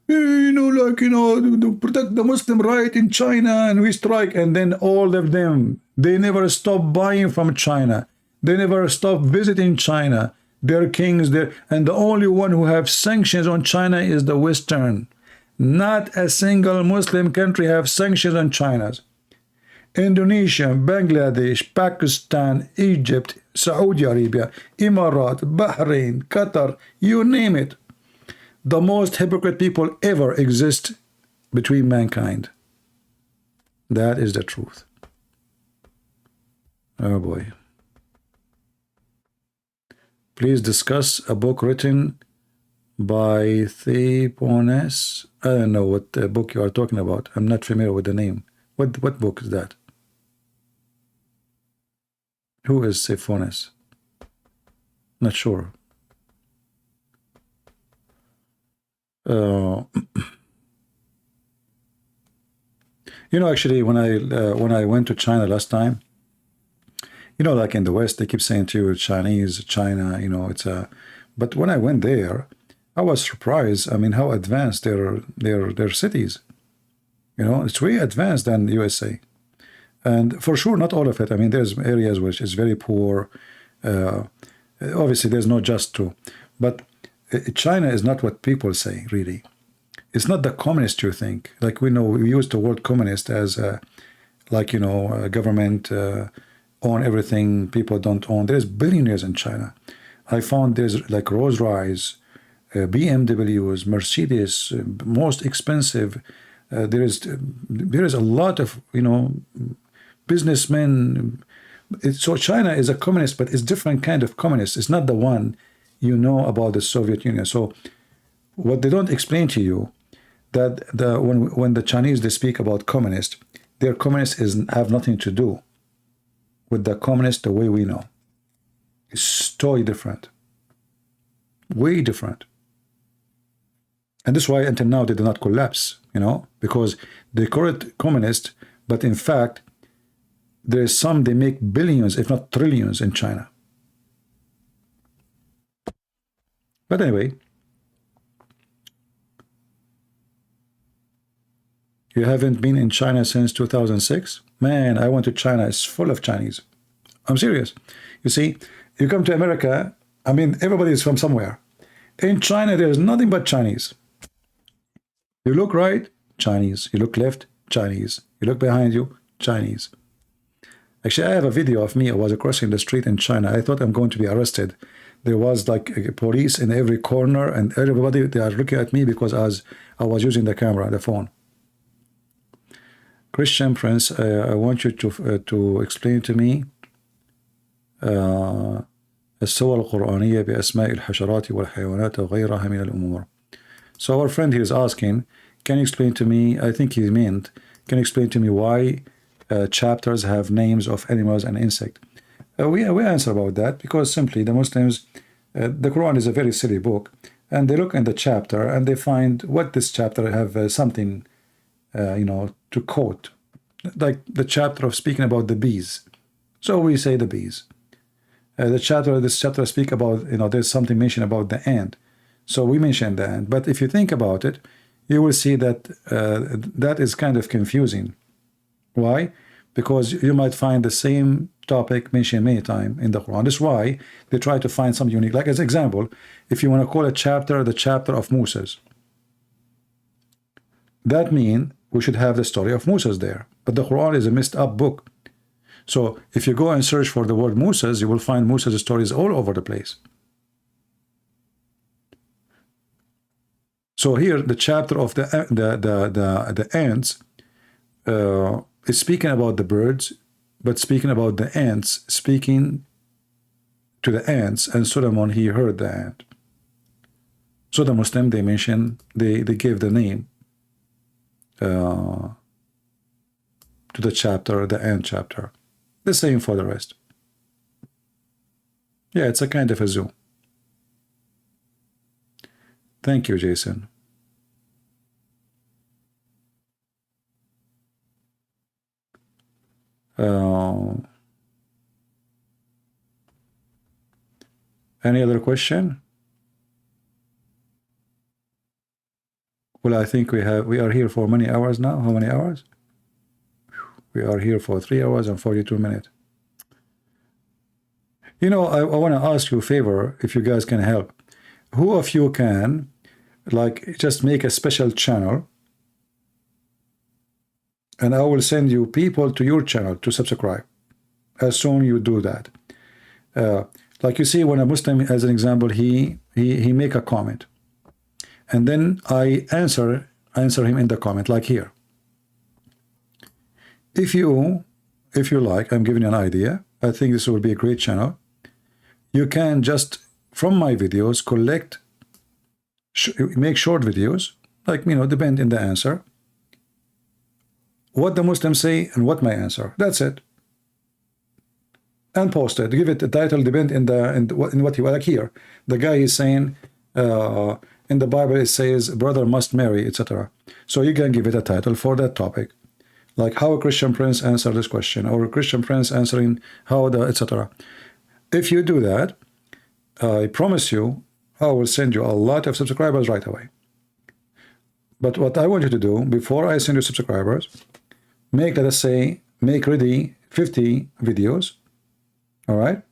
Speaker 1: You know, like, you know, to protect the Muslim right in China, and we strike, and then all of them, they never stop buying from China. They never stop visiting China. They're kings there, and the only one who have sanctions on China is the Western. Not a single Muslim country have sanctions on China. Indonesia, Bangladesh, Pakistan, Egypt, Saudi Arabia, Emirat, Bahrain, Qatar, you name it. The most hypocrite people ever exist between mankind. That is the truth. Oh boy. Please discuss a book written by Theopones. I don't know what book you are talking about. I'm not familiar with the name. What book is that? Who is Theopones? Not sure. You know, actually, when I went to China last time, you know, like in the West, they keep saying to you, Chinese, China, you know, it's a. But when I went there, I was surprised. I mean, how advanced their cities. You know, it's way advanced than the USA, and for sure, not all of it. I mean, there's areas which is very poor. Obviously, there's no just to, but China is not what people say. Really, it's not the communist you think. Like we know, we use the word communist as like, you know, government own everything, people don't own. There's billionaires in China. I found there's like Rolls-Royce, BMWs, Mercedes, most expensive. There is a lot of, you know, businessmen. So China is a communist, but it's different kind of communist. It's not the one you know about the Soviet Union. So what they don't explain to you, that when the Chinese, they speak about communist, their communist have nothing to do with the communist the way we know. It's totally different. Way different. And this is why until now they did not collapse, you know, because they call it communist, but in fact, there is some, they make billions, if not trillions in China. But anyway, you haven't been in China since 2006? Man, I went to China. It's full of Chinese. I'm serious. You see, you come to America, I mean, everybody is from somewhere. In China, there's nothing but Chinese. You look right, Chinese. You look left, Chinese. You look behind you, Chinese. Actually, I have a video of me. I was crossing the street in China. I thought I'm going to be arrested. There was like a police in every corner, and everybody, they are looking at me because I was using the camera, the phone. Christian Prince, I want you to explain to me الصور القرآنية بأسماء الحشرات والحيوانات وغيرها من الأمور. So our friend here is asking, can you explain to me, I think he meant, can you explain to me why chapters have names of animals and insects? We answer about that because simply the Muslims, the Quran is a very silly book, and they look in the chapter and they find what this chapter have something, you know, to quote, like the chapter of speaking about the bees. So we say the bees. This chapter speak about, you know, there's something mentioned about the ant. So we mention the ant. But if you think about it, you will see that that is kind of confusing. Why? because you might find the same topic mentioned many times in the Quran. That's why they try to find something unique. Like as example, if you want to call a chapter the chapter of Moses, that means we should have the story of Moses there. But the Quran is a messed up book. So if you go and search for the word Moses, you will find Moses' stories all over the place. So here, the chapter of the ants is speaking about the birds, but speaking about the ants, speaking to the ants, and Solomon, he heard the ant. So the Muslim, they mention, they gave the name to the chapter, the ant chapter. The same for the rest. Yeah, it's a kind of a zoo. Thank you, Jason. Any other question? Well, I think we are here for many hours now. How many hours? We are here for 3 hours and 42 minutes. You know, I want to ask you a favor, if you guys can help. Who of you can, like, just make a special channel, and I will send you people to your channel to subscribe as soon you do that. Like you see, when a Muslim, as an example, he make a comment, and then I answer him in the comment, like here. If you like, I'm giving you an idea. I think this will be a great channel. You can just, from my videos, collect, make short videos, like, you know, depend in the answer, what the Muslims say and what my answer. That's it. And post it. Give it a title, depend in what you like here. The guy is saying, in the Bible it says, brother must marry, etc. So you can give it a title for that topic. Like how a Christian prince answered this question, or a Christian prince answering how the, etc. If you do that, I promise you, I will send you a lot of subscribers right away. But what I want you to do, before I send you subscribers, make, let us say, make ready 50 videos, all right?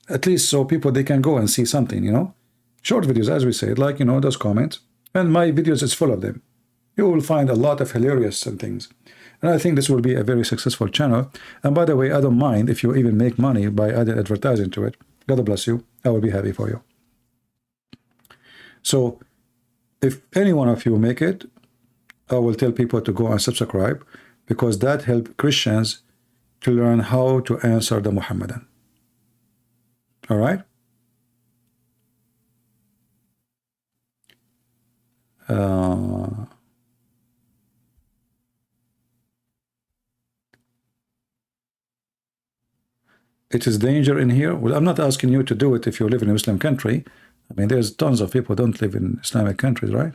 Speaker 1: At least so people, they can go and see something, you know? Short videos, as we said, like, you know, those comments. And my videos is full of them. You will find a lot of hilarious and things. And I think this will be a very successful channel. And by the way, I don't mind if you even make money by adding advertising to it. God bless you. I will be happy for you. So if any one of you make it, I will tell people to go and subscribe, because that helps Christians to learn how to answer the Muhammadan. All right? It is danger in here. Well, I'm not asking you to do it if you live in a Muslim country. I mean, there's tons of people who don't live in Islamic countries, right?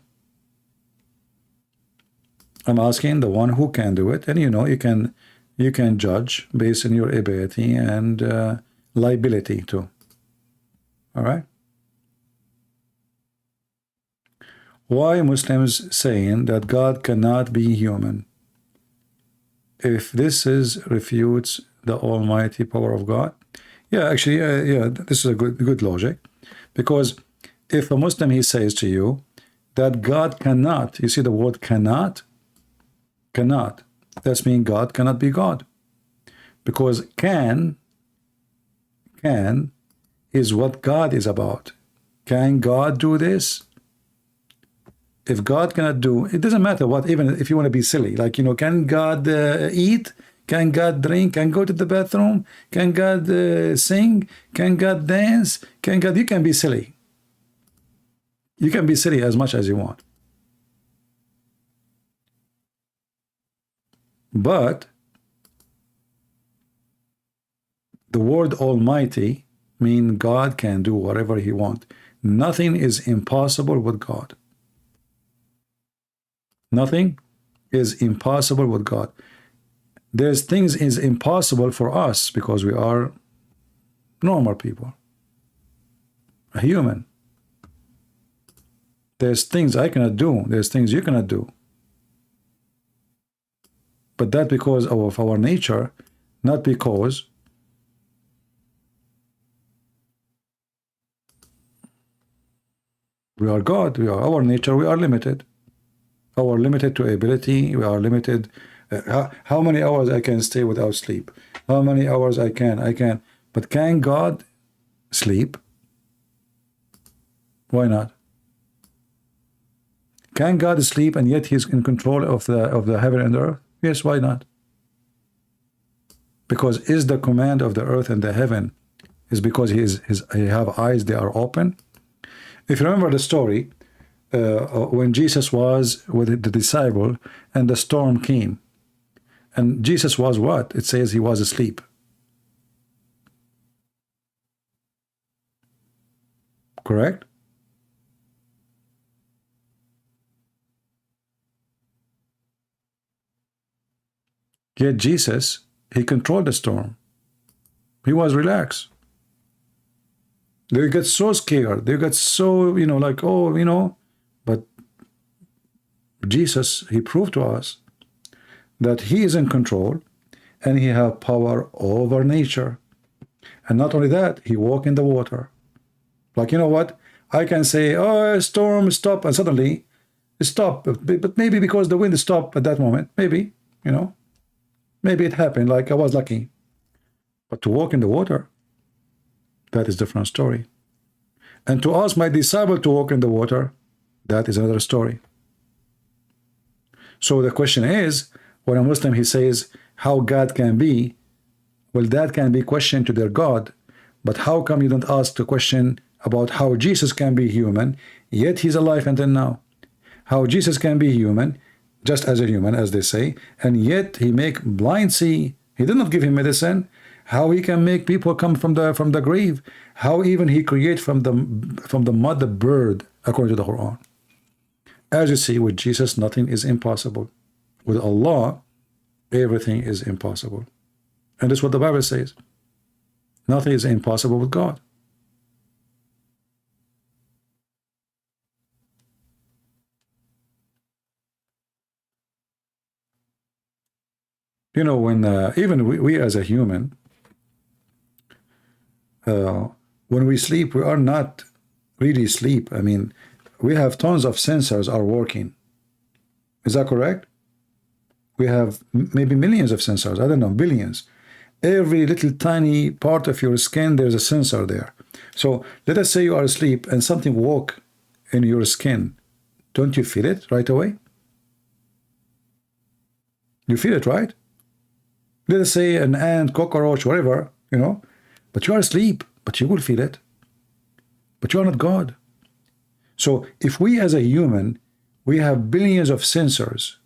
Speaker 1: I'm asking the one who can do it, and you know, you can judge based on your ability and liability too. All right? Why Muslims saying that God cannot be human? If this is refutes the almighty power of God? Yeah, actually, yeah, this is a good logic. Because if a Muslim, he says to you that God cannot, you see the word cannot? Cannot. That means God cannot be God. Because can is what God is about. Can God do this? If God cannot do, it doesn't matter what, even if you want to be silly, like, you know, can God eat? Can God drink? Can go to the bathroom? Can God sing? Can God dance? Can God, you can be silly. You can be silly as much as you want. But the word Almighty means God can do whatever he wants. Nothing is impossible with God. Nothing is impossible with God. There's things is impossible for us because we are normal people, a human. There's things I cannot do. There's things you cannot do. But that because of our nature, not because we are God. We are our nature. We are limited. Our limited to ability. We are limited. How many hours I can stay without sleep? How many hours I can? But can God sleep? Why not? Can God sleep and yet He's in control of the heaven and the earth? Yes, why not? Because is the command of the earth and the heaven is because he have eyes, they are open. If you remember the story, when Jesus was with the disciple and the storm came, and Jesus was what? It says he was asleep. Correct? Yet Jesus, he controlled the storm. He was relaxed. They get so scared. They get so, like, oh, but Jesus, he proved to us that he is in control and he have power over nature. And not only that, he walk in the water. Like, you know what? I can say, oh, storm, stop, and suddenly it stop. But maybe because the wind stopped at that moment. Maybe, maybe it happened, like I was lucky. But to walk in the water, that is a different story. And to ask my disciple to walk in the water, that is another story. So the question is, when a Muslim, he says, how God can be, well, that can be questioned to their God. But how come you don't ask the question about how Jesus can be human, yet he's alive until now? How Jesus can be human, just as a human, as they say, and yet he make blind see. He did not give him medicine. How he can make people come from the grave? How even he create from the mud the bird, according to the Quran. As you see, with Jesus, nothing is impossible. With Allah, everything is impossible. And that's what the Bible says. Nothing is impossible with God. When even we as a human, when we sleep, we are not really sleep. I mean, we have tons of sensors are working. Is that correct? We have maybe millions of sensors. I don't know, billions. Every little tiny part of your skin, there's a sensor there. So let us say you are asleep and something walk in your skin. Don't you feel it right away? You feel it, right? Let us say an ant, cockroach, whatever, but you are asleep, but you will feel it. But you are not God. So if we as a human, we have billions of sensors,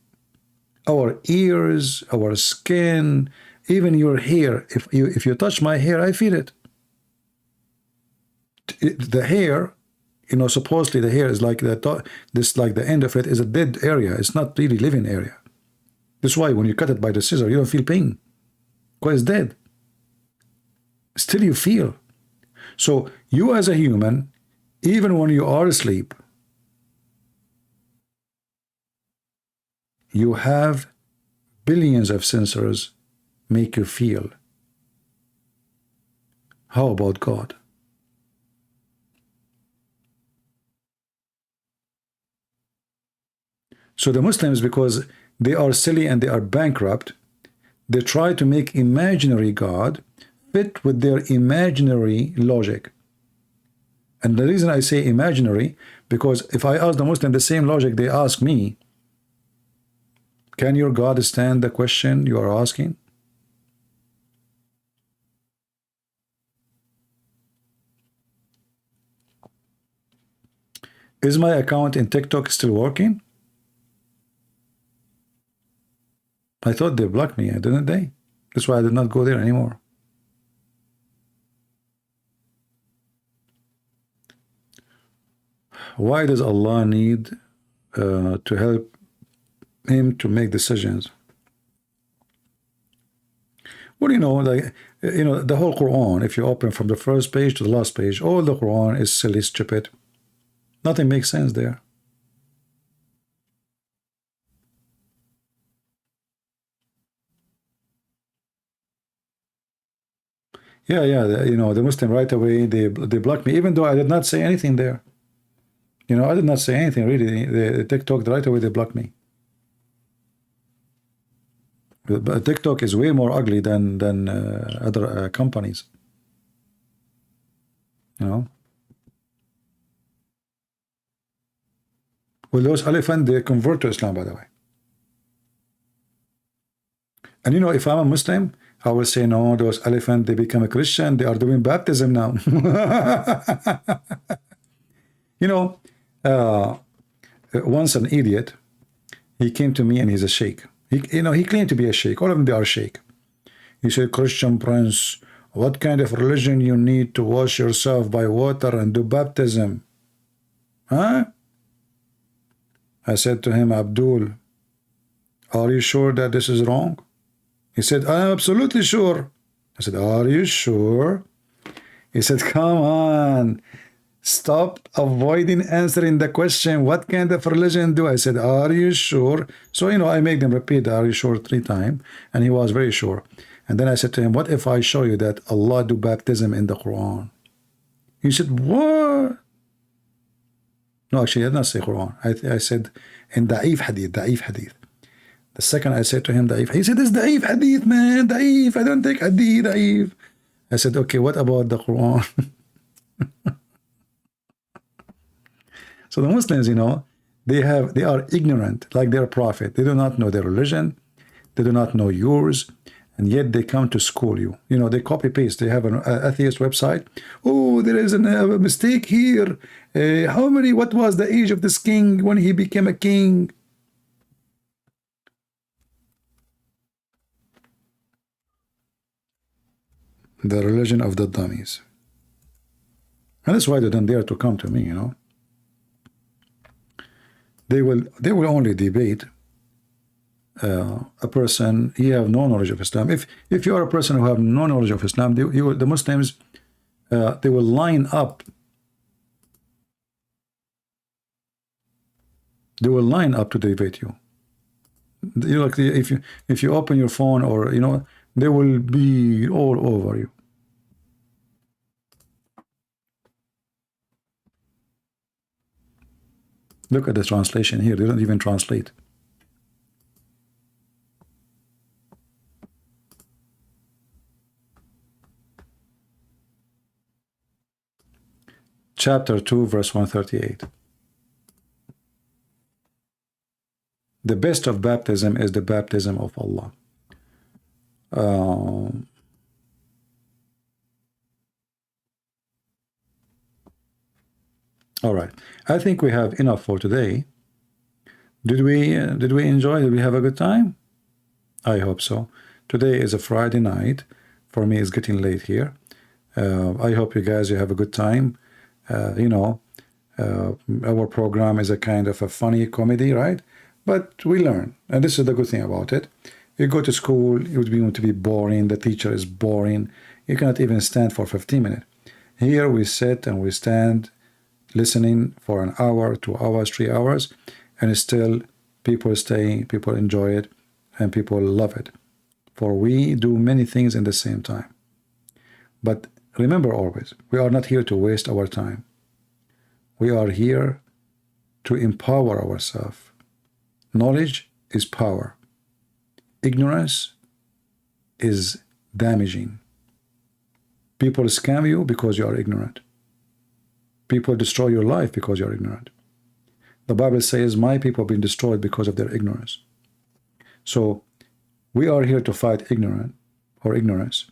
Speaker 1: our ears, our skin, even your hair. If you touch my hair, I feel it. The hair, supposedly the hair is like like the end of it is a dead area. It's not really living area. That's why when you cut it by the scissor, you don't feel pain, because it's dead. Still you feel. So you as a human, even when you are asleep, you have billions of sensors make you feel. How about God? So the Muslims, because they are silly and they are bankrupt, they try to make imaginary God fit with their imaginary logic. And the reason I say imaginary, because if I ask the Muslim the same logic they ask me, can your God stand the question you are asking? Is my account in TikTok still working? I thought they blocked me, didn't they? That's why I did not go there anymore. Why does Allah need to help him to make decisions? Well, the whole Quran, if you open from the first page to the last page, all the Quran is silly, stupid. Nothing makes sense there. Yeah, you know, the Muslim right away, they blocked me, even though I did not say anything there. You know, I did not say anything really. The TikTok right away, they blocked me. But TikTok is way more ugly than other companies. You know. Well, those elephants, they convert to Islam, by the way. And you know, if I'm a Muslim, I will say, no, those elephants, they become a Christian. They are doing baptism now. You know, once an idiot, he came to me and he's a sheikh. He claimed to be a sheikh. All of them, they are sheikh. He said, Christian Prince, what kind of religion you need to wash yourself by water and do baptism? Huh? I said to him, Abdul, are you sure that this is wrong? He said, I'm absolutely sure. I said, are you sure? He said, come on. Stop avoiding answering the question, what kind of religion do I said, are you sure? So, you know, I made them repeat, are you sure 3 times? And he was very sure. And then I said to him, what if I show you that Allah do baptism in the Quran? He said, what? No, actually, I did not say Quran. I said in Da'if Hadith, Da'if Hadith. The second I said to him, Da'if, he said, it's Da'if Hadith, man, Da'if, I don't take Hadith, Da'if. I said, okay, what about the Quran? So the Muslims, you know, they are ignorant, like their prophet. They do not know their religion. They do not know yours. And yet they come to school you. You know, they copy paste. They have an atheist website. Oh, there is a mistake here. What was the age of this king when he became a king? The religion of the dummies. And that's why they don't dare to come to me, you know. They will only debate a person, he have no knowledge of Islam. If you are a person who have no knowledge of Islam, the Muslims, they will line up. They will line up to debate you. You know, like if you open your phone, or you know, they will be all over you. Look at the translation here. They don't even translate. Chapter 2, verse 138. The best of baptism is the baptism of Allah. All right. I think we have enough for today. Did we enjoy? Did we have a good time? I hope so. Today is a Friday night. For me, it's getting late here. I hope you guys have a good time. You know, our program is a kind of a funny comedy, right? But we learn, and this is the good thing about it. You go to school, it would be going to be boring. The teacher is boring. You cannot even stand for 15 minutes. Here we sit and we stand, listening for an hour, 2 hours, 3 hours, and still people stay, people enjoy it, and people love it. For we do many things in the same time. But remember always, we are not here to waste our time. We are here to empower ourselves. Knowledge is power. Ignorance is damaging. People scam you because you are ignorant. People destroy your life because you are ignorant. The Bible says, my people have been destroyed because of their ignorance. So we are here to fight ignorance.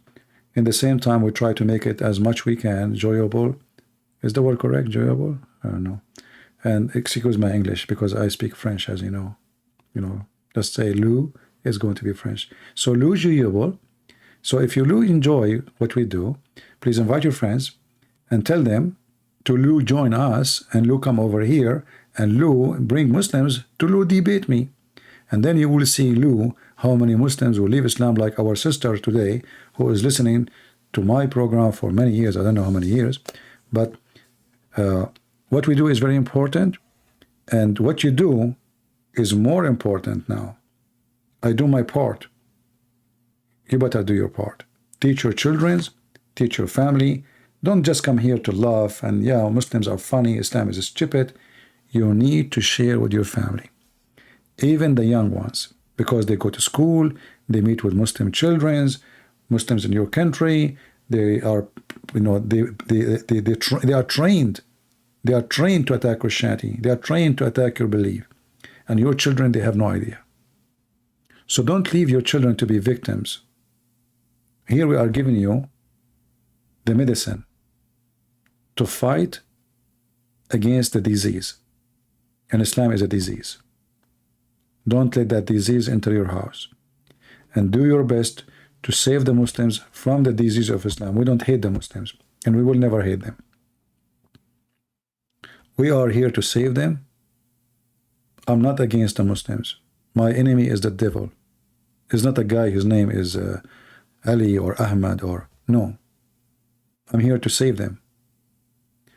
Speaker 1: In the same time, we try to make it as much we can enjoyable. Is the word correct? Enjoyable? I don't know. And excuse my English because I speak French, as you know. You know, just say Lou is going to be French. So Lou enjoyable. So if you enjoy what we do, please invite your friends and tell them to Lou join us, and Lou come over here, and Lou bring Muslims to Lou debate me. And then you will see, Lou, how many Muslims will leave Islam, like our sister today, who is listening to my program for many years. I don't know how many years. But what we do is very important. And what you do is more important now. I do my part. You better do your part. Teach your children teach your family. Don't just come here to laugh and, yeah, Muslims are funny, Islam is stupid. You need to share with your family, even the young ones, because they go to school, they meet with Muslim children, Muslims in your country. They are, you know, they are trained. They are trained to attack Christianity. They are trained to attack your belief. And your children, they have no idea. So don't leave your children to be victims. Here we are giving you the medicine to fight against the disease. And Islam is a disease. Don't let that disease enter your house. And do your best to save the Muslims from the disease of Islam. We don't hate the Muslims, and we will never hate them. We are here to save them. I'm not against the Muslims. My enemy is the devil. It's not a guy whose name is Ali or Ahmad or... No. I'm here to save them.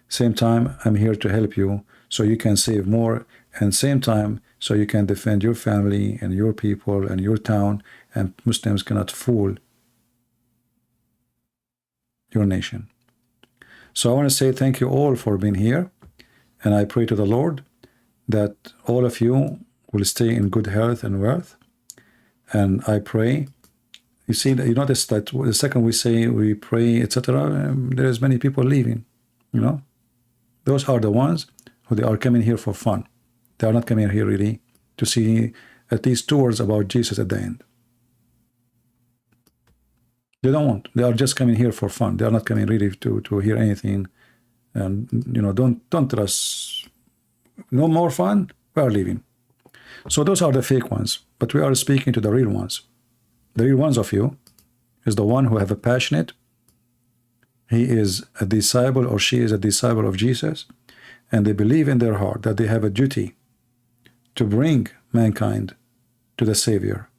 Speaker 1: Same time, I'm here to help you so you can save more, and same time so you can defend your family and your people and your town, and Muslims cannot fool your nation. So I want to say thank you all for being here, and I pray to the Lord that all of you will stay in good health and wealth. And I pray, you see, you notice that the second we say we pray, etc., there is many people leaving, you know. Those are the ones who they are coming here for fun. They are not coming here really to see at least 2 words about Jesus at the end. They don't want. They are just coming here for fun. They are not coming really to hear anything. And, you know, don't tell us no more fun. We are leaving. So those are the fake ones. But we are speaking to the real ones. The real ones of you is the one who have a passionate. He is a disciple or she is a disciple of Jesus, and they believe in their heart that they have a duty to bring mankind to the Savior.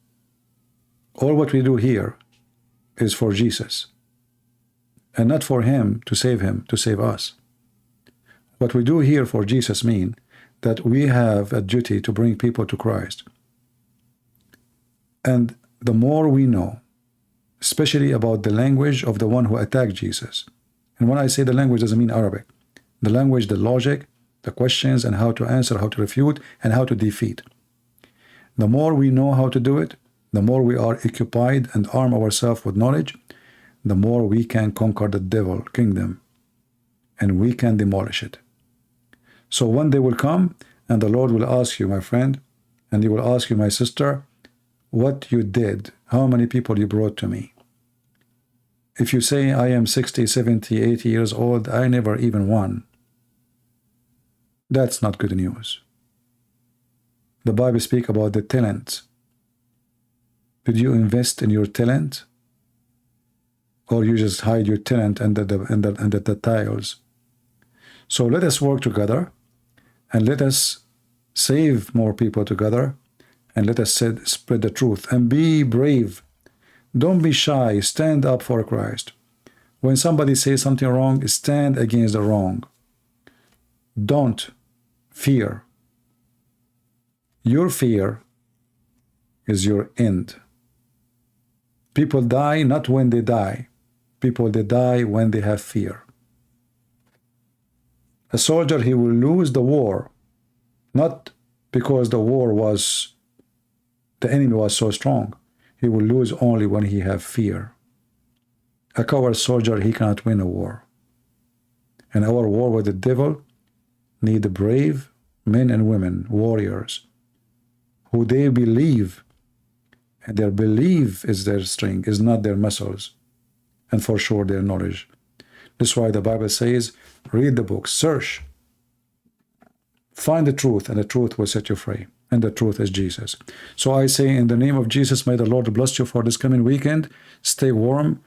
Speaker 1: All what we do here is for Jesus, and not for him, to save us. What we do here for Jesus means that we have a duty to bring people to Christ. And the more we know, especially about the language of the one who attacked Jesus. And when I say the language, doesn't mean Arabic. The language, the logic, the questions, and how to answer, how to refute, and how to defeat. The more we know how to do it, the more we are occupied and arm ourselves with knowledge, the more we can conquer the devil kingdom, and we can demolish it. So one day will come, and the Lord will ask you, my friend, and he will ask you, my sister, what you did, how many people you brought to me. If you say, I am 60, 70, 80 years old, I never even won, that's not good news. The Bible speaks about the talent. Did you invest in your talent? Or you just hide your talent under the tiles? So let us work together, and let us save more people together, and let us spread the truth, and be brave. Don't be shy. Stand up for Christ. When somebody says something wrong, stand against the wrong. Don't fear. Your fear is your end. People die not when they die. People, they die when they have fear. A soldier, he will lose the war, not because the war was, the enemy was so strong. He will lose only when he have fear. A coward soldier, he cannot win a war. And our war with the devil need brave men and women, warriors, who they believe, and their belief is their strength, is not their muscles, and for sure their knowledge. That's why the Bible says, read the book, search, find the truth, and the truth will set you free. And the truth is Jesus. So I say, in the name of Jesus, may the Lord bless you for this coming weekend. Stay warm,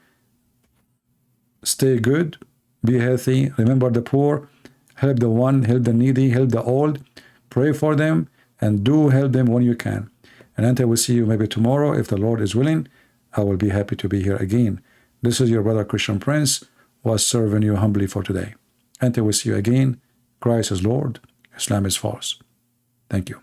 Speaker 1: stay good, be healthy, remember the poor, help the one, help the needy, help the old, pray for them, and do help them when you can. And until we see you maybe tomorrow, if the Lord is willing, I will be happy to be here again. This is your brother Christian Prince, was serving you humbly for today. Until we see you again, Christ is Lord, Islam is false. Thank you.